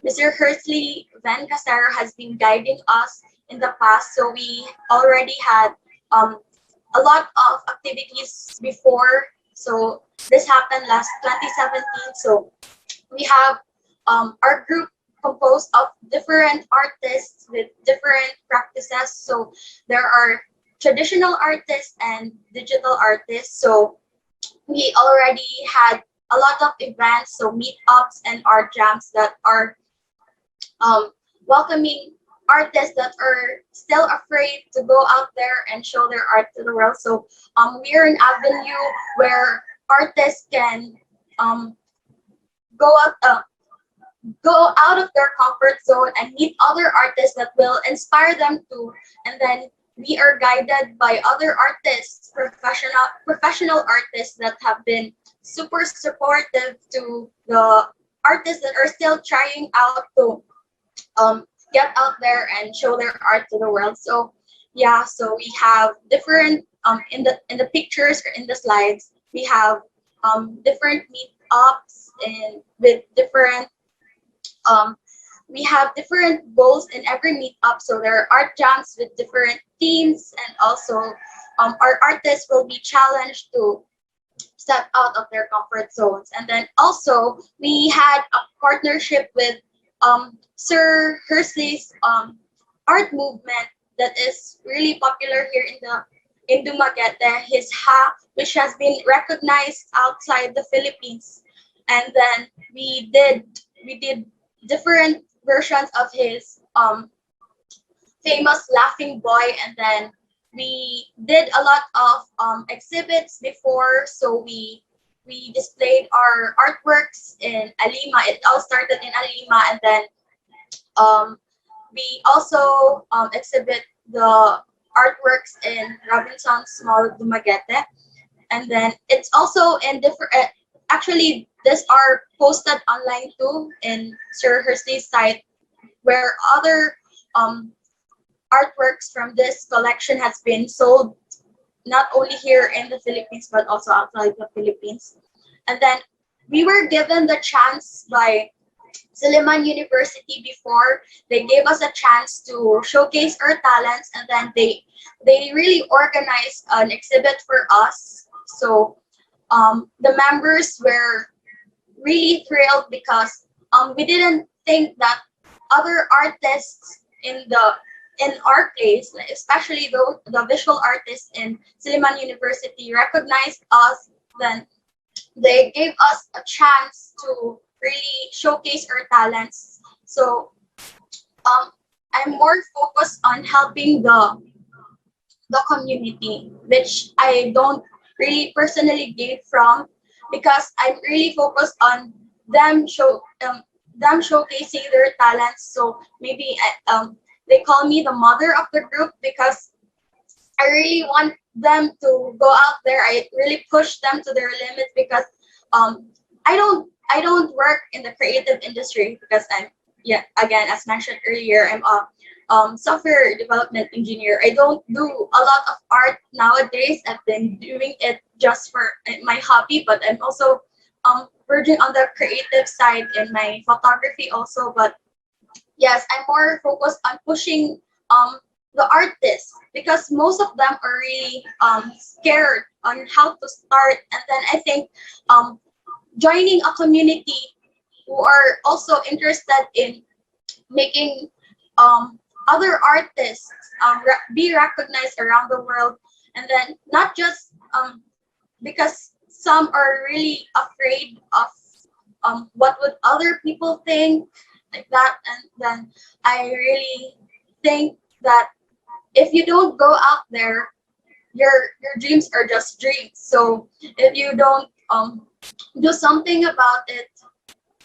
Mr. Hersley Van Casero has been guiding us in the past. So we already had a lot of activities before. So this happened last 2017. So we have our group composed of different artists with different practices. So there are traditional artists and digital artists. So we already had a lot of events, so meetups and art jams that are welcoming artists that are still afraid to go out there and show their art to the world. So we're an avenue where artists can go out of their comfort zone and meet other artists that will inspire them too. And then we are guided by other artists, professional artists that have been super supportive to the artists that are still trying out to get out there and show their art to the world. So yeah, so we have different in the pictures or in the slides, we have different meetups and with different we have different goals in every meetup. So there are art jams with different themes, and also our artists will be challenged to step out of their comfort zones. And then also we had a partnership with Sir Hersley's art movement that is really popular here in Dumaguete, his ha, which has been recognized outside the Philippines. And then we did different versions of his famous laughing boy, and then we did a lot of exhibits before. So we displayed our artworks in Alima. It all started in Alima, and then we also exhibit the artworks in Robinson's Mall, Dumaguete. And then it's also in different, actually, these are posted online too in Sir Hersley's site, where other artworks from this collection has been sold not only here in the Philippines, but also outside the Philippines. And then we were given the chance by Silliman University before. They gave us a chance to showcase our talents, and then they really organized an exhibit for us. So the members were really thrilled because we didn't think that other artists in our place, especially the visual artists in Silliman University, recognized us. Then they gave us a chance to really showcase our talents. So I'm more focused on helping the community, which I don't really personally gain from, because I'm really focused on them showcasing their talents. So maybe they call me the mother of the group, because I really want them to go out there. I really push them to their limits, because I don't work in the creative industry, because again, as mentioned earlier, I'm a software development engineer. I don't do a lot of art nowadays. I've been doing it just for my hobby, but I'm also verging on the creative side in my photography also. But yes, I'm more focused on pushing the artists, because most of them are really scared on how to start. And then I think joining a community who are also interested in making other artists be recognized around the world, and then not just because some are really afraid of what would other people think, like that. And then I really think that if you don't go out there, your dreams are just dreams. So if you don't do something about it,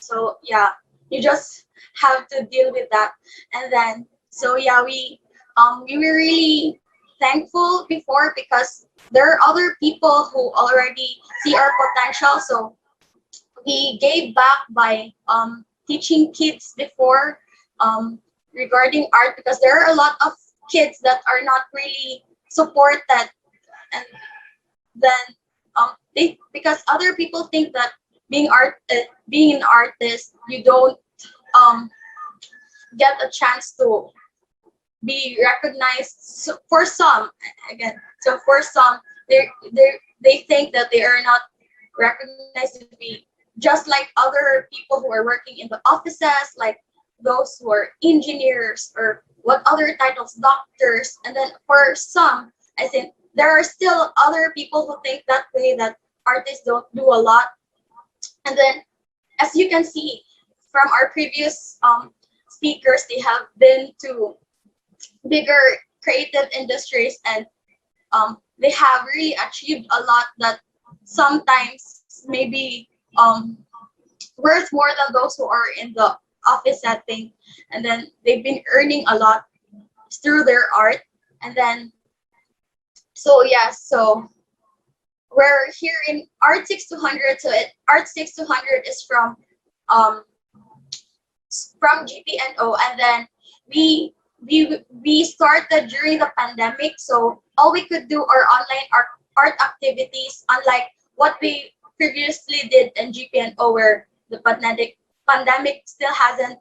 so yeah, you just have to deal with that. And then so yeah, we were really thankful before, because there are other people who already see our potential. So we gave back by teaching kids before regarding art, because there are a lot of kids that are not really supported. And then because other people think that being an artist, you don't get a chance to be recognized. So for some, again, so for some, they think that they are not recognized to be just like other people who are working in the offices, like those who are engineers or what other titles, doctors. And then for some, I think there are still other people who think that way, that artists don't do a lot. And then, as you can see from our previous speakers, they have been to bigger creative industries, and they have really achieved a lot that sometimes maybe worth more than those who are in the office setting. And then they've been earning a lot through their art. And then so yeah, so we're here in Art 6200. So Art 6200 is from GPNO, and then we started during the pandemic. So all we could do are online art activities, unlike what we previously did in GPNO, where the pandemic still hasn't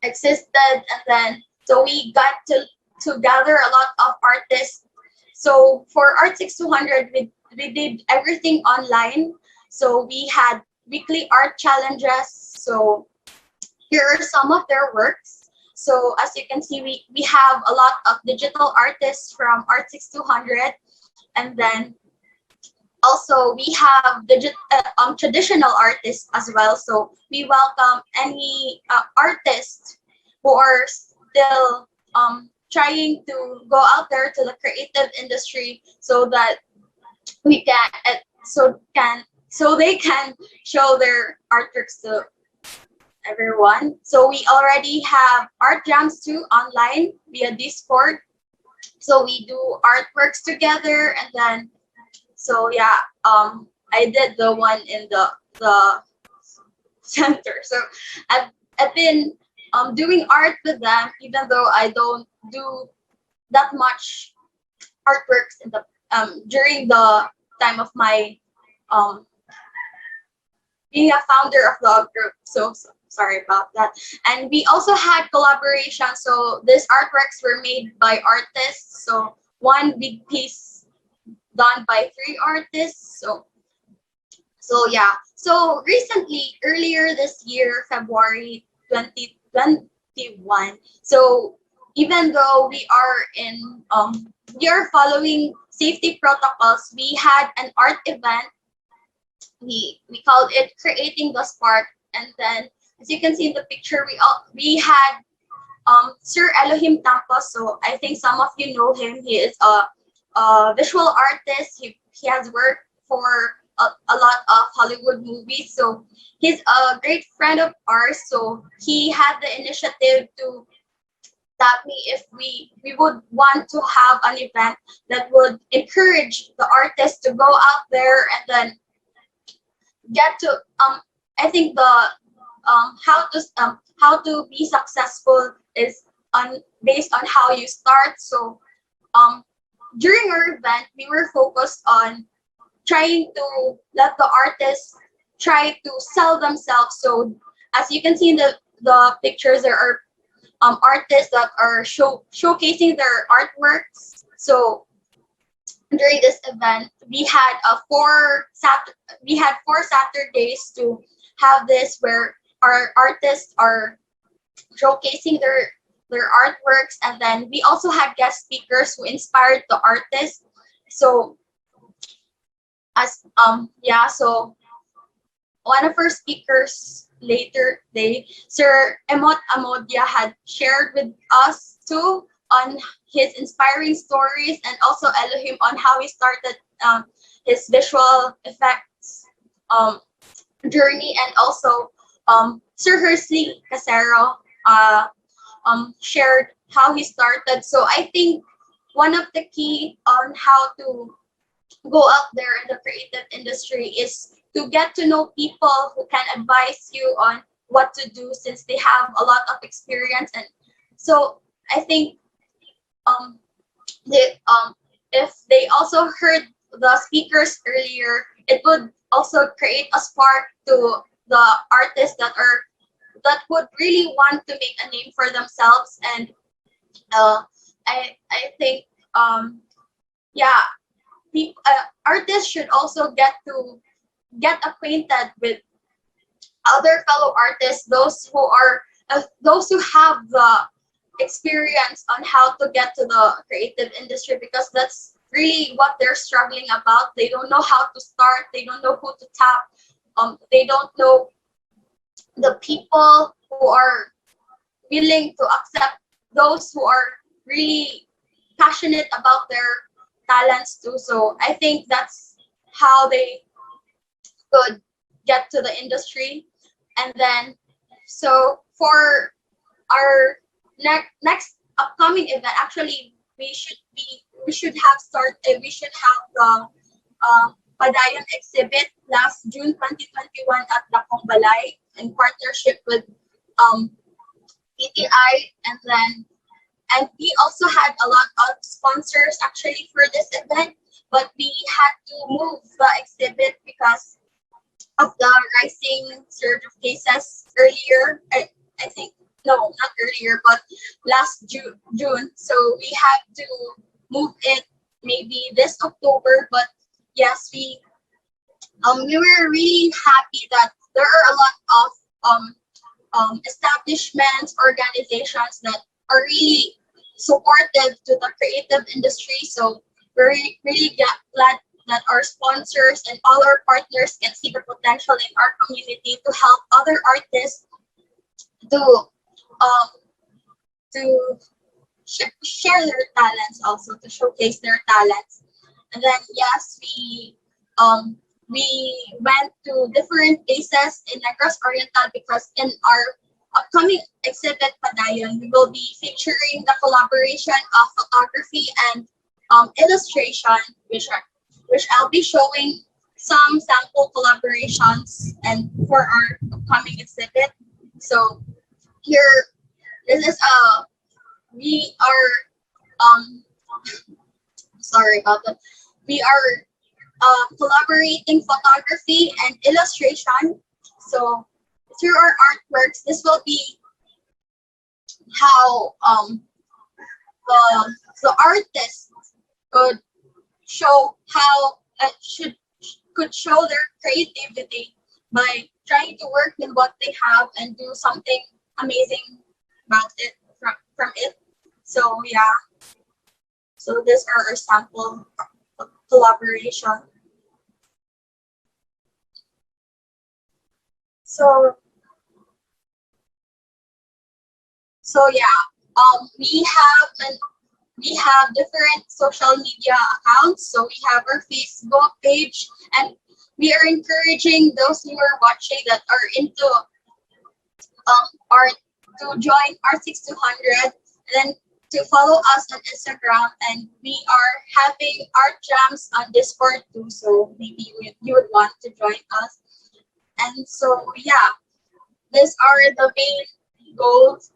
existed. And then so we got to gather a lot of artists. So for Art 6200, we did everything online. So we had weekly art challenges. So here are some of their works. So as you can see, we have a lot of digital artists from Art 6200, and then also we have traditional artists as well. So we welcome any artists who are still trying to go out there to the creative industry, so that we can so they can show their artworks to everyone. So we already have art jams too online via Discord. So we do artworks together, and then so yeah, I did the one in the center. So I've been doing art with them, even though I don't do that much artworks in the during the time of my being a founder of the group. So sorry about that. And we also had collaboration. So these artworks were made by artists. So one big piece done by 3 artists. So yeah. So recently, earlier this year, February 2021. So even though we are following safety protocols, we had an art event. We called it Creating the Spark, and then as you can see in the picture, we had Sir Elohim Tampos. So I think some of you know him. He is a visual artist. He has worked for a lot of Hollywood movies. So he's a great friend of ours. So he had the initiative to tap me if we would want to have an event that would encourage the artists to go out there and then get to I think the how to be successful is based on how you start. So during our event, we were focused on trying to let the artists try to sell themselves. So as you can see in the pictures, there are artists that are showcasing their artworks. So during this event, we had 4 Saturdays to have this, where our artists are showcasing their artworks, and then we also had guest speakers who inspired the artists. So so one of our speakers later today, Sir Emot Amodia, had shared with us too on his inspiring stories, and also Elohim on how he started his visual effects journey, and also Sir Hersley Casero shared how he started. So I think one of the key on how to go out there in the creative industry is to get to know people who can advise you on what to do, since they have a lot of experience. And so I think if they also heard the speakers earlier, it would also create a spark to the artists that would really want to make a name for themselves. And I think artists should also get acquainted with other fellow artists, those who have the experience on how to get to the creative industry, because that's really what they're struggling about. They don't know how to start. They don't know who to tap. They don't know the people who are willing to accept those who are really passionate about their talents too. So I think that's how they could get to the industry. And then, so for our next upcoming event, actually we should have the Padayon exhibit last June 2021 at Dakong Balay in partnership with ETI, and we also had a lot of sponsors actually for this event, but we had to move the exhibit because of the rising surge of cases earlier. I think, no, not earlier, but last June. So we had to move it maybe this October. But yes, we were really happy that there are a lot of establishments, organizations that are really supportive to the creative industry. So we're really glad that our sponsors and all our partners can see the potential in our community to help other artists to share their talents, also to showcase their talents. And then yes, we went to different places in Negros Oriental because in our upcoming exhibit Padayon, we will be featuring the collaboration of photography and illustration, which I'll be showing some sample collaborations and for our upcoming exhibit. So here, this is we are sorry about that. We are collaborating photography and illustration. So through our artworks, this will be how the artists could show how could show their creativity by trying to work with what they have and do something amazing about it from it. So yeah, so these are our sample collaboration. So yeah, we have different social media accounts. So we have our Facebook page, and we are encouraging those who are watching that are into art to join R6200, and then to follow us on Instagram. And we are having art jams on Discord too. So maybe you would want to join us. And so yeah, these are the main goals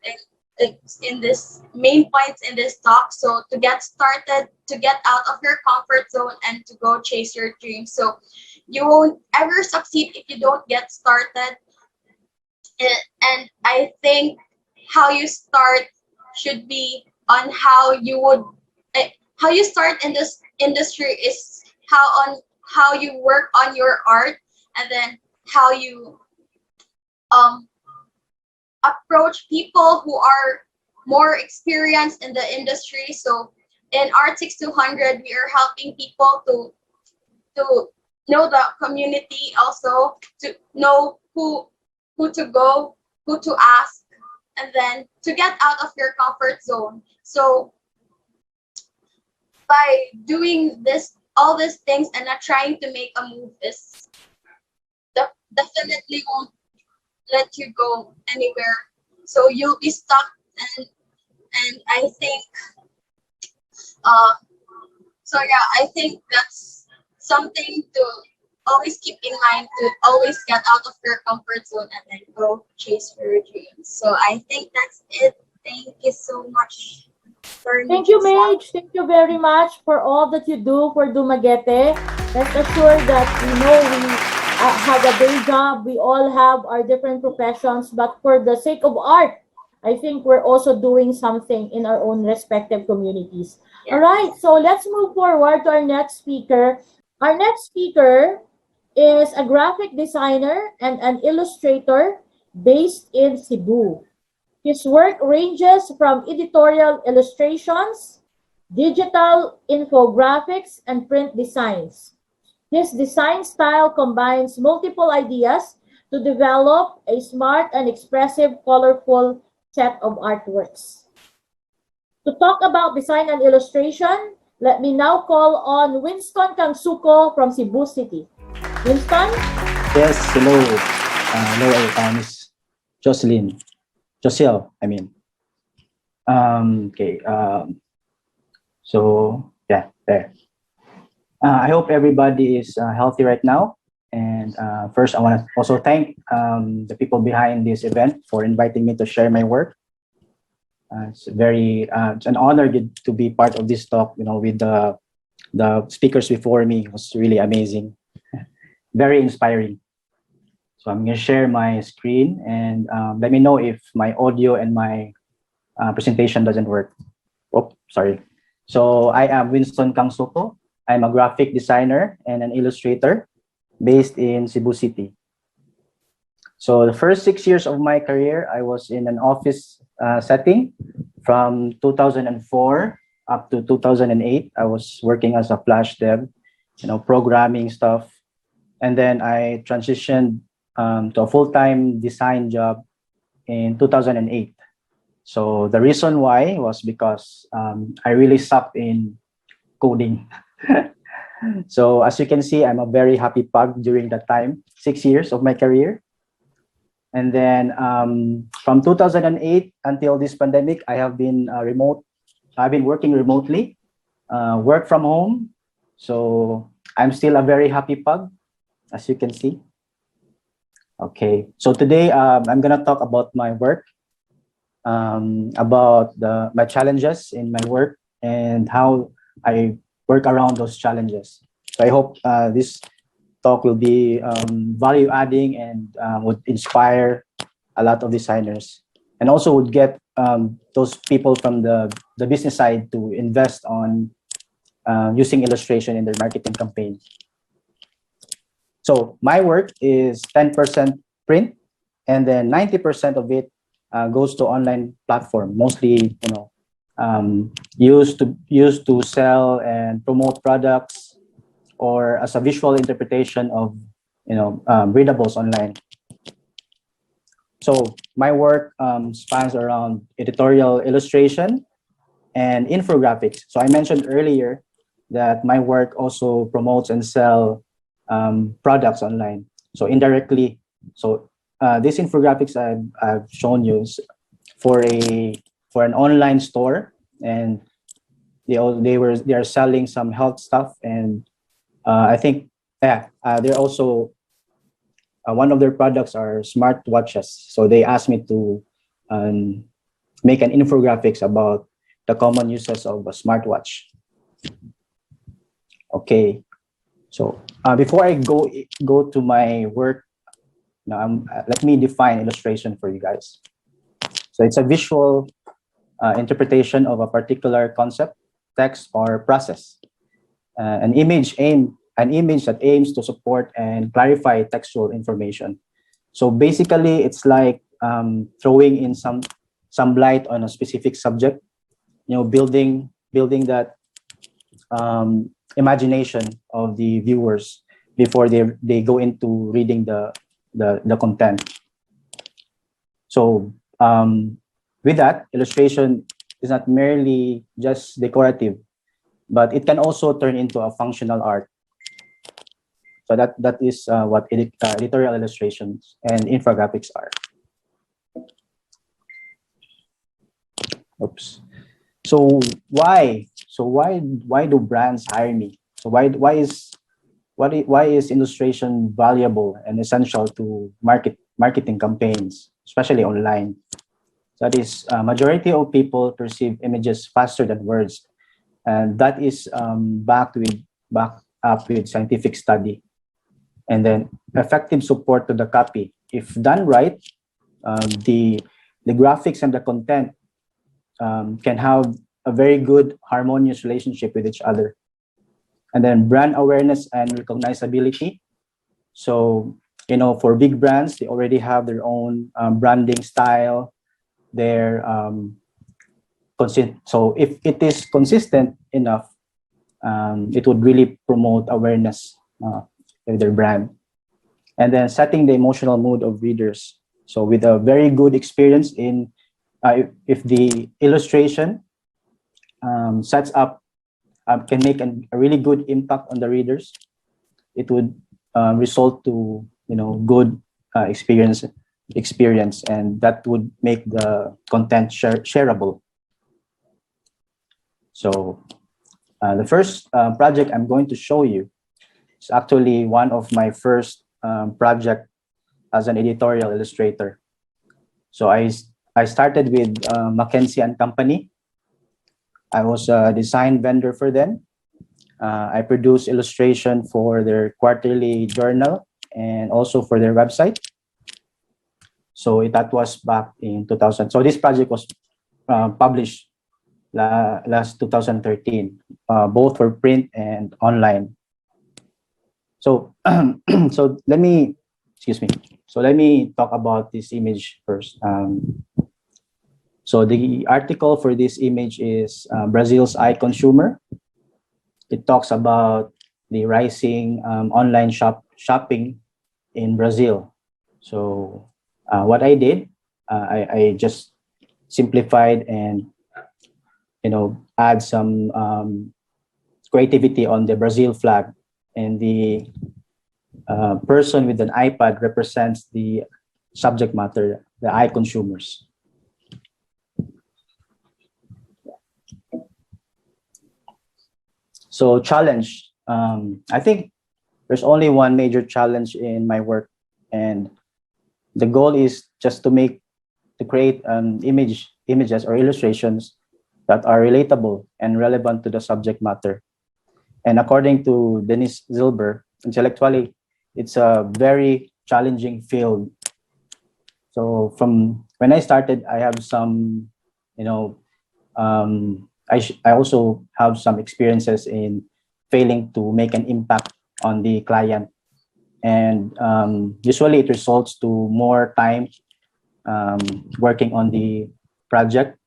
in this main points in this talk. So to get started, to get out of your comfort zone and to go chase your dreams. So you won't ever succeed if you don't get started. And I think how you start should be on how you start in this industry is how you work on your art, and then how you approach people who are more experienced in the industry. So in R6200, we are helping people to know the community, also to know who to go, who to ask, and then to get out of your comfort zone. So by doing all these things and not trying to make a move is definitely won't let you go anywhere. So you'll be stuck, and I think so yeah, I think that's something to always keep in mind, to always get out of your comfort zone and then go chase your dreams. So I think that's it. Thank you so much. Thank you, Mage. Thank you very much for all that you do for Dumaguete. Rest assured that we have a day job. We all have our different professions, but for the sake of art, I think we're also doing something in our own respective communities. Yes. All right, so let's move forward to our next speaker. Our next speaker is a graphic designer and an illustrator based in Cebu. His work ranges from editorial illustrations, digital infographics, and print designs. His design style combines multiple ideas to develop a smart and expressive, colorful set of artworks. To talk about design and illustration, let me now call on Winston Kangsuko from Cebu City. Winston? Yes, hello. Hello, Miss Jocelyn. Josiel, I mean. Okay. So yeah, there. I hope everybody is healthy right now. And first, I want to also thank the people behind this event for inviting me to share my work. It's an honor to be part of this talk. You know, with the speakers before me. It was really amazing, very inspiring. So I'm going to share my screen, and let me know if my audio and my presentation doesn't work. Oh, sorry. So I am Winston Kangsuko. I'm a graphic designer and an illustrator based in Cebu City. So the first 6 years of my career, I was in an office setting. From 2004 up to 2008, I was working as a Flash dev, programming stuff. And then I transitioned to a full-time design job in 2008. So the reason why was because I really sucked in coding. So as you can see, I'm a very happy pug during that time, 6 years of my career. And then from 2008 until this pandemic, I have been I've been working remotely, work from home. So I'm still a very happy pug, as you can see. Okay, so today I'm gonna talk about my work, about my challenges in my work and how I work around those challenges. So I hope this talk will be value adding and would inspire a lot of designers, and also would get those people from the business side to invest on using illustration in their marketing campaign. So my work is 10% print, and then 90% of it goes to online platform, mostly used to sell and promote products, or as a visual interpretation of readables online. So my work spans around editorial illustration and infographics. So I mentioned earlier that my work also promotes and sell products online. So indirectly, these infographics I've shown you for an online store, and they are selling some health stuff, and I think they're also one of their products are smart watches. So they asked me to make an infographics about the common uses of a smartwatch. Okay, so before I go to my work, let me define illustration for you guys. So it's a visual interpretation of a particular concept, text, or process. An image that aims to support and clarify textual information. So basically, it's like throwing in some light on a specific subject, building that imagination of the viewers before they go into reading the content. So with that, illustration is not merely just decorative, but it can also turn into a functional art. So that is what editorial illustrations and infographics are. Oops. So why do brands hire me? So why is illustration valuable and essential to marketing campaigns, especially online? That is, majority of people perceive images faster than words, and that is backed up with scientific study. And then effective support to the copy. If done right, the graphics and the content can have a very good harmonious relationship with each other. And then brand awareness and recognizability. So, for big brands, they already have their own branding style. So if it is consistent enough, it would really promote awareness of their brand. And then setting the emotional mood of readers. So with a very good experience in, if the illustration sets up, can make a really good impact on the readers, it would result to good experience, and that would make the content shareable. So the first project I'm going to show you is actually one of my first project as an editorial illustrator. So I started with McKinsey & Company. I was a design vendor for them. I produced illustration for their quarterly journal and also for their website. So that was back in 2000. So this project was published last 2013, both for print and online. So, so let me, excuse me. So let me talk about this image first. So the article for this image is Brazil's iConsumer. It talks about the rising online shopping in Brazil. So what I did, I just simplified and add some creativity on the Brazil flag, and the person with an iPad represents the subject matter, the iConsumers. So challenge, I think there's only one major challenge in my work, and the goal is just to create images or illustrations that are relatable and relevant to the subject matter. And according to Dennis Zilber, intellectually, it's a very challenging field. So from when I started, I have some, I also have some experiences in failing to make an impact on the client. And usually it results to more time working on the project.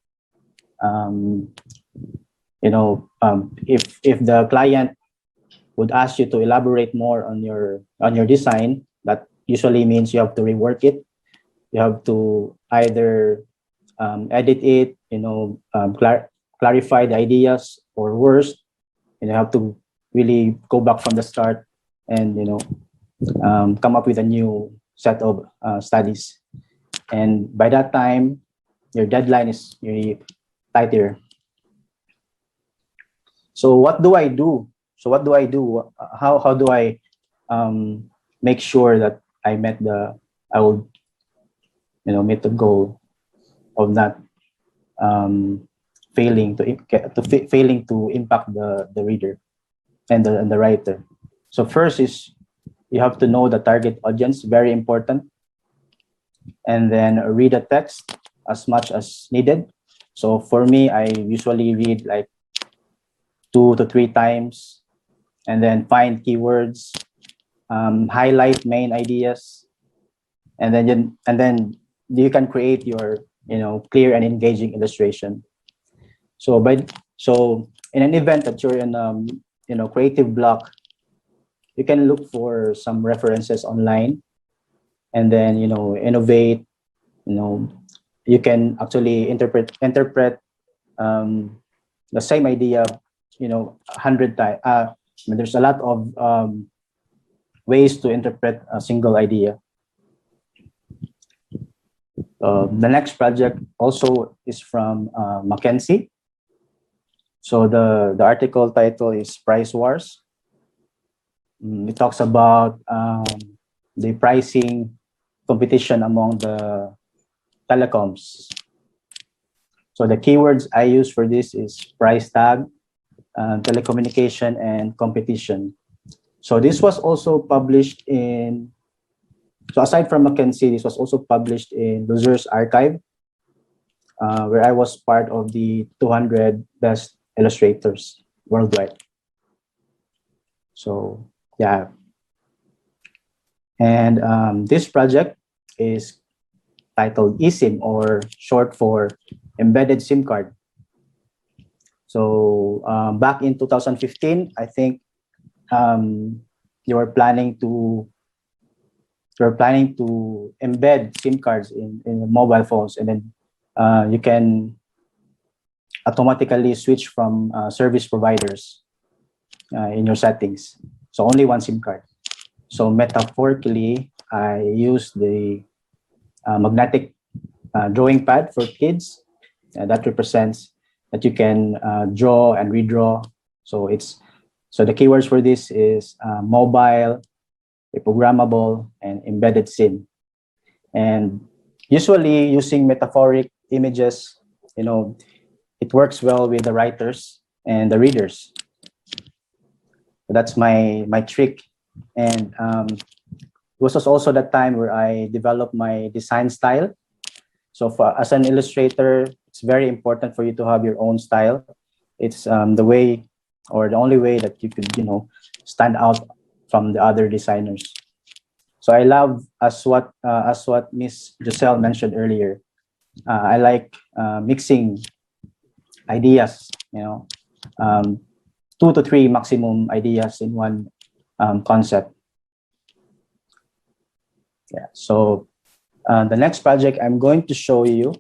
If the client would ask you to elaborate more on your design, that usually means you have to rework it. You have to either edit it, clarify the ideas, or worse, you have to really go back from the start and come up with a new set of studies. And by that time, your deadline is really tighter. So what do I do? How do I make sure that I met the goal of not failing to impact the reader and the writer? So first is you have to know the target audience, very important, and then read the text as much as needed. So for me, I usually read like 2 to 3 times, and then find keywords, highlight main ideas, and then you can create your clear and engaging illustration. So in an event that you're in creative block, you can look for some references online, and then innovate. You can actually interpret the same idea 100 times. There's a lot of ways to interpret a single idea. The next project also is from McKinsey. So the article title is Price Wars. It talks about the pricing competition among the telecoms. So the keywords I use for this is price tag, telecommunication, and competition. So this was also published so aside from McKinsey, this was also published in Loser's Archive, where I was part of the 200 best illustrators worldwide. So yeah. And this project is titled eSIM, or short for Embedded SIM Card. So back in 2015, I think you were planning to embed SIM cards in mobile phones, and then you can automatically switch from service providers in your settings. So only one SIM card. So metaphorically, I use the magnetic drawing pad for kids that represents that you can draw and redraw. So the keywords for this is mobile, programmable, and embedded SIM. And usually using metaphoric images, it works well with the writers and the readers. So that's my trick. And it was also the time where I developed my design style. So as an illustrator, it's very important for you to have your own style. It's the way or the only way that you could, stand out from the other designers. So I love, as what Miss Giselle mentioned earlier, I like mixing ideas, 2 to 3 maximum ideas in one concept. Yeah. So the next project I'm going to show you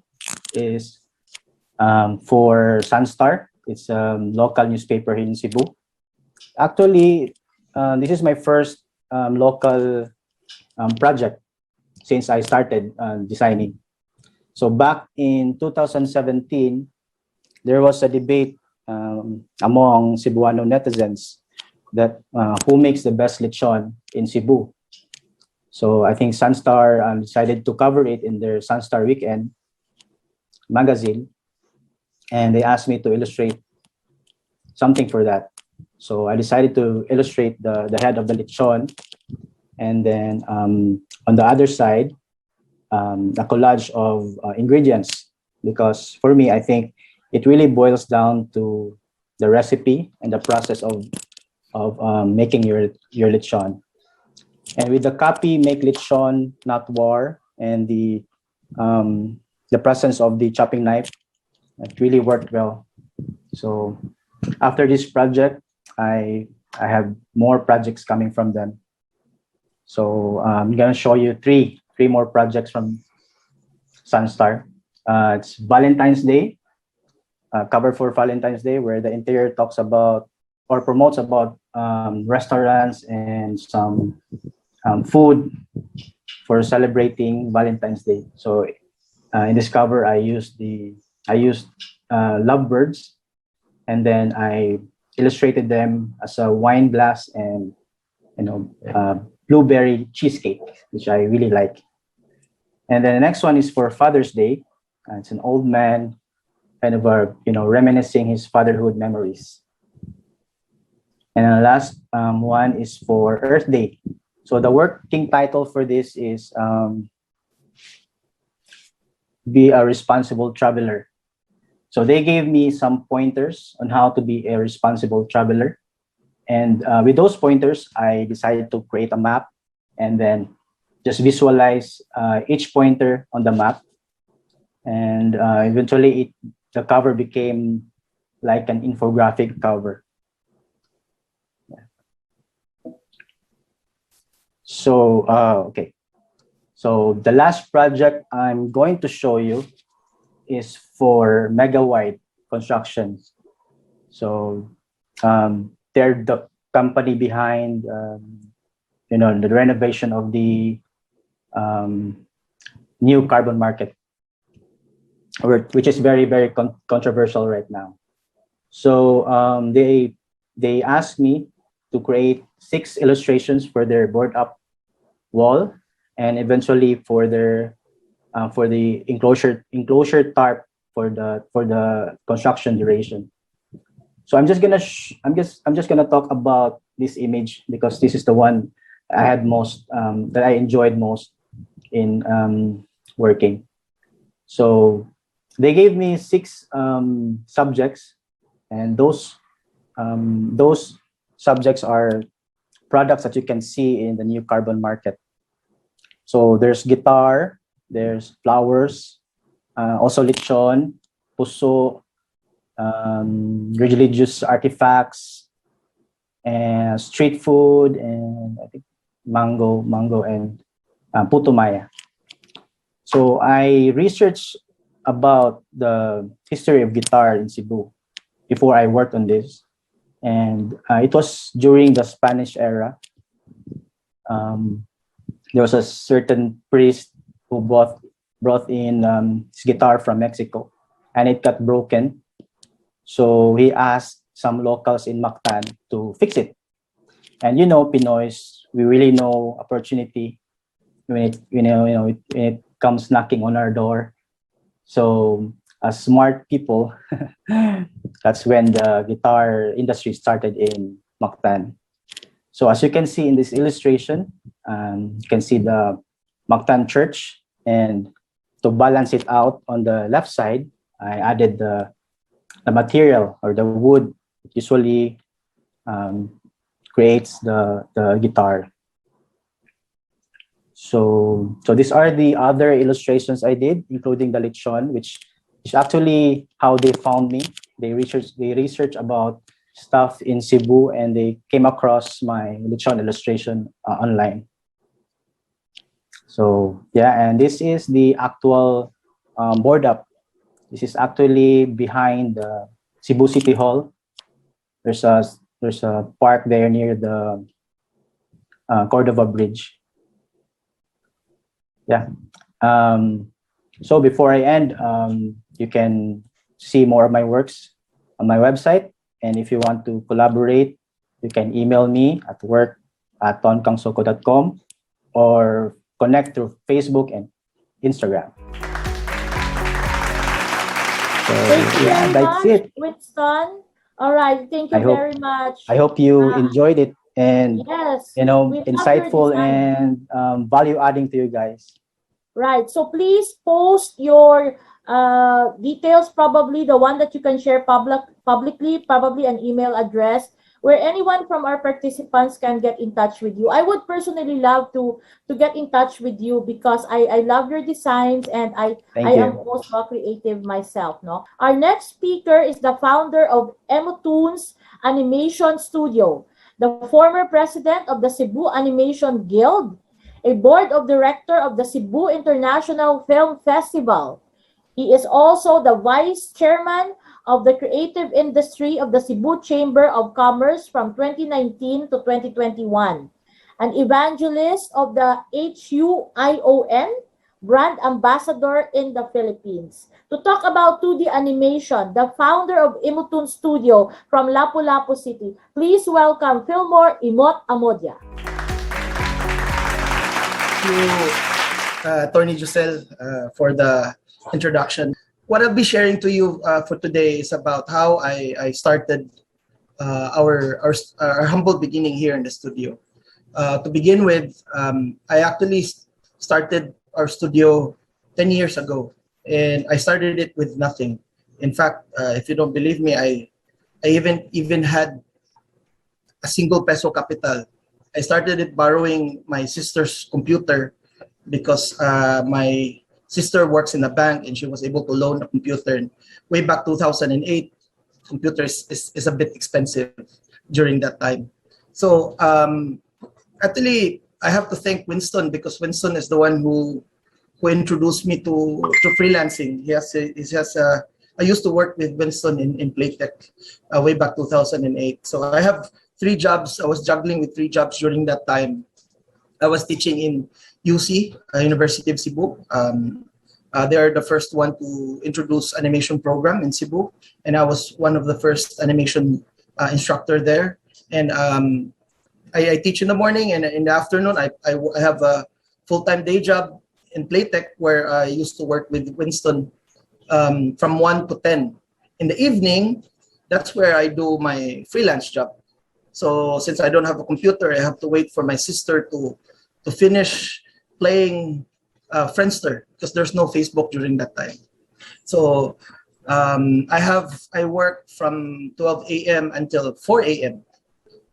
is for Sunstar. It's a local newspaper here in Cebu. Actually, this is my first local project since I started designing. So back in 2017, there was a debate among Cebuano netizens that who makes the best lechon in Cebu. So I think Sunstar decided to cover it in their Sunstar Weekend magazine, and they asked me to illustrate something for that. So I decided to illustrate the head of the lechon, and then on the other side, a collage of ingredients, because for me, I think it really boils down to the recipe and the process of making your lechon. And with the copy, make lechon, not war, and the presence of the chopping knife, it really worked well. So after this project, I have more projects coming from them. So I'm gonna show you three more projects from Sunstar. It's Valentine's Day, cover for Valentine's Day, where the interior talks about or promotes about restaurants and some food for celebrating Valentine's Day. So in this cover, I used lovebirds, and then I illustrated them as a wine glass and blueberry cheesecake, which I really like. And then the next one is for Father's Day. It's an old man kind of reminiscing his fatherhood memories. And the last one is for Earth Day. So the working title for this is Be a Responsible Traveler. So they gave me some pointers on how to be a responsible traveler. And with those pointers, I decided to create a map and then just visualize each pointer on the map. And eventually the cover became like an infographic cover. So, okay. So the last project I'm going to show you is for Mega White Construction. So they're the company behind, the renovation of the new carbon market, which is very, very controversial right now. So they asked me to create 6 illustrations for their board up wall, and eventually for their for the enclosure tarp for the construction duration. So I'm just gonna talk about this image because this is the one I had most that I enjoyed most in working. So they gave me 6 subjects, and those subjects are products that you can see in the new carbon market. So there's guitar, there's flowers, also lechon, puso, religious artifacts, and street food, and I think mango, and puto maya. So I researched about the history of guitar in Cebu before I worked on this, and it was during the Spanish era. There was a certain priest who brought in his guitar from Mexico, and it got broken. So he asked some locals in Mactan to fix it. And Pinoys, we really know opportunity when it comes knocking on our door. So as smart people, that's when the guitar industry started in Mactan. So as you can see in this illustration, you can see the Mactan church, and to balance it out on the left side, I added the material or the wood that usually creates the guitar. So these are the other illustrations I did, including the lechon, which is actually how they found me. They researched about stuff in Cebu, and they came across my lechon illustration online. So yeah, and this is the actual board up. This is actually behind the Cebu City Hall. There's a park there near the Cordova Bridge. Yeah. So before I end, you can see more of my works on my website. And if you want to collaborate, you can email me at work@tonkangsoko.com or connect through Facebook and Instagram. So Thank you yeah, very that's much, it. Winston. All right, thank you very much. I hope you enjoyed it, and Yes, you know, we love your insightful design. and value adding to you guys. Right. So please post your details, probably the one that you can share publicly, probably an email address where anyone from our participants can get in touch with you. I would personally love to get in touch with you because I love your designs, and I Thank am you. also a creative myself. No, our next speaker is the founder of Emotoons Animation Studio, the former president of the Cebu Animation Guild, a board of director of the Cebu International Film Festival. He is also the vice chairman of the creative industry of the Cebu Chamber of Commerce from 2019 to 2021, an evangelist of the HUION, brand ambassador in the Philippines. To talk about 2D animation, the founder of Emotoon Studio from Lapu-Lapu City, please welcome Fillmore Imot Amodia. Thank you, Attorney Giselle, for the introduction. What I'll be sharing to you for today is about how I started our humble beginning here in the studio. To begin with, I actually started our studio 10 years ago, and I started it with nothing. In fact, if you don't believe me, I even had a single peso capital. I started it borrowing my sister's computer because my sister works in a bank and she was able to loan a computer. And way back 2008, computers is a bit expensive during that time. So actually, I have to thank Winston because Winston is the one who introduced me to freelancing. I used to work with Winston in Playtech way back 2008. So I have 3 jobs. I was juggling with 3 jobs during that time. I was teaching in UC, University of Cebu. They are the first one to introduce animation program in Cebu, and I was one of the first animation instructor there. And I teach in the morning, and in the afternoon, I have a full-time day job in Playtech where I used to work with Winston from 1 to 10. In the evening, that's where I do my freelance job. So since I don't have a computer, I have to wait for my sister to finish playing Friendster because there's no Facebook during that time. So I work from 12 a.m. until 4 a.m.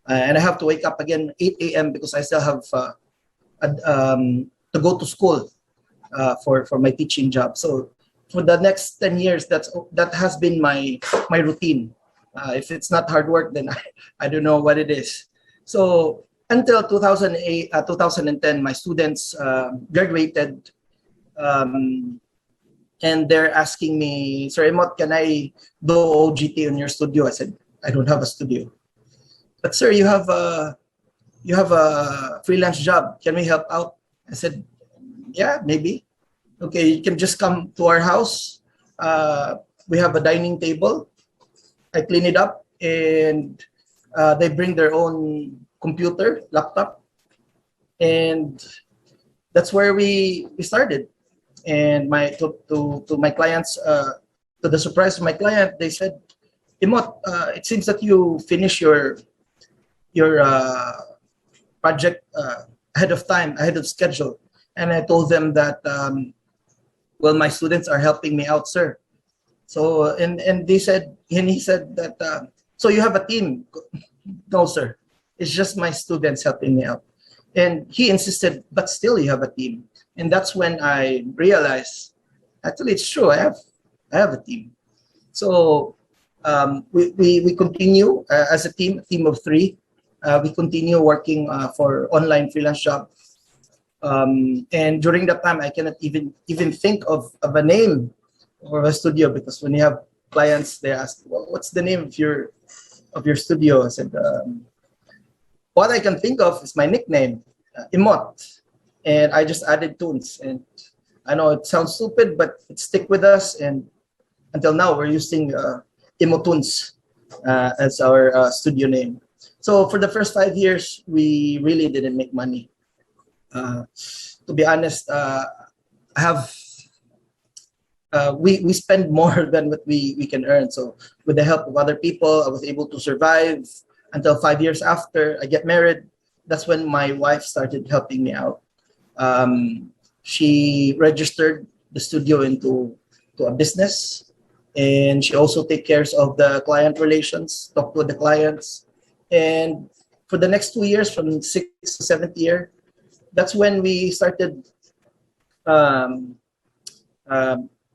And I have to wake up again 8 a.m. because I still have to go to school for my teaching job. So for the next 10 years, that has been my routine. If it's not hard work, then I don't know what it is. So until 2010, my students graduated, and they're asking me, Sir Emot, can I do OGT in your studio? I said, I don't have a studio. But sir, you have a freelance job. Can we help out? I said, yeah, maybe. Okay, you can just come to our house. We have a dining table. I clean it up, and they bring their own computer, laptop, and that's where we started. And to my clients, to the surprise of my client, they said, Imot, it seems that you finish your project ahead of time, ahead of schedule. And I told them that, well, my students are helping me out, sir. So and they said, and he said that so you have a team? No, sir. It's just my students helping me out. And he insisted, but still you have a team. And that's when I realized, actually, it's true. I have a team. So we continue as a team of three. We continue working for online freelance job. And during that time, I cannot even think of a name or a studio, because when you have clients, they ask, well, what's the name of your studio? I said, what I can think of is my nickname, Emot. And I just added tunes. And I know it sounds stupid, but it stick with us. And until now, we're using Emotunes as our studio name. So for the first 5 years, we really didn't make money. To be honest, we spend more than what we can earn. So with the help of other people, I was able to survive until 5 years after I get married. That's when my wife started helping me out. She registered the studio into a business, and she also take care of the client relations, talk to the clients. And for the next 2 years, from 6th to 7th year, that's when we started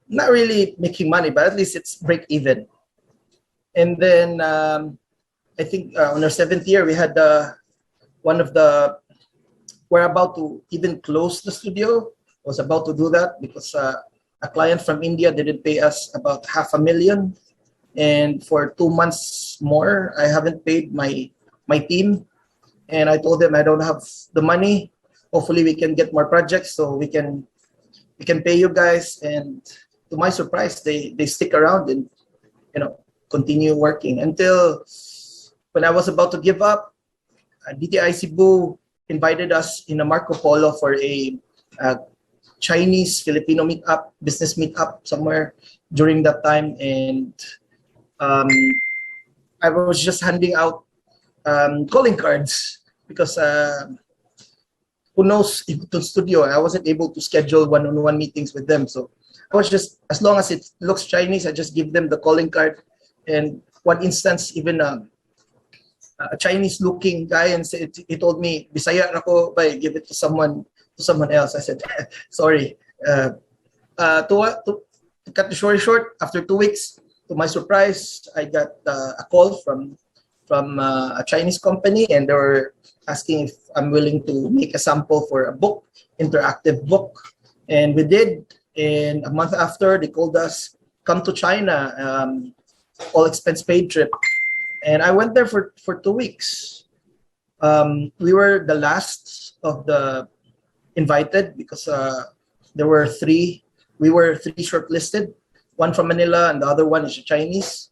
not really making money, but at least it's break even. And then I think on our 7th year, we had we're about to even close the studio. Was about to do that because a client from India didn't pay us about $500,000. And for 2 months more, I haven't paid my team. And I told them I don't have the money. Hopefully we can get more projects so we can pay you guys. And to my surprise, they stick around and continue working until when I was about to give up. DTI Cebu invited us in a Marco Polo for a Chinese Filipino meetup, business meetup somewhere during that time. And I was just handing out calling cards because who knows the studio. I wasn't able to schedule one-on-one meetings with them. So I was just, as long as it looks Chinese, I just give them the calling card. And one instance, even a Chinese-looking guy, and he told me, "Bisaya ako, bay, give it to someone else." I said, "Sorry." To cut the story short, after 2 weeks, to my surprise, I got a call from a Chinese company, and they were asking if I'm willing to make a sample for a book, interactive book, and we did. And a month after, they called us, "Come to China, all expense paid trip." And I went there for 2 weeks. We were the last of the invited because there were three. We were 3 shortlisted, one from Manila and the other one is Chinese.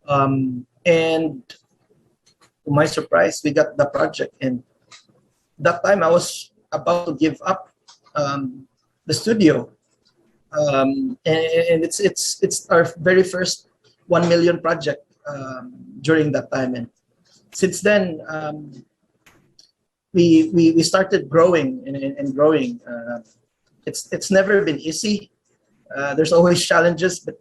And to my surprise, we got the project. And that time I was about to give up the studio. And it's our very first 1 million project during that time. And since then, we started growing and growing. It's never been easy. There's always challenges, but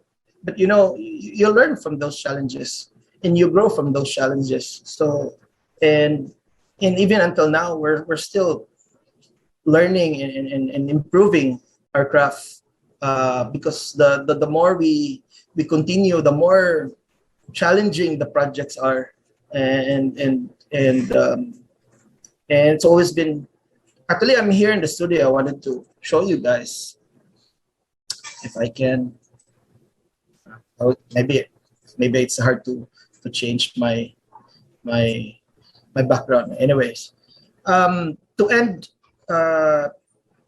you learn from those challenges and you grow from those challenges. So and even until now, we're still learning and improving our craft because the more we continue, the more challenging the projects are, and it's always been. Actually, I'm here in the studio. I wanted to show you guys if I can. Maybe it's hard to change my background. Anyways, to end,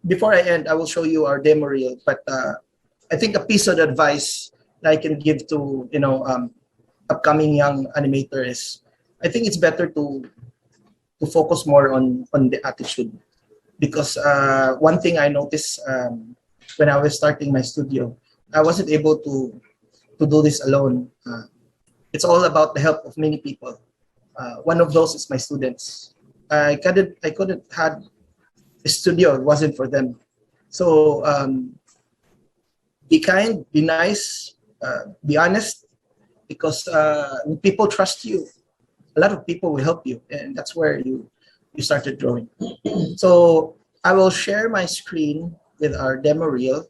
before I end, I will show you our demo reel. But I think a piece of advice that I can give to upcoming young animator is, I think it's better to focus more on the attitude, because one thing I noticed when I was starting my studio, I wasn't able to do this alone. It's all about the help of many people. One of those is my students. I couldn't have a studio if it wasn't for them. So be kind, be nice, be honest, because when people trust you, a lot of people will help you, and that's where you started growing. So I will share my screen with our demo reel.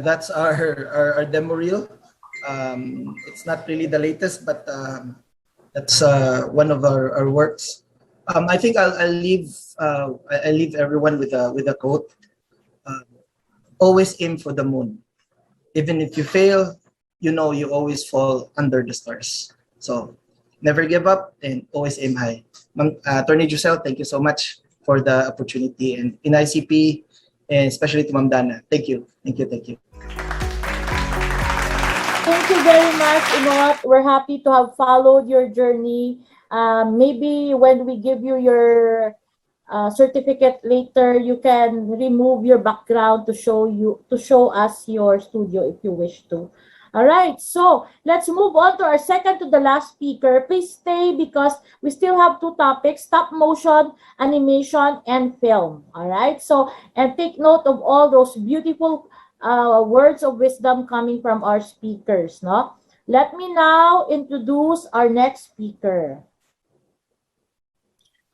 That's our demo reel. It's not really the latest, but that's one of our works. I think I'll leave everyone with a quote. Always aim for the moon. Even if you fail, you know you always fall under the stars. So never give up and always aim high. Attorney Giselle, thank you so much for the opportunity, and in ICP, and especially to Ma'am Dana. Thank you. Thank you. Thank you. Thank you very much, Inot. We're happy to have followed your journey. Maybe when we give you your certificate later, you can remove your background to show us your studio if you wish to. All right, so let's move on to our second to the last speaker. Please stay because we still have two topics: stop motion, animation, and film. All right, so and take note of all those beautiful words of wisdom coming from our speakers. No, let me now introduce our next speaker.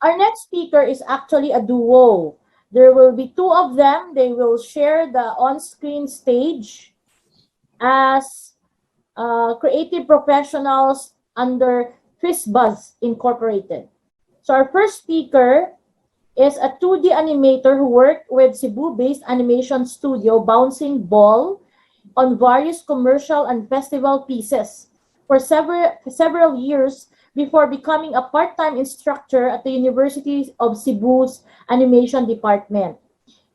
Our next speaker is actually a duo. There will be two of them. They will share the on-screen stage as creative professionals under VISAYAS Incorporated. So our first speaker is a 2D animator who worked with Cebu-based animation studio Bouncing Ball on various commercial and festival pieces for several years before becoming a part-time instructor at the University of Cebu's animation department.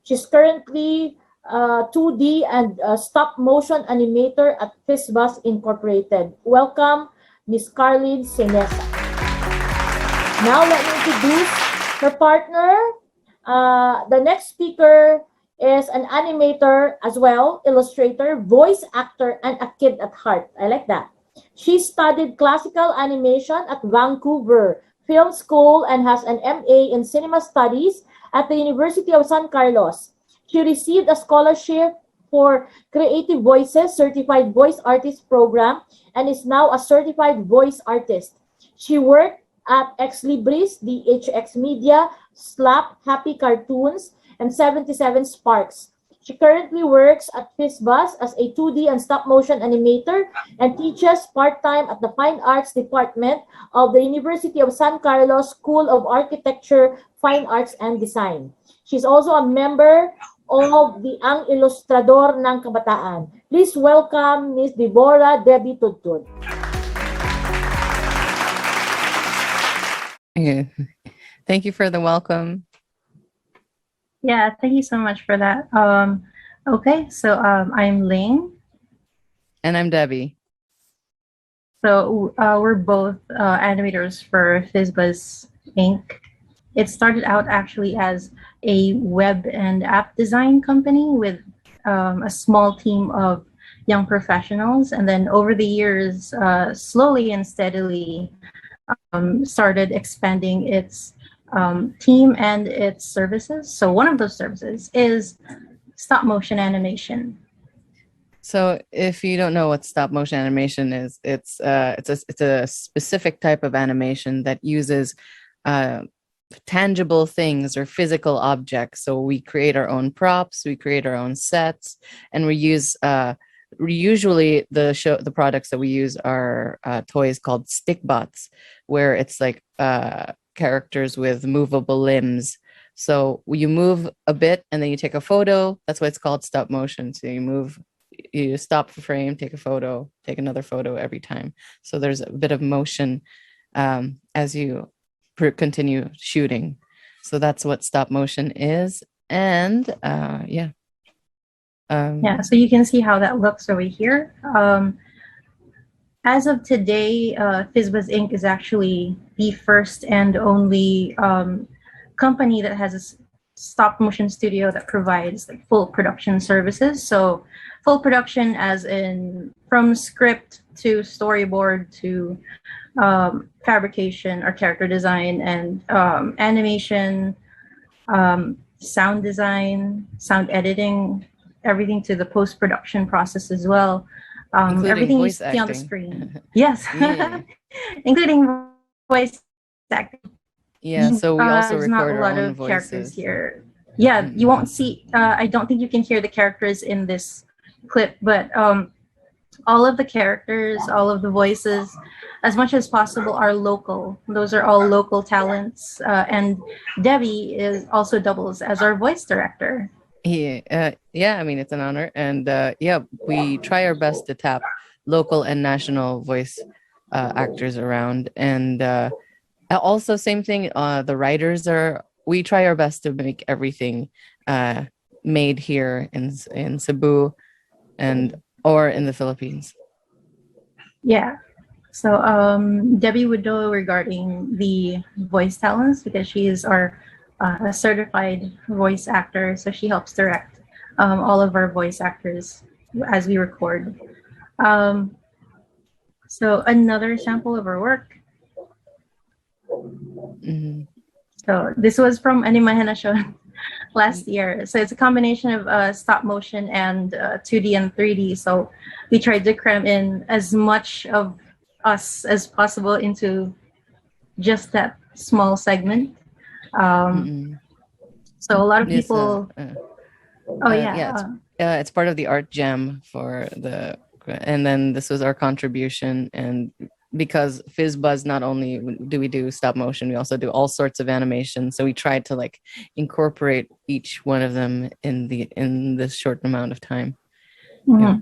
She's currently 2D and stop-motion animator at VISAYAS Incorporated. Welcome, Ms. Carlin Senesa. Now let me introduce her partner. The next speaker is an animator as well, illustrator, voice actor, and a kid at heart. I like that. She studied classical animation at Vancouver Film School and has an MA in Cinema Studies at the University of San Carlos. She received a scholarship for Creative Voices Certified Voice Artist Program and is now a certified voice artist. She worked at Ex Libris, DHX Media, Slap, Happy Cartoons, and 77 Sparks. She currently works at VISAYAS as a 2D and stop-motion animator and teaches part-time at the Fine Arts Department of the University of San Carlos School of Architecture, Fine Arts, and Design. She's also a member of the Ang Ilustrador ng Kabataan. Please welcome Ms. Deborah Debbie Tudtud. Thank you for the welcome. Yeah, thank you so much for that. Okay, so I'm Ling. And I'm Debbie. So we're both animators for VISAYAS Inc. It started out actually as a web and app design company with a small team of young professionals. And then over the years, slowly and steadily started expanding its team and its services. So one of those services is stop motion animation. So if you don't know what stop motion animation is, it's a specific type of animation that uses tangible things or physical objects. So we create our own props, we create our own sets, and we use usually the products that we use are toys called stickbots, where it's like characters with movable limbs. So you move a bit and then you take a photo. That's why it's called stop motion. So you stop the frame, take a photo, take another photo every time. So there's a bit of motion as you continue shooting. So that's what stop motion is. And yeah. Yeah, so you can see how that looks over here. As of today, VISAYAS Inc. is actually the first and only company that has a stop motion studio that provides like full production services. So full production as in from script to storyboard to fabrication or character design and animation, sound design, sound editing, everything to the post-production process as well. Everything you see on the screen. Yes, yeah. Including voice acting. Yeah, so we also there's record not a our lot own of voices. Characters here. Yeah, you won't see, I don't think you can hear the characters in this clip, but all of the characters, all of the voices, as much as possible, are local. Those are all local talents. And Debbie is also doubles as our voice director. Yeah, I mean, it's an honor. And yeah, we try our best to tap local and national voice actors around. And also, same thing, the writers we try our best to make everything made here in Cebu or in the Philippines. Yeah. So Debbie would know regarding the voice talents because she is our certified voice actor. So she helps direct all of our voice actors as we record. So another sample of our work. Mm-hmm. So this was from Animahena show last year. So it's a combination of stop motion and 2D and 3D. So we tried to cram in as much of us as possible into just that small segment. So a lot of people. It's part of the art jam and then this was our contribution. And because FizzBuzz, not only do we do stop motion, we also do all sorts of animation. So we tried to like incorporate each one of them in this short amount of time. Mm-hmm. Yeah.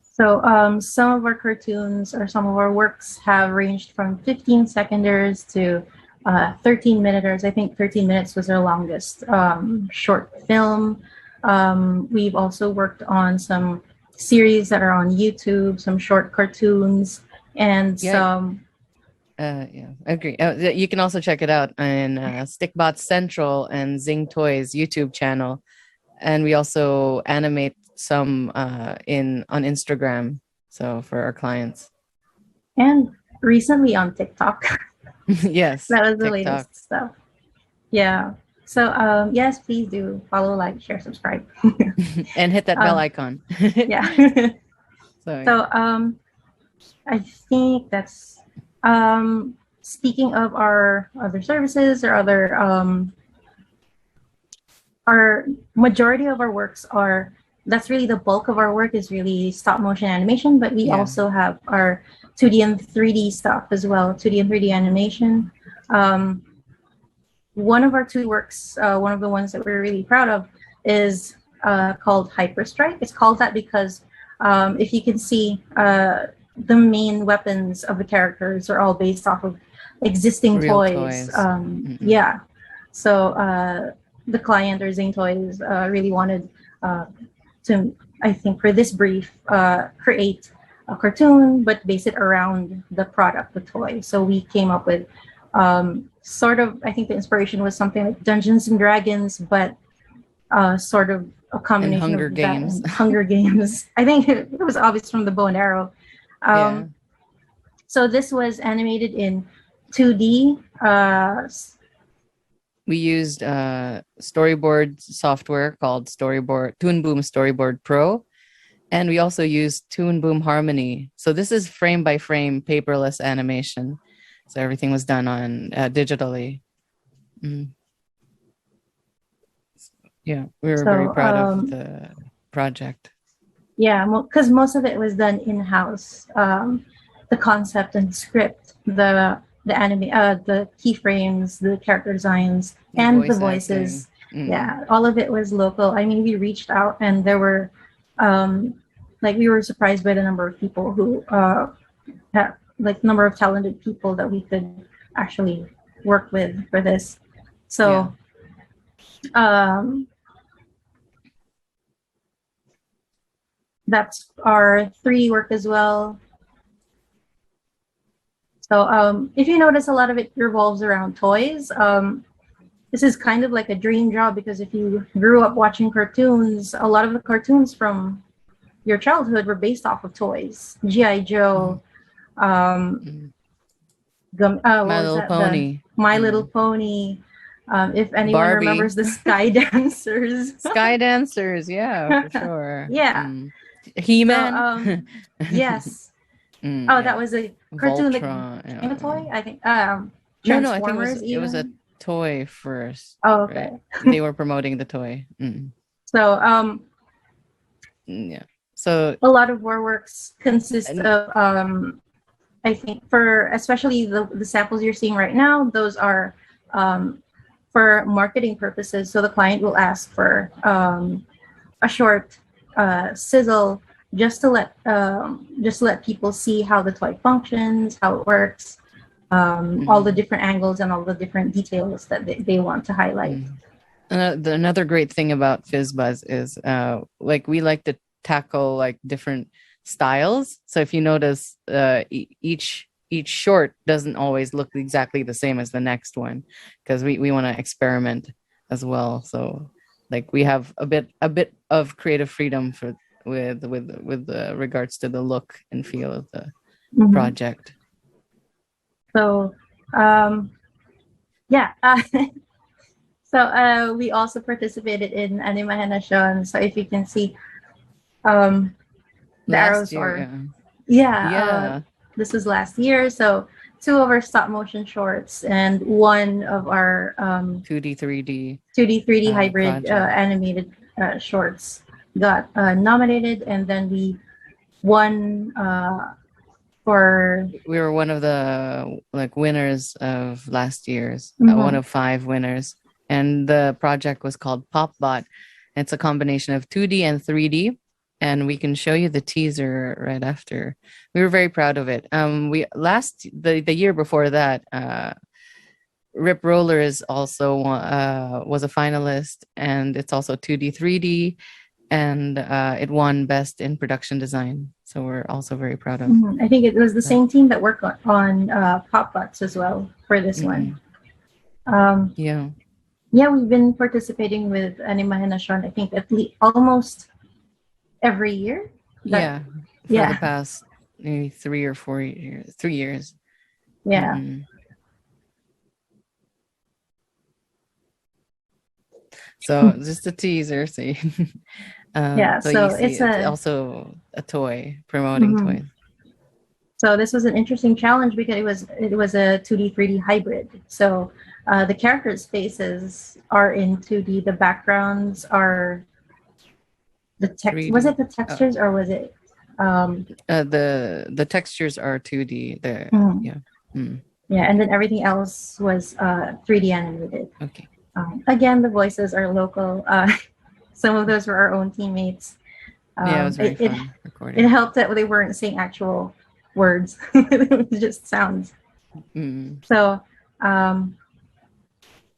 So some of our cartoons or some of our works have ranged from 15 seconders to 13 minuters. I think 13 minutes was our longest short film. We've also worked on some series that are on YouTube, some short cartoons, and some. I agree. You can also check it out on Stickbot Central and Zing Toys YouTube channel, and we also animate some on Instagram, so for our clients. And recently on TikTok. Yes, that was the TikTok. latest stuff. Yeah. So yes, please do follow, like, share, subscribe, and hit that bell icon. Yeah. So I think that's speaking of our other services or other our majority of our works that's really the bulk of our work is really stop motion animation, but we also have our 2D and 3D stuff as well, 2D and 3D animation. One of our two works, one of the ones that we're really proud of is called Hyperstrike. It's called that because if you can see, the main weapons of the characters are all based off of existing toys. Yeah. So the client or Zing Toys really wanted to, I think for this brief, create a cartoon, but base it around the product, the toy. So we came up with sort of, I think the inspiration was something like Dungeons and Dragons, but sort of a combination Hunger of Games. That and Hunger Games. I think it was obvious from the bow and arrow. So this was animated in 2D. We used storyboard software called Toon Boom Storyboard Pro, and we also used Toon Boom Harmony. So this is frame by frame paperless animation. So everything was done on digitally. Yeah, we were very proud of the project. Yeah, because most of it was done in-house. The concept and script, the anime, the keyframes, the character designs, and the voices. Yeah, all of it was local. I mean, we reached out, and there were, we were surprised by the number of people who, number of talented people that we could actually work with for this. So, that's our 3D work as well. So if you notice, a lot of it revolves around toys. This is kind of like a dream job because if you grew up watching cartoons, a lot of the cartoons from your childhood were based off of toys. G.I. Joe, My Little Pony. My Little Pony. If anyone Barbie. Remembers the Sky Dancers. Sky Dancers, yeah, for sure. Yeah. He-Man. So, yes. That was a cartoon that became a toy, I think. No, I think it was a toy first. Oh, okay. Right? They were promoting the toy. So, So a lot of our works consist of, I think, for especially the samples you're seeing right now, those are for marketing purposes. So the client will ask for a short sizzle just to let people see how the toy functions, how it works, all the different angles and all the different details that they want to highlight. Another great thing about FizzBuzz is like we like to tackle like different styles. So if you notice, each short doesn't always look exactly the same as the next one, because we want to experiment as well. So like we have a bit of creative freedom with regards to the look and feel of the project. So yeah. So we also participated in Animahenation. So if you can see, the arrows are this was last year. So 2 of our stop motion shorts and 1 of our 2D 3D hybrid animated shorts got nominated, and then we won for. We were one of the like winners of last year's, one of 5 winners. And the project was called PopBot. It's a combination of 2D and 3D, and we can show you the teaser right after. We were very proud of it. The year before that, Rip Roller is also was a finalist, and it's also 2D 3D, and it won Best in Production Design. So we're also very proud of. I think it was the same team that worked on PopBots as well for this one. Yeah, we've been participating with Animahenation, I think at least almost every year. For the past maybe 3 or 4 years, 3 years. Yeah. So just a teaser. So it's also a toy, promoting toys. So this was an interesting challenge because it was a 2D 3D hybrid. So the characters' faces are in 2D. The backgrounds are the text. Was it the textures or was it? The textures are 2D. Yeah, and then everything else was 3D animated. Okay. Again, the voices are local. Some of those were our own teammates. It was very fun recording. It helped that they weren't saying actual words; it was just sounds. So,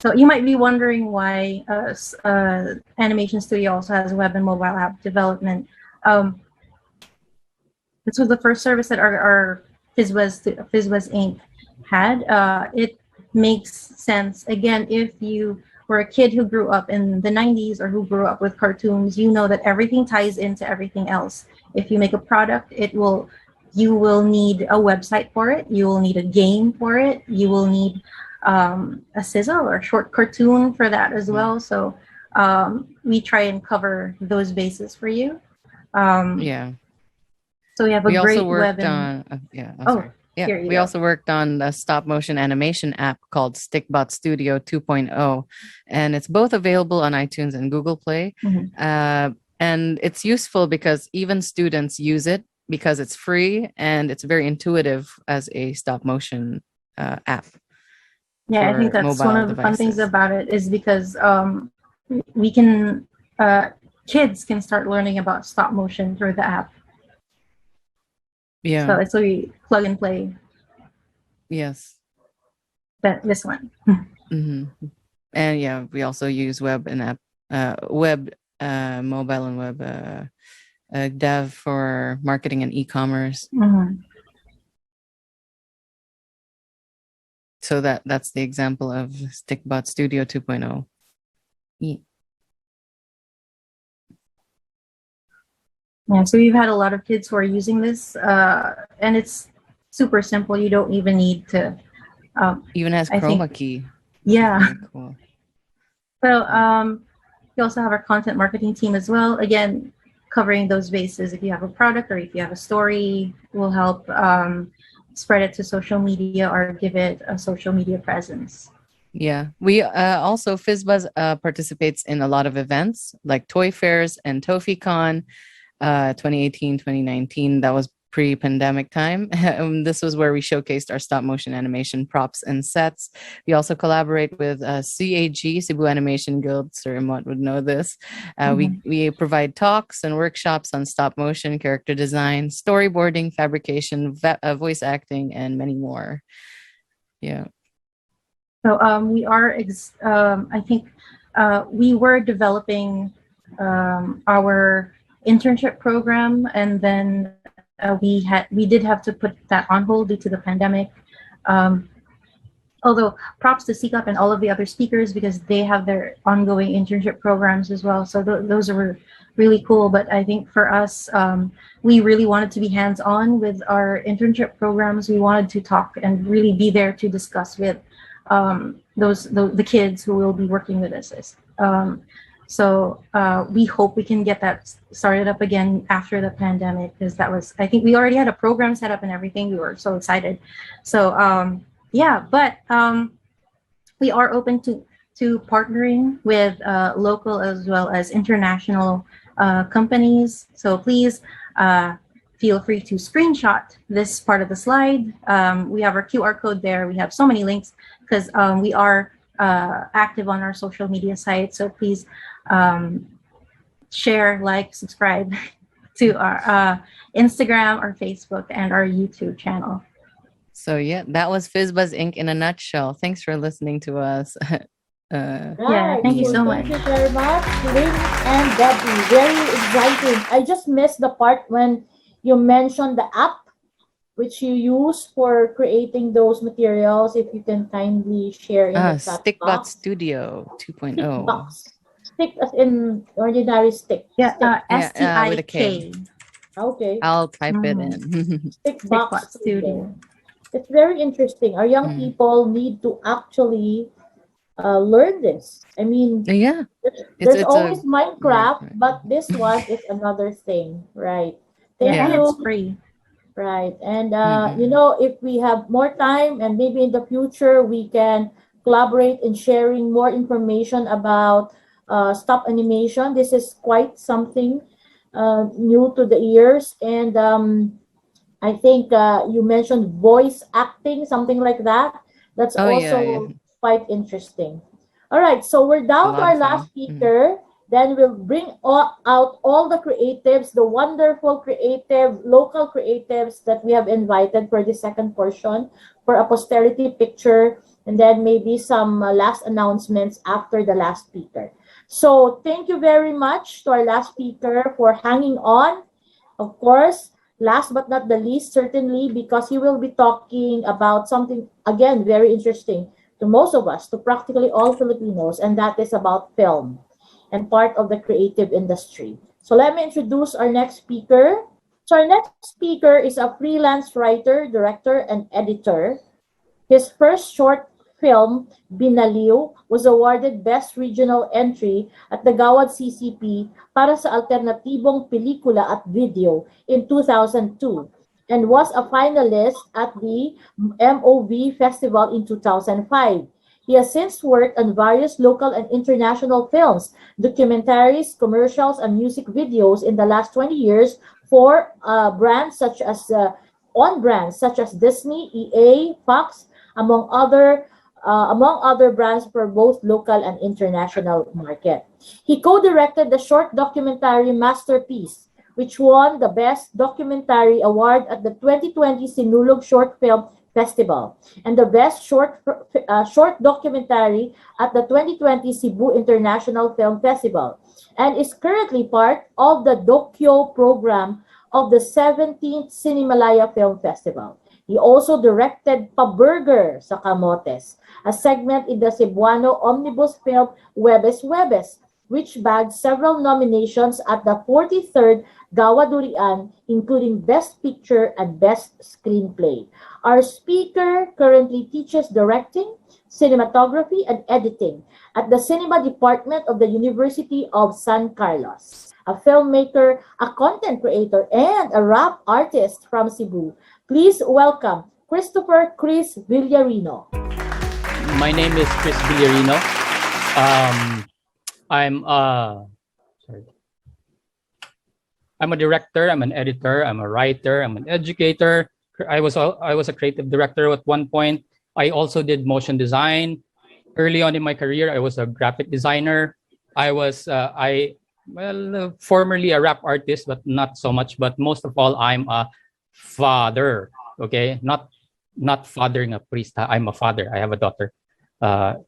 so you might be wondering why Animation Studio also has web and mobile app development. This was the first service that our FizzBuzz Inc. had. It makes sense. Again, if you were a kid who grew up in the 90s or who grew up with cartoons, you know that everything ties into everything else. If you make a product, you will need a website for it. You will need a game for it. You will need a sizzle or a short cartoon for that as well. So we try and cover those bases for you. So we have a great web and... We also worked on a stop motion animation app called Stickbot Studio 2.0, and it's both available on iTunes and Google Play. And it's useful because even students use it because it's free and it's very intuitive as a stop motion app. Yeah, I think that's one of the fun things about it is because we can kids can start learning about stop motion through the app. Yeah. So it's we plug and play. Yes. This one. And yeah, we also use web and app, mobile and web dev for marketing and e-commerce. So that's the example of Stickbot Studio 2.0. Yeah, so we've had a lot of kids who are using this, and it's super simple. You don't even need to. Even has chroma key. Yeah. Cool. So we also have our content marketing team as well. Again, covering those bases. If you have a product or if you have a story, we'll help spread it to social media or give it a social media presence. Yeah, we also FizzBuzz participates in a lot of events like toy fairs and TofiCon. 2018, 2019. That was pre-pandemic time. This was where we showcased our stop motion animation props and sets. We also collaborate with CAG, Cebu Animation Guild. Sir Imot would know this. We provide talks and workshops on stop motion, character design, storyboarding, fabrication, voice acting, and many more. Yeah. So we are, I think we were developing our internship program, and then we did have to put that on hold due to the pandemic. Although props to Seek Up and all of the other speakers, because they have their ongoing internship programs as well. So those were really cool. But I think for us, we really wanted to be hands-on with our internship programs. We wanted to talk and really be there to discuss with the kids who will be working with us. So we hope we can get that started up again after the pandemic, because that was, I think we already had a program set up and everything. We were so excited. So yeah, but we are open to partnering with local as well as international companies. So please feel free to screenshot this part of the slide. We have our QR code there. We have so many links because we are active on our social media sites. So please share, like, subscribe to our Instagram, our Facebook, and our YouTube channel. So yeah, that was FizzBuzz Inc. in a nutshell. Thanks for listening to us. Yeah, thank you so much. Thank you very much, Lynn and Debbie. Very exciting. I just missed the part when you mentioned the app which you use for creating those materials. If you can kindly share in the chat Stickbot box. Studio 2.0. Stickbox. Stick as in ordinary stick. Yeah, Stick. with a K. Okay. I'll type it in. Stickbox Studio. It's very interesting. Our young people need to actually learn this. I mean, yeah, there's always Minecraft, but this one is another thing, right? Thank you. It's free. Right. And, you know, if we have more time and maybe in the future, we can collaborate in sharing more information about stop animation. This is quite something new to the ears. And I think you mentioned voice acting, something like that. That's also quite interesting. All right. So we're down to our last speaker. Then we'll bring out all the creatives, the wonderful creative, local creatives that we have invited for the second portion for a posterity picture, and then maybe some last announcements after the last speaker. So thank you very much to our last speaker for hanging on. Of course, last but not the least, certainly, because he will be talking about something, again, very interesting to most of us, to practically all Filipinos, and that is about film and part of the creative industry. So let me introduce our next speaker. So our next speaker is a freelance writer, director, and editor. His first short film, Binaliw, was awarded Best Regional Entry at the Gawad CCP para sa alternatibong pelikula at video in 2002 and was a finalist at the MOV Festival in 2005. He has since worked on various local and international films, documentaries, commercials, and music videos in the last 20 years for brands such as Disney, EA, Fox, among other brands for both local and international market. He co-directed the short documentary Masterpiece, which won the Best Documentary Award at the 2020 Sinulog Short Film Festival and the Best Short Documentary at the 2020 Cebu International Film Festival, and is currently part of the Dokyo program of the 17th Cinemalaya Film Festival. He also directed Paburger sa Camotes, a segment in the Cebuano omnibus film Webes Webes, which bagged several nominations at the 43rd Gawadurian, including Best Picture and Best Screenplay. Our speaker currently teaches directing, cinematography, and editing at the Cinema Department of the University of San Carlos. A filmmaker, a content creator, and a rap artist from Cebu. Please welcome Christopher Chris Villarino. My name is Chris Villarino. I'm I'm a director, I'm an editor, I'm a writer, I'm an educator. I was a creative director at one point. I also did motion design. Early on in my career, I was a graphic designer. I was formerly a rap artist, but not so much. But most of all, I'm a father. Okay, not fathering a priest. I'm a father. I have a daughter, okay.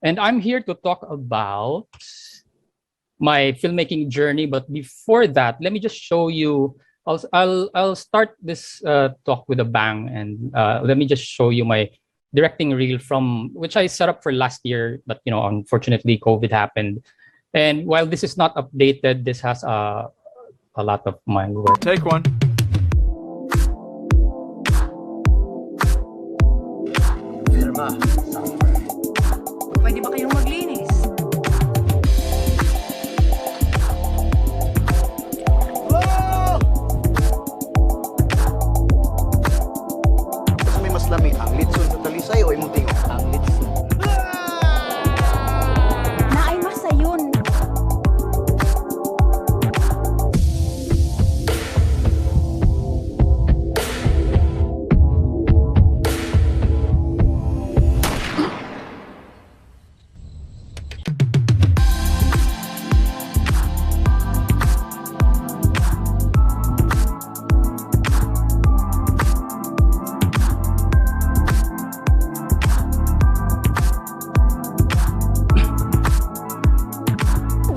And I'm here to talk about my filmmaking journey. But before that, let me just show you. I'll start this talk with a bang, and let me just show you my directing reel from which I set up for last year, but unfortunately COVID happened. And while this is not updated, this has a lot of my work. Take one. Pwede ba kayong maglinis? Sa may mas lami, ang litson sa talisay o imong tingo? Ang litson. Naay masayon.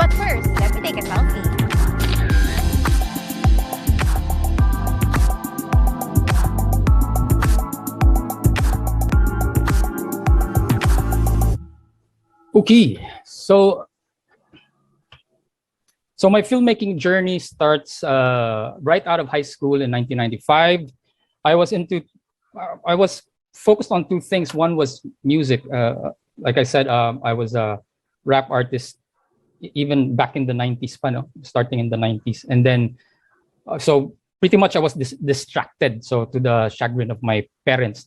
But first, let me take a selfie. Okay, so my filmmaking journey starts right out of high school in 1995. I was focused on two things. One was music. Like I said, I was a rap artist even back in the 90s, starting in the 90s. And then, so pretty much I was distracted, so to the chagrin of my parents.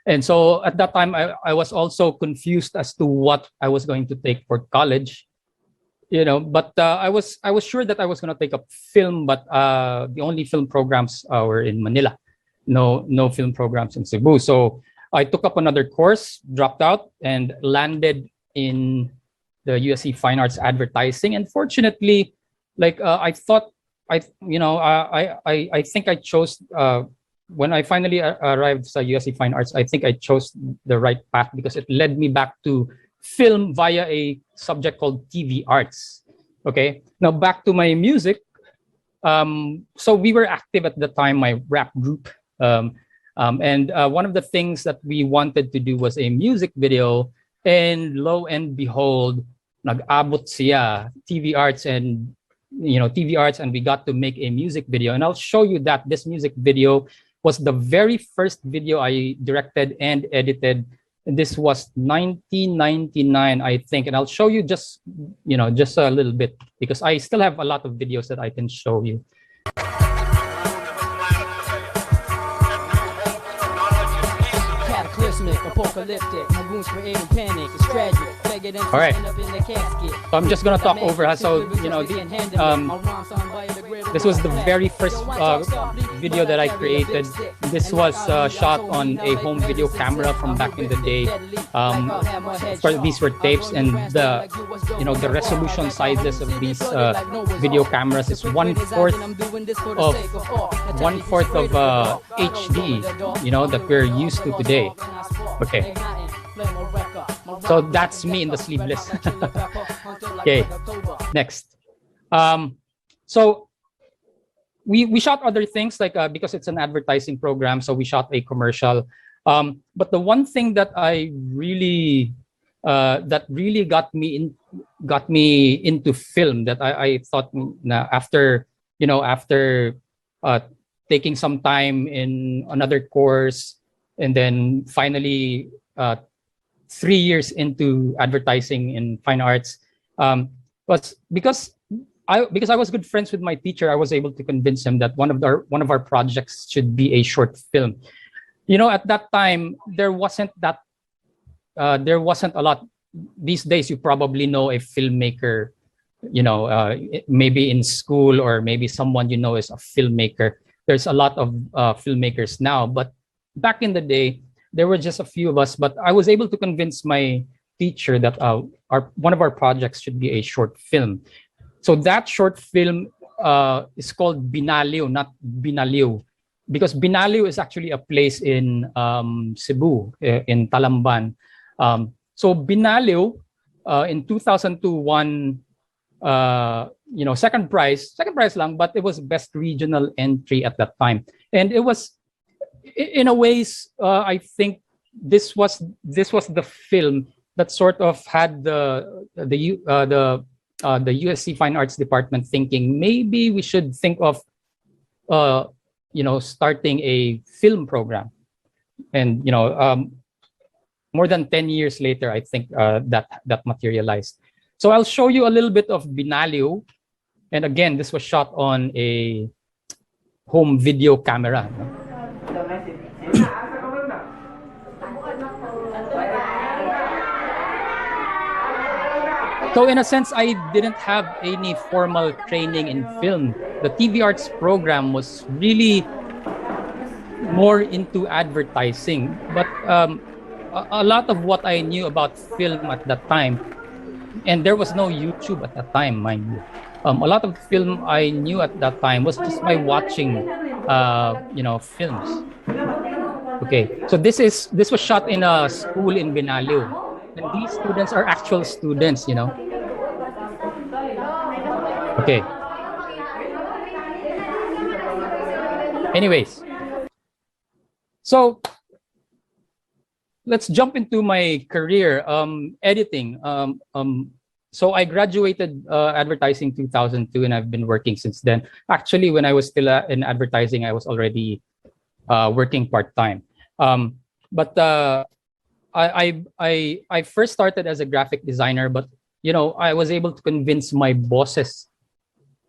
And so at that time, I was also confused as to what I was going to take for college. But I was sure that I was going to take up film, but the only film programs were in Manila. No film programs in Cebu. So I took up another course, dropped out, and landed in the USC Fine Arts Advertising. And fortunately, I thought, I think I chose, when I finally arrived at USC Fine Arts, I think I chose the right path because it led me back to film via a subject called TV arts. Okay, now back to my music. So we were active at the time, my rap group. And one of the things that we wanted to do was a music video, and lo and behold, nag-abot siya, TV arts, and we got to make a music video. And I'll show you that this music video was the very first video I directed and edited. And this was 1999, I think. And I'll show you just a little bit, because I still have a lot of videos that I can show you. Apocalyptic, my wounds creating panic. It's tragic. All right. So I'm just gonna talk over. So this was the very first video that I created. This was shot on a home video camera from back in the day. Of course, these were tapes, and the resolution sizes of these video cameras is 1/4 of HD. That we're used to today. Okay. So that's me in the sleeveless. Okay, next. So we shot other things, because it's an advertising program, so we shot a commercial. But the one thing that I really got me into film, that I thought after taking some time in another course, and then finally 3 years into advertising in fine arts, was because I was good friends with my teacher. I was able to convince him that one of our projects should be a short film. At that time there wasn't a lot. These days you probably know a filmmaker maybe in school, or maybe someone you know is a filmmaker. There's a lot of filmmakers now, but back in the day, there were just a few of us. But I was able to convince my teacher that one of our projects should be a short film. So that short film is called Binaliw, not Binaliw, because Binaliw is actually a place in Cebu, in Talamban. So Binaliw in 2002 won second prize lang, but it was best regional entry at that time. And it was, in a ways, I think this was the film that sort of had the USC Fine Arts Department thinking maybe we should think of starting a film program. And more than 10 years later, I think that materialized. So I'll show you a little bit of Binaliw. And again, this was shot on a home video camera. So in a sense, I didn't have any formal training in film. The TV Arts program was really more into advertising. But a lot of what I knew about film at that time, and there was no YouTube at that time, mind you. A lot of film I knew at that time was just by watching, films. Okay, so this was shot in a school in Binaliw, and these students are actual students, Okay. Anyways, so let's jump into my career, editing. So I graduated advertising 2002, and I've been working since then. Actually, when I was still in advertising, I was already working part-time. But I first started as a graphic designer, but I was able to convince my bosses,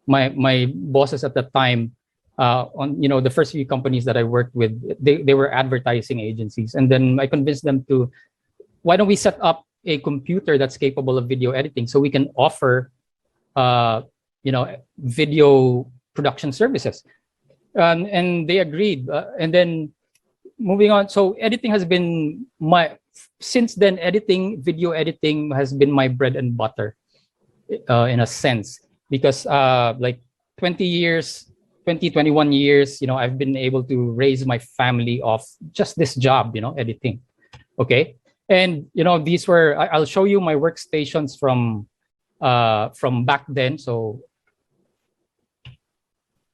my bosses at the time, on the first few companies that I worked with, they were advertising agencies, and then I convinced them to, why don't we set up a computer that's capable of video editing so we can offer video production services, and they agreed. And then moving on, so editing has been since then, video editing has been my bread and butter, in a sense, because like 21 years, I've been able to raise my family off just this job, editing. Okay. And, these were, I'll show you my workstations from back then. So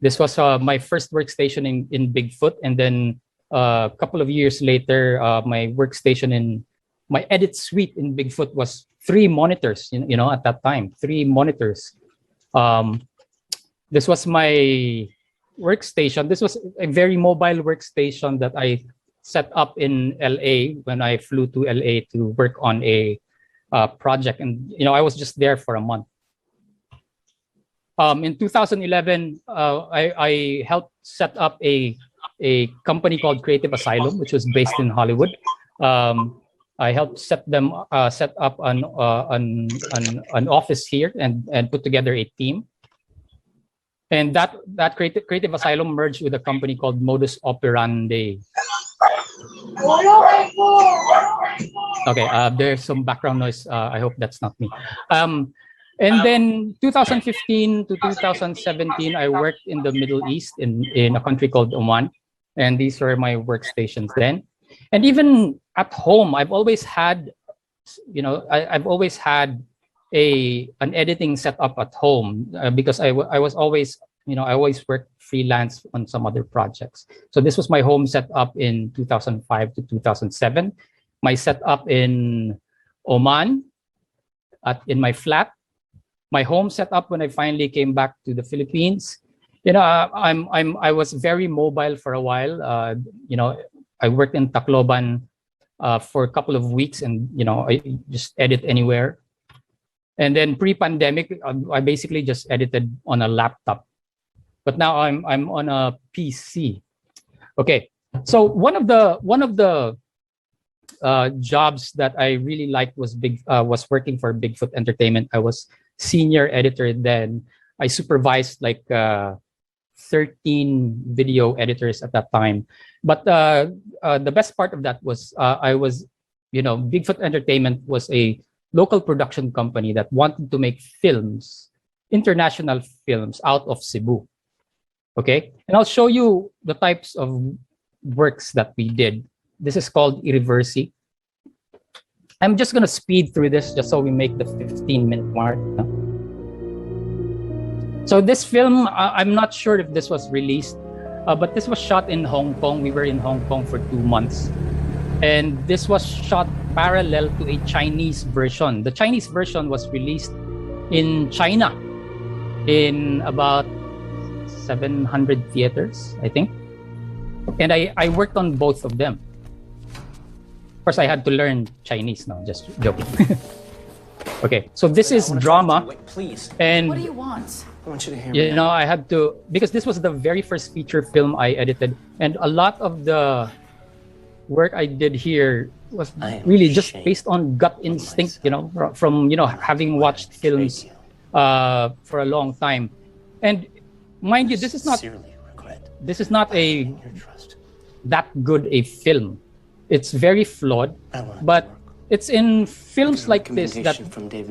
this was my first workstation in Bigfoot. And then a couple of years later, my workstation in my edit suite in Bigfoot was 3 monitors, at that time, 3 monitors. This was my workstation. This was a very mobile workstation that I set up in LA when I flew to LA to work on a project. And, I was just there for a month. In 2011, I helped set up a company called Creative Asylum, which was based in Hollywood. I helped set up an office here and put together a team. And that Creative Asylum merged with a company called Modus Operandi. Okay, there's some background noise. I hope that's not me. And then 2015 to 2017, I worked in the Middle East in a country called Oman. And these were my workstations then. And even at home, I've always had, I've always had an editing setup at home, because I was always, I always worked freelance on some other projects. So this was my home setup in 2005 to 2007. My setup in Oman, in my flat. My home setup when I finally came back to the Philippines. I was very mobile for a while. I worked in Tacloban for a couple of weeks, and I just edit anywhere. And then pre-pandemic, I basically just edited on a laptop. But now I'm on a PC. Okay, so one of the jobs that I really liked was working for Bigfoot Entertainment. I was senior editor then. I supervised like 13 video editors at that time. But the best part of that was I was, Bigfoot Entertainment was a local production company that wanted to make films, international films out of Cebu. Okay, and I'll show you the types of works that we did. This is called Irreversi. I'm just gonna speed through this just so we make the 15-minute mark. So this film, I'm not sure if this was released, but this was shot in Hong Kong. We were in Hong Kong for 2 months. And this was shot parallel to a Chinese version. The Chinese version was released in China in about 700 theaters, I think. And I worked on both of them. Of course, I had to learn Chinese now, just joking. Okay, so this is drama. Please. And What do you want? I want you to hear me. I had to, because this was the very first feature film I edited. And a lot of the work I did here was really just based on gut instinct, from having watched films for a long time. And mind you, this is not a that good a film. It's very flawed, but it's in films like this that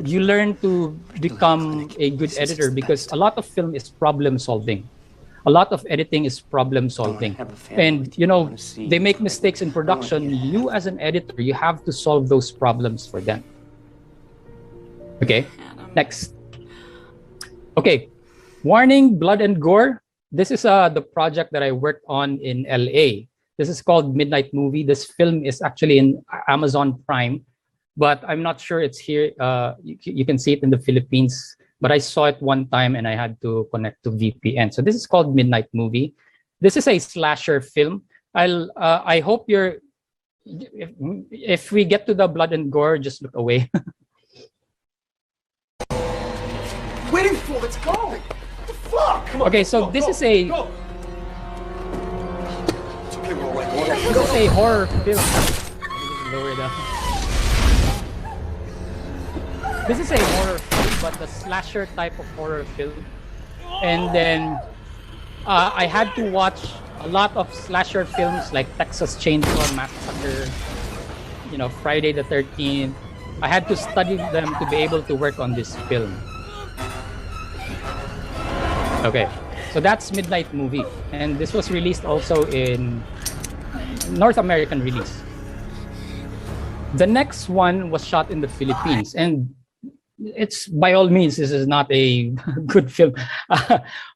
you learn to become a good editor, because a lot of film is problem solving. A lot of editing is problem solving. And, they make mistakes in production. You as an editor, you have to solve those problems for them. Okay, next. Okay, warning, blood and gore. This is the project that I worked on in LA. This is called Midnight Movie. This film is actually in Amazon Prime, but I'm not sure it's here. You can see it in the Philippines, but I saw it one time and I had to connect to VPN. So this is called Midnight Movie. This is a slasher film. I hope if we get to the blood and gore, just look away. Waiting for, let's go. What the fuck? Come on, okay, so this is a horror film. Lower the. This is a horror film, but the slasher type of horror film. And then I had to watch a lot of slasher films like Texas Chainsaw Massacre, Friday the 13th. I had to study them to be able to work on this film. Okay, so that's Midnight Movie. And this was released also in North American release. The next one was shot in the Philippines, and it's by all means, this is not a good film.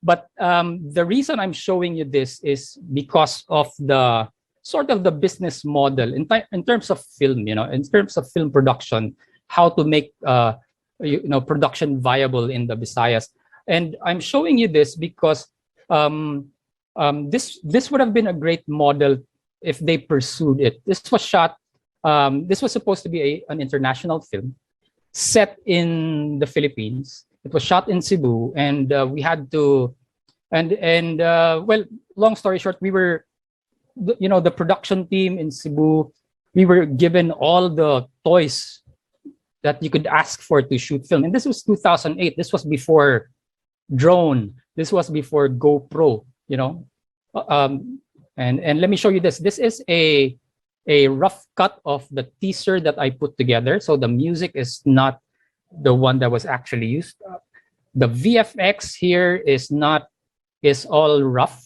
But the reason I'm showing you this is because of the sort of the business model in terms of film, in terms of film production, how to make production viable in the Visayas. And I'm showing you this because this would have been a great model if they pursued it. This was shot. This was supposed to be an international film set in the Philippines. It was shot in Cebu, and we had to. Well, long story short, we were, the production team in Cebu. We were given all the toys that you could ask for to shoot film, and this was 2008. This was before drone. This was before GoPro. And let me show you this. This is a rough cut of the teaser that I put together. So the music is not the one that was actually used. The VFX here is all rough.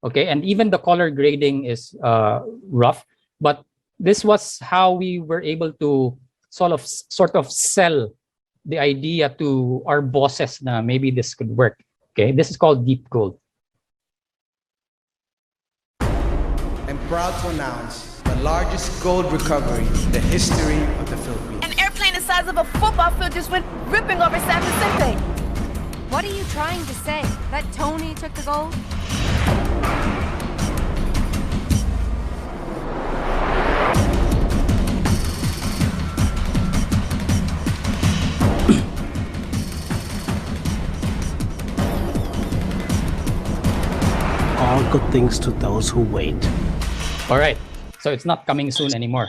Okay, and even the color grading is rough. But this was how we were able to sort of sell the idea to our bosses na maybe this could work. Okay, this is called Deep Gold. I'm proud to announce the largest gold recovery in the history of the Philippines. An airplane the size of a football field just went ripping over San Vicente. What are you trying to say? That Tony took the gold? All good things to those who wait. All right, so it's not coming soon anymore.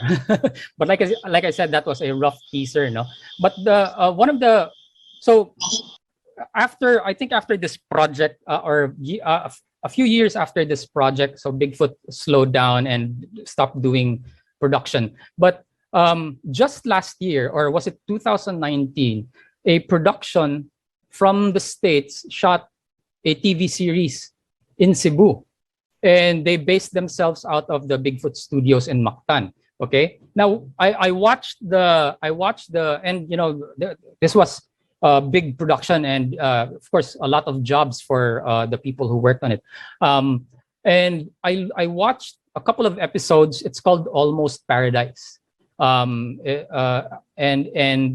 But like I said, that was a rough teaser, no. But the one of the So I think after this project, a few years after this project, so Bigfoot slowed down and stopped doing production. But just last year, or was it 2019, a production from the States shot a TV series in Cebu, and they based themselves out of the Bigfoot studios in Mactan. Okay, now I watched the and this was a big production, and of course a lot of jobs for the people who worked on it. And I watched a couple of episodes. It's called Almost Paradise. And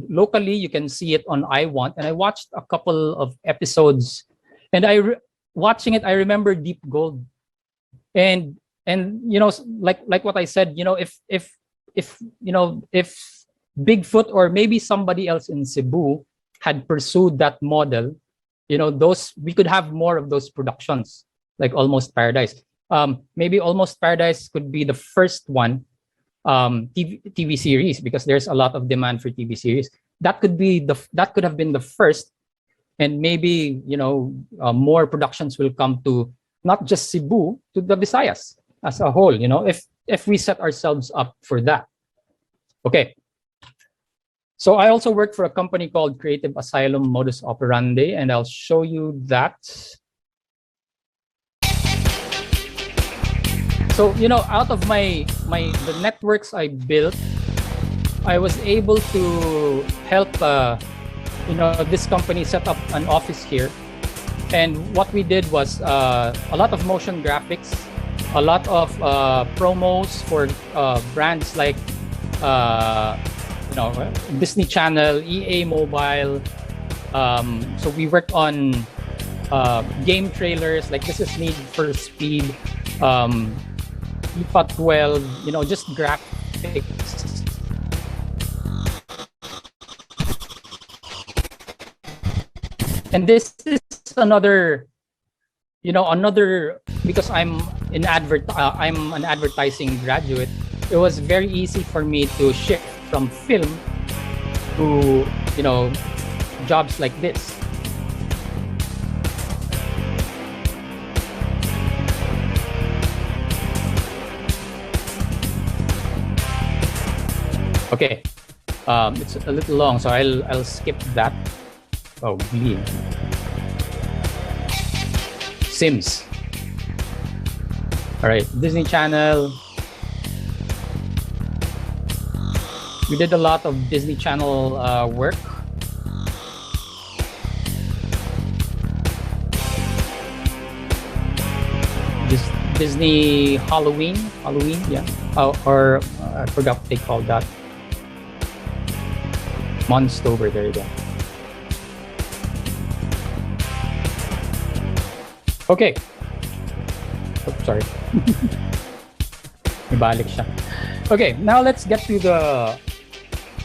locally you can see it on iWant, and I watched a couple of episodes, and watching it I remember Deep Gold, and like what I said, if Bigfoot or maybe somebody else in Cebu had pursued that model, we could have more of those productions like Almost Paradise. Maybe Almost Paradise could be the first one, TV series, because there's a lot of demand for TV series. That could have been the first, and maybe more productions will come to not just Cebu, to the Visayas as a whole. If we set ourselves up for that. Okay. So I also work for a company called Creative Asylum Modus Operandi, and I'll show you that. So, out of the networks I built, I was able to help, this company set up an office here. And what we did was a lot of motion graphics, a lot of promos for brands like, Disney Channel, EA Mobile. So we worked on game trailers like This Is Need for Speed, FIFA 12, just graphics. And this is another, because I'm an advertising graduate, it was very easy for me to shift from film to, jobs like this. Okay, it's a little long, so I'll skip that. Oh, Glee. Sims. All right, Disney Channel. We did a lot of Disney Channel work. Disney Halloween, yeah. Or I forgot what they called that. Monstober, there you go. Okay. Oh, sorry. Ibalik siya. Okay, now let's get to the,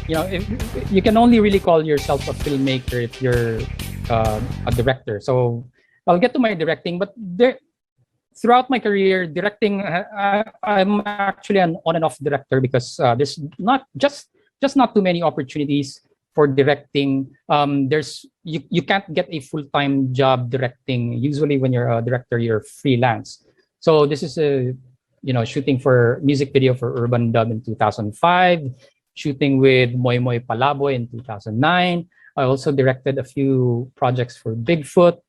if you can only really call yourself a filmmaker if you're a director. So I'll get to my directing, but throughout my career, directing, I'm actually an on and off director because there's not not too many opportunities for directing. You can't get a full-time job directing. Usually when you're a director, you're freelance. So this is shooting for music video for Urban Dub in 2005, shooting with Moy Moy Palaboy in 2009. I also directed a few projects for Bigfoot,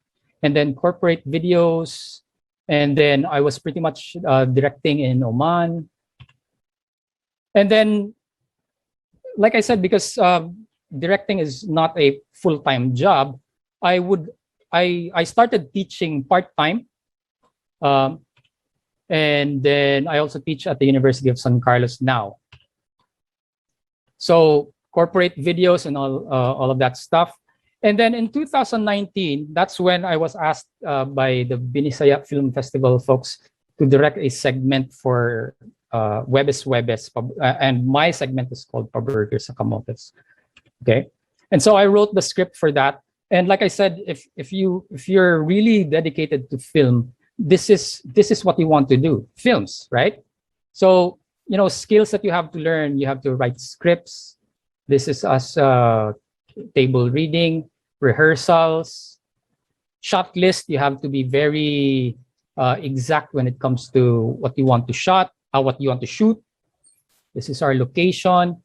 and then corporate videos. And then I was pretty much directing in Oman. And then, like I said, because directing is not a full-time job, I started teaching part-time. And then I also teach at the University of San Carlos now. So corporate videos and all of that stuff. And then in 2019, that's when I was asked by the Binisaya Film Festival folks to direct a segment for Webes, and my segment is called Paburger sa Kamotes. Okay, and so I wrote the script for that. And like I said, if you're really dedicated to film, this is what you want to do, films, right? So skills that you have to learn. You have to write scripts. This is us table reading. rehearsals, shot list. You have to be very exact when it comes to what you want to what you want to shoot. This is our location.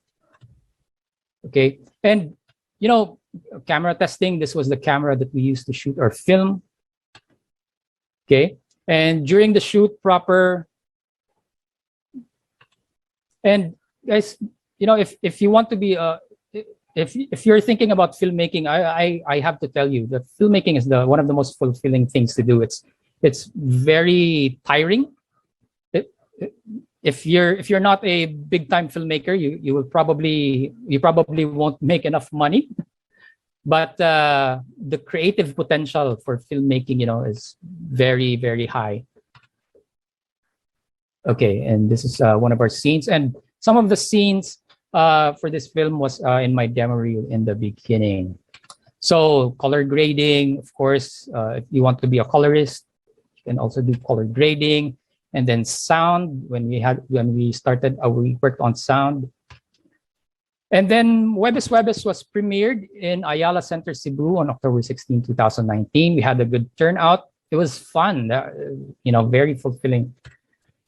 Okay, and you know, camera testing. This was the camera that we used to shoot our film. Okay, and during the shoot proper. And guys, you know, if you want to be if you're thinking about filmmaking, I have to tell you that filmmaking is one of the most fulfilling things to do. It's very tiring. If you're not a big time filmmaker, you probably won't make enough money. But the creative potential for filmmaking, you know, is very, very high. Okay, and this is one of our scenes, and some of the scenes for this film was in my demo reel in the beginning. So color grading, of course, if you want to be a colorist, you can also do color grading. And then sound, when we started, we worked on sound. And then Webes was premiered in Ayala Center, Cebu on October 16, 2019. We had a good turnout. It was fun, you know, very fulfilling.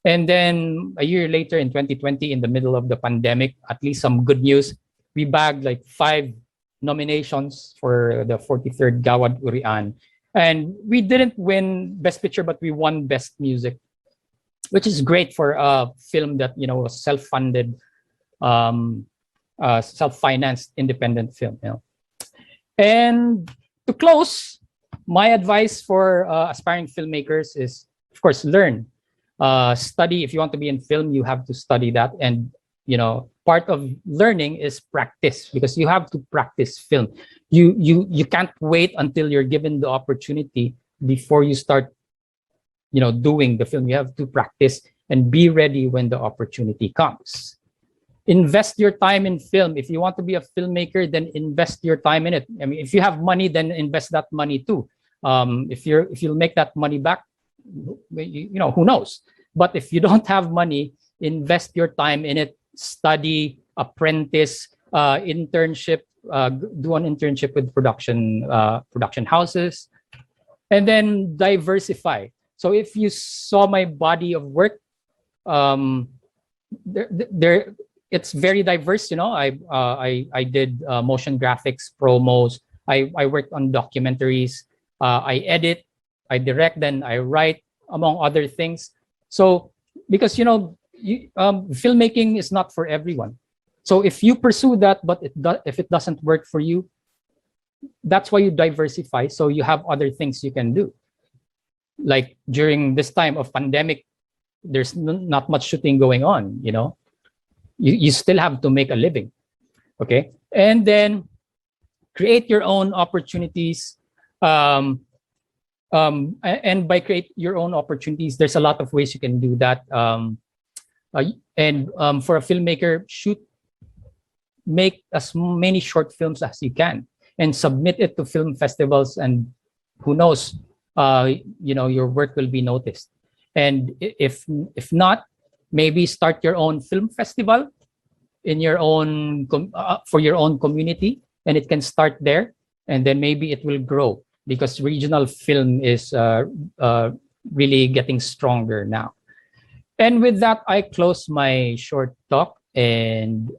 And then a year later in 2020, in the middle of the pandemic, at least some good news, we bagged like 5 nominations for the 43rd Gawad Urian. And we didn't win Best Picture, but we won Best Music, which is great for a film that, you know, was self-funded, self-financed independent film. You know. And to close, my advice for aspiring filmmakers is, of course, learn. Study. If you want to be in film, you have to study that. And, you know, part of learning is practice, because you have to practice film. You can't wait until you're given the opportunity before you start, you know, doing the film. You have to practice and be ready when the opportunity comes. Invest your time in film. If you want to be a filmmaker, then invest your time in it. I mean, if you have money, then invest that money too. If you'll make that money back, you know, who knows? But if you don't have money, invest your time in it. Study, apprentice, internship, do an internship with production houses, and then diversify. So if you saw my body of work, it's very diverse. You know, I did motion graphics, promos. I worked on documentaries. I edit, I direct, then I write, among other things. So, because, you know, filmmaking is not for everyone. So if you pursue that, but if it doesn't work for you, that's why you diversify. So you have other things you can do. Like during this time of pandemic, there's not much shooting going on, you know. You still have to make a living, okay? And then create your own opportunities. And by create your own opportunities, there's a lot of ways you can do that. For a filmmaker, make as many short films as you can and submit it to film festivals, and who knows, you know, your work will be noticed. And if not, maybe start your own film festival in your own for your own community, and it can start there, and then maybe it will grow, because regional film is really getting stronger now. And with that, I close my short talk, and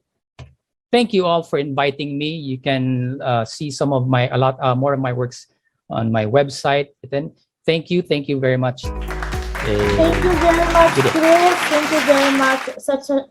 thank you all for inviting me. You can see a lot more of my works on my website. Then thank you very much. Thank you very much, Chris. Thank you very much.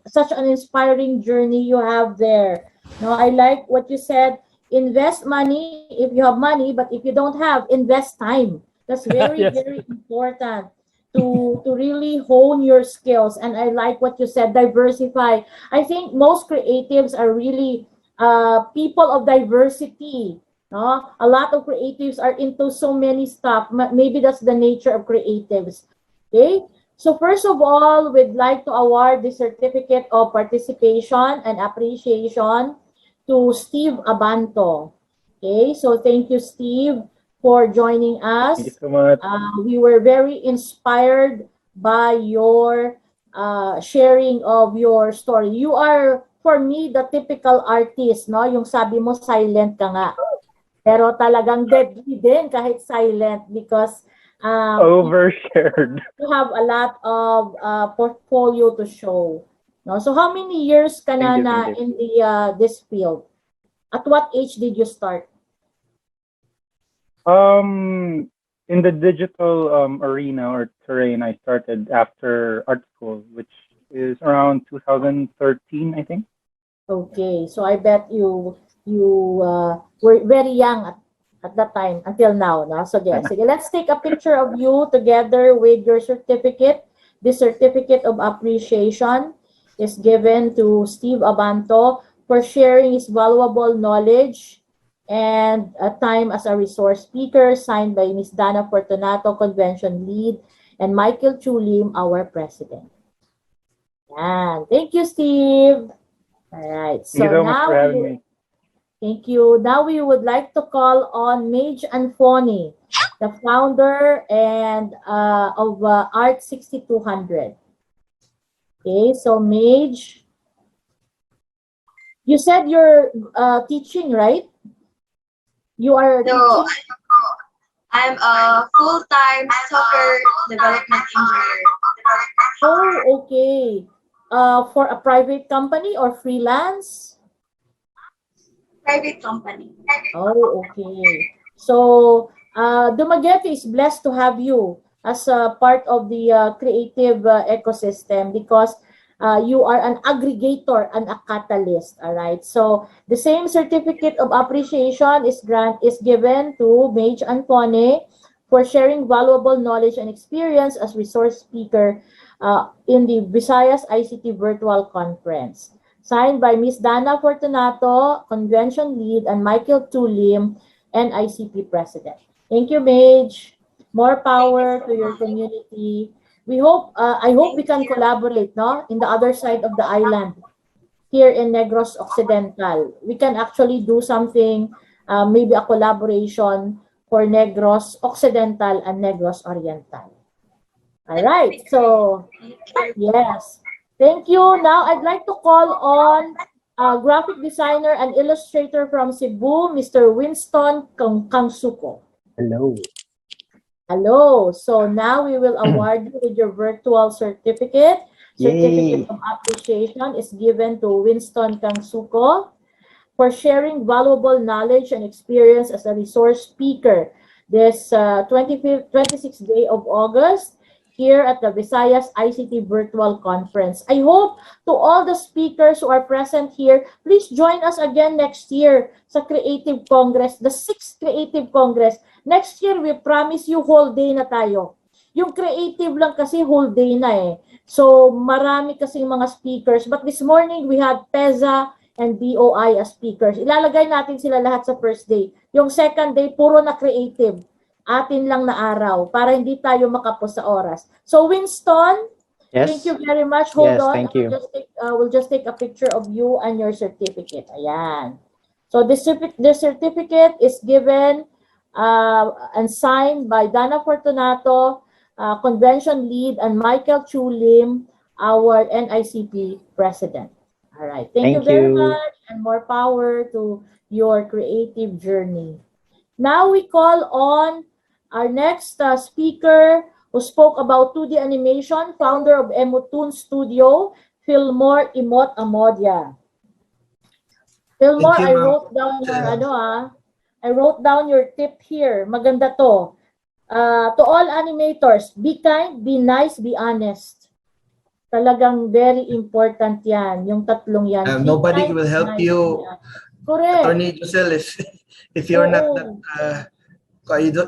Such an inspiring journey you have there. No, I like what you said. Invest money if you have money, but if you don't have, invest time. That's very, yes, very important to really hone your skills. And I like what you said, diversify. I think most creatives are really people of diversity. No? A lot of creatives are into so many stuff. Maybe that's the nature of creatives. Okay? So first of all, we'd like to award the certificate of participation and appreciation to Steve Abanto. Okay, so thank you, Steve, for joining us. Thank you so much. We were very inspired by your sharing of your story. You are, for me, the typical artist, no? Yung sabi mo, silent ka nga. Pero talagang deadly din kahit silent because Overshared. you have a lot of portfolio to show. No? So how many years ka na, Thank you. in this field? At what age did you start? In the digital arena or terrain, I started after art school, which is around 2013, I think. Okay, so I bet you were very young at that time until now. No? So yes, let's take a picture of you together with your certificate. This certificate of appreciation is given to Steve Abanto for sharing his valuable knowledge and time as a resource speaker, signed by Ms. Dana Fortunato, Convention Lead, and Michael Chulim, our President. Yan. Thank you, Steve. All right. So Thank you so much for having me. Thank you. Now we would like to call on Mage Anfoni, the founder and of Art 6200. Okay, so Mage, you said you're teaching, right? You are No, I'm a full-time software development engineer. Oh, okay. For a private company or freelance? Private company. Oh, okay. So, Dumaguete is blessed to have you as a part of the creative ecosystem because you are an aggregator and a catalyst. All right. So, the same certificate of appreciation is given to Mage Anfone for sharing valuable knowledge and experience as resource speaker in the Visayas ICT Virtual Conference. Signed by Ms. Dana Fortunato, Convention Lead, and Michael Tulim, NICP President. Thank you, Mage. More power to your community. We hope, I hope we can collaborate, no, in the other side of the island, here in Negros Occidental. We can actually do something, maybe a collaboration for Negros Occidental and Negros Oriental. All right, so yes, thank you. Now I'd like to call on graphic designer and illustrator from Cebu, Mr. Winston Kangsuko. Hello. Hello. So now we will award you with your virtual certificate. Certificate of appreciation is given to Winston Kangsuko for sharing valuable knowledge and experience as a resource speaker this 26th day of August here at the Visayas ICT Virtual Conference. I hope to all the speakers who are present here, please join us again next year sa Creative Congress, the 6th Creative Congress. Next year, we promise you whole day na tayo. Yung creative lang kasi whole day na eh. So, marami kasing mga speakers. But this morning, we had PEZA and BOI as speakers. Ilalagay natin sila lahat sa first day. Yung second day, puro na creative. Atin lang na araw para hindi tayo makapos sa oras. So, Winston, thank you very much. Hold on. Thank you. We'll just take a picture of you and your certificate. Ayan. So, the certificate is given and signed by Dana Fortunato, Convention Lead, and Michael Chulim, our NICP President. All right. Thank you very much, and more power to your creative journey. Now we call on our next speaker who spoke about 2D animation, founder of Emotoon Studio, Fillmore Imot Amodia. Fillmore, I wrote down your I wrote down your tip here. Maganda to. To all animators, be kind, be nice, be honest. Talagang very important yan, yung tatlong yan. Nobody will help you, Correct. Attorney Giselle, if you're not that,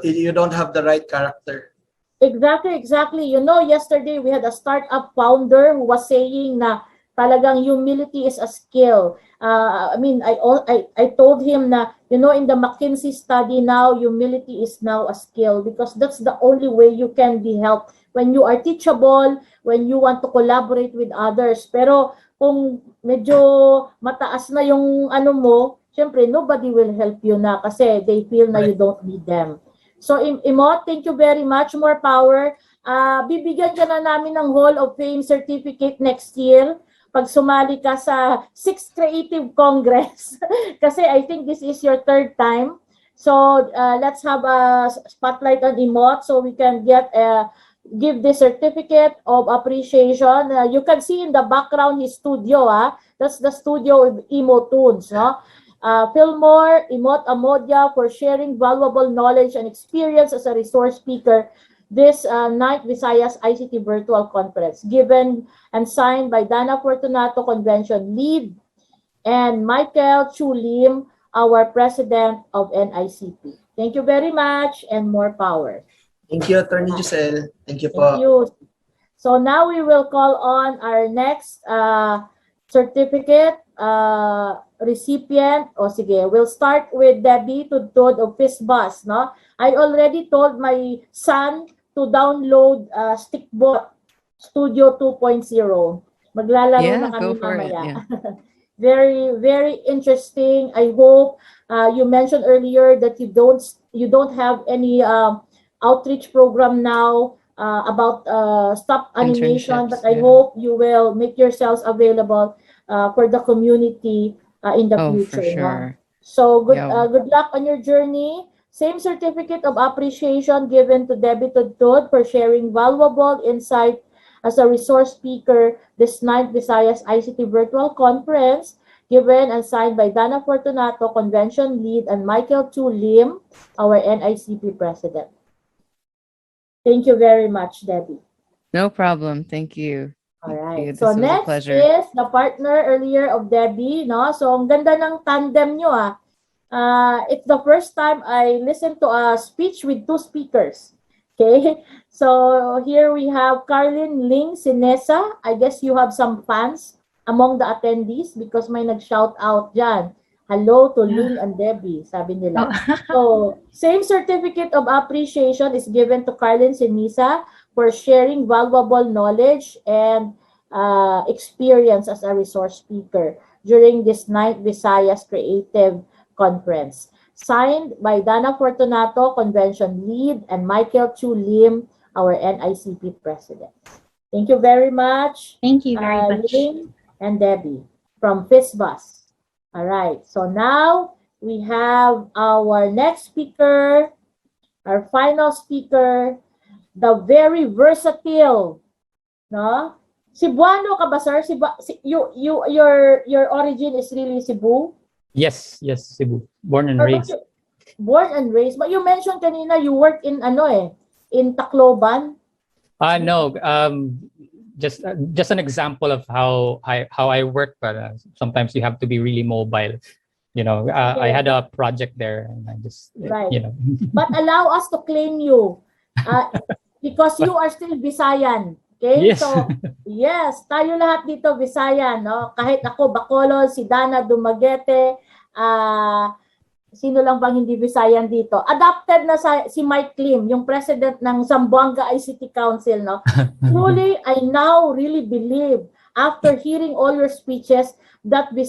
you don't have the right character. Exactly. You know, yesterday we had a startup founder who was saying na talagang humility is a skill. I mean, I told him na, you know, in the McKinsey study now, humility is now a skill because that's the only way you can be helped. When you are teachable, when you want to collaborate with others. Pero kung medyo mataas na yung ano mo, syempre nobody will help you na kasi they feel na you don't need them. So Imot, thank you very much. More power. Bibigyan ka na namin ng Hall of Fame certificate next year pag sumali ka sa 6th Creative Congress. Kasi I think this is your 3rd time. So let's have a spotlight on Emot so we can give the certificate of appreciation. You can see in the background his studio. That's the studio with Emo Tunes. No? Fillmore, Emot Amodia for sharing valuable knowledge and experience as a resource speaker this 9th Visayas ICT Virtual Conference, given and signed by Dana Fortunato, Convention Lead, and Michael Chu Lim, our President of NICP. Thank you very much and more power. Thank you, Attorney Giselle. Thank you po. Thank you. So now we will call on our next certificate recipient. O sige, we'll start with Debbie Tudtod of FISBUS. No? I already told my son to download Stickbot Studio 2.0. Maglalaro na kami mamaya. Very, very interesting. I hope you mentioned earlier that you don't have any outreach program now about stop animation, but I hope you will make yourselves available for the community in the future. For sure. No? So good luck on your journey. Same certificate of appreciation given to Debbie Tudtod for sharing valuable insight as a resource speaker this 9th Visayas ICT Virtual Conference, given and signed by Dana Fortunato, Convention Lead, and Michael Chu Lim, our NICP President. Thank you very much, Debbie. No problem. Thank you. All right. This So was a next pleasure. is the partner earlier of Debbie. No? So ang ganda ng tandem nyo. It's the first time I listened to a speech with two speakers. Okay, so here we have Carlin Ling Sinesa. I guess you have some fans among the attendees because may nag-shout out dyan. Hello to Ling and Debbie, sabi nila. So, same certificate of appreciation is given to Carlin Sinesa for sharing valuable knowledge and experience as a resource speaker during this 9th Visayas Creative Conference. Signed by Dana Fortunato, Convention Lead, and Michael Chu Lim, our NICP President. Thank you very much. Thank you very much. Ling and Debbie from FISBUS. All right, so now we have our next speaker, our final speaker, the very versatile, no? Cebuano ka ba, sir? Your origin is really Cebu? Yes, Cebu. Born and raised. Born and raised. But you mentioned kanina you work in in Tacloban. No, just an example of how I work, but sometimes you have to be really mobile. You know, I had a project there, and I just But allow us to claim you, because you are still Visayan. Okay, yes. So yes, tayo lahat dito Visayan, no? Kahit ako Bacolod, si Dana Dumaguete, sino lang bang hindi Visayan dito? Adopted na si Mike Lim, yung president ng Zamboanga ICT Council, no? Truly, I now really believe, after hearing all your speeches, that the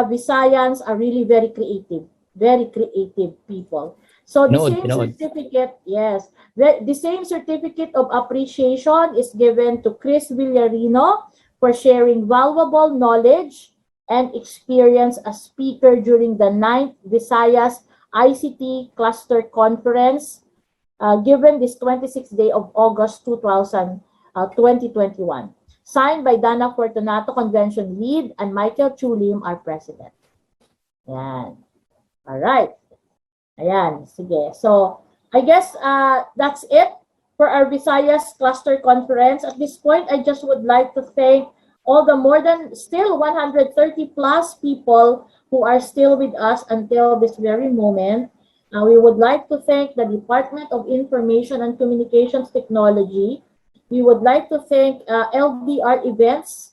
Visayans are really very creative people. So the same certificate, yes, the same certificate of appreciation is given to Chris Villarino for sharing valuable knowledge and experience as speaker during the 9th Visayas ICT Cluster Conference, given this 26th day of August 2021. Signed by Dana Fortunato, Convention Lead, and Michael Chu Lim, our President. Yan. All right. Ayan, sige. So, I guess that's it for our Visayas Cluster Conference. At this point, I just would like to thank all the more than still 130 plus people who are still with us until this very moment. We would like to thank the Department of Information and Communications Technology. We would like to thank LDR Events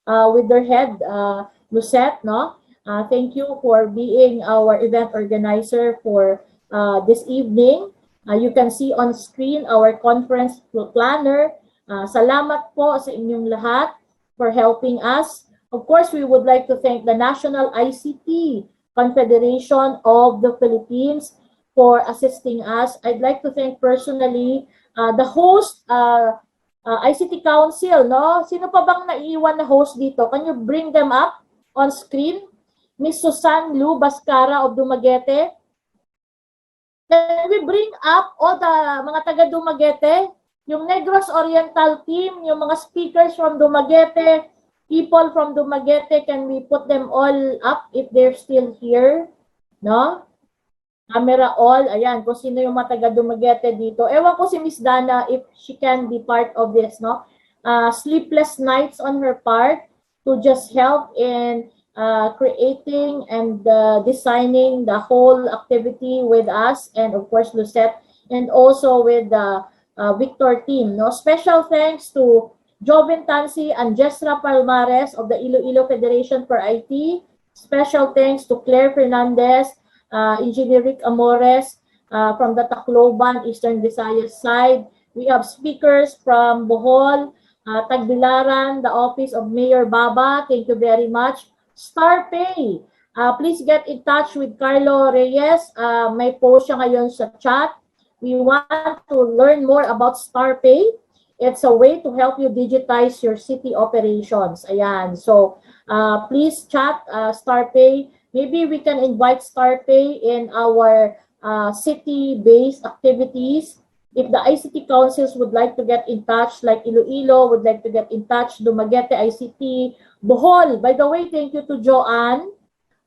with their head, Lucette, no? Thank you for being our event organizer for this evening. You can see on screen our conference planner. Salamat po sa inyong lahat for helping us. Of course, we would like to thank the National ICT Confederation of the Philippines for assisting us. I'd like to thank personally the host, ICT Council, no? Sino pa bang naiiwan na host dito? Can you bring them up on screen? Miss Susan Lu Bascara of Dumaguete. Can we bring up all the mga taga Dumaguete? Yung Negros Oriental team, yung mga speakers from Dumaguete, people from Dumaguete, can we put them all up if they're still here? No? Camera all. Ayan, kung sino yung mga taga Dumaguete dito. Ewan ko si Miss Dana if she can be part of this, no? Sleepless nights on her part to just help in creating and designing the whole activity with us, and of course Lucette, and also with the Victor team. No, special thanks to Joven Tansi and Jesra Palmares of the Iloilo Federation for IT. Special thanks to Claire Fernandez, Engineer Rick Amores from the Tacloban, Eastern Visayas side. We have speakers from Bohol, Tagbilaran, the Office of Mayor Baba. Thank you very much. StarPay. Please get in touch with Carlo Reyes. May post siya ngayon sa chat. We want to learn more about StarPay. It's a way to help you digitize your city operations. Ayan. So, please chat StarPay. Maybe we can invite StarPay in our city-based activities. If the ICT councils would like to get in touch, like Iloilo would like to get in touch, Dumaguete ICT, Bohol. By the way, thank you to Joanne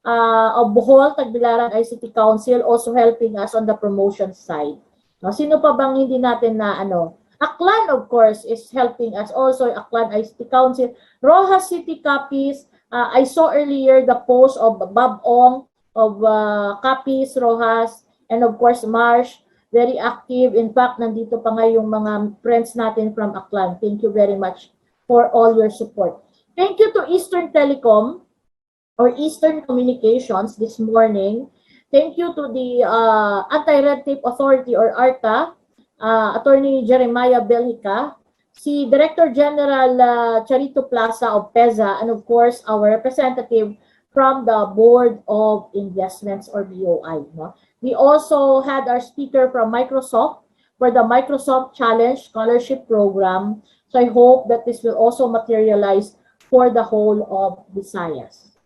of Bohol, Tagbilaran ICT Council, also helping us on the promotion side. Now, sino pa bang hindi natin na ano? Aklan, of course, is helping us also, Aklan ICT Council. Rojas City Copies, I saw earlier the post of Bob Ong of Copies, Rojas, and of course, Marsh. Very active. In fact, nandito pa nga yung mga friends natin from Aklan. Thank you very much for all your support. Thank you to Eastern Telecom or Eastern Communications this morning. Thank you to the Anti-Red Tape Authority or ARTA, Attorney Jeremiah Belhica, si Director General Charito Plaza of PEZA, and of course, our representative from the Board of Investments or BOI. No? We also had our speaker from Microsoft for the Microsoft Challenge Scholarship Program. So I hope that this will also materialize for the whole of Visayas.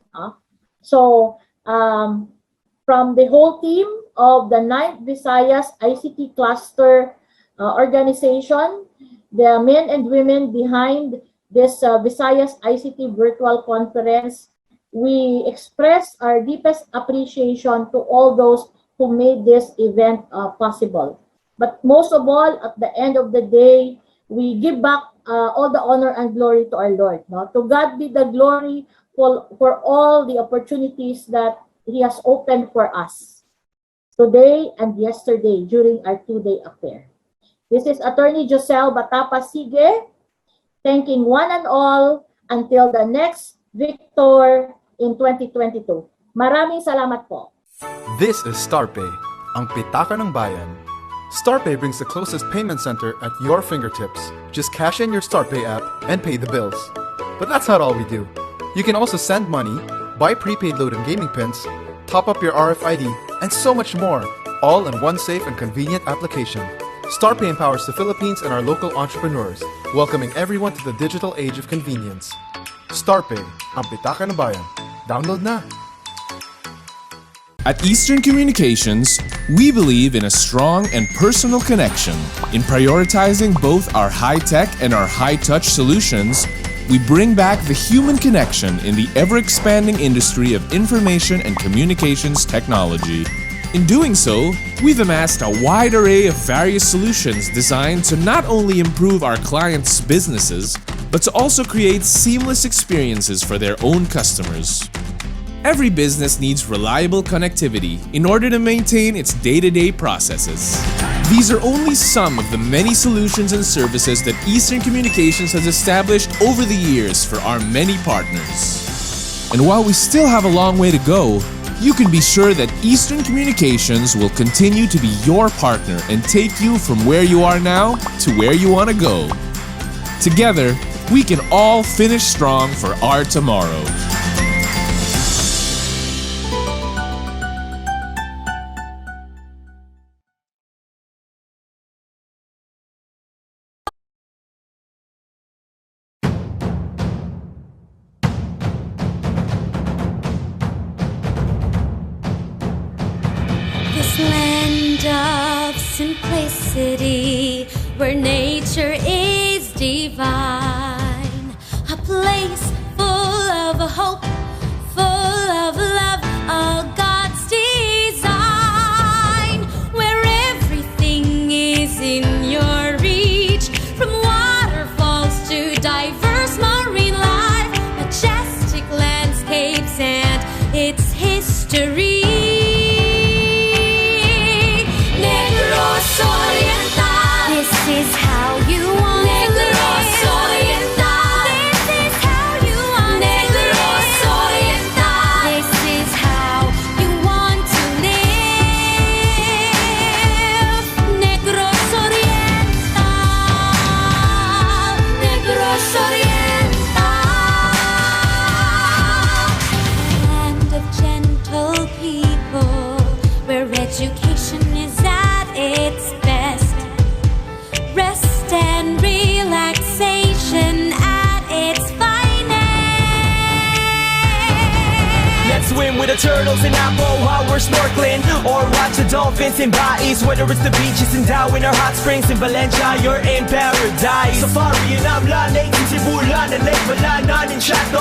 So from the whole team of the 9th Visayas ICT Cluster organization, the men and women behind this Visayas ICT virtual conference, we express our deepest appreciation to all those who made this event possible. But most of all, at the end of the day, we give back all the honor and glory to our Lord. No? To God be the glory for all the opportunities that He has opened for us today and yesterday during our 2-day affair. This is Attorney Joselle Batapa Sige, thanking one and all until the next Victor in 2022. Maraming salamat po. This is StarPay, ang pitaka ng bayan. StarPay brings the closest payment center at your fingertips. Just cash in your StarPay app and pay the bills. But that's not all we do. You can also send money, buy prepaid load and gaming pins, top up your RFID, and so much more, all in one safe and convenient application. StarPay empowers the Philippines and our local entrepreneurs, welcoming everyone to the digital age of convenience. StarPay, ang pitaka ng bayan. Download na! At Eastern Communications, we believe in a strong and personal connection. In prioritizing both our high-tech and our high-touch solutions, we bring back the human connection in the ever-expanding industry of information and communications technology. In doing so, we've amassed a wide array of various solutions designed to not only improve our clients' businesses, but to also create seamless experiences for their own customers. Every business needs reliable connectivity in order to maintain its day-to-day processes. These are only some of the many solutions and services that Eastern Communications has established over the years for our many partners. And while we still have a long way to go, you can be sure that Eastern Communications will continue to be your partner and take you from where you are now to where you want to go. Together, we can all finish strong for our tomorrow. This land simplicity, where nature is divine. A place full of hope, full of love, a God's design, where everything is in your reach, from waterfalls to diverse marine life, majestic landscapes and its history. Negros Oriental, this is how you want Negros Oriental, this is how you want Negros Oriental, this is how you want to live. Negros Oriental, Negros Oriental, land of gentle people, where education is at its best, rest and relaxation at its finest. Let's swim with the turtles in Apple while we're snorkeling, or watch the dolphins in Bais, whether it's the beaches in Darwin or hot springs in Valencia, you're in paradise. Safari in Amla, Lake in Cebu, and Lake Balanan in Chateau.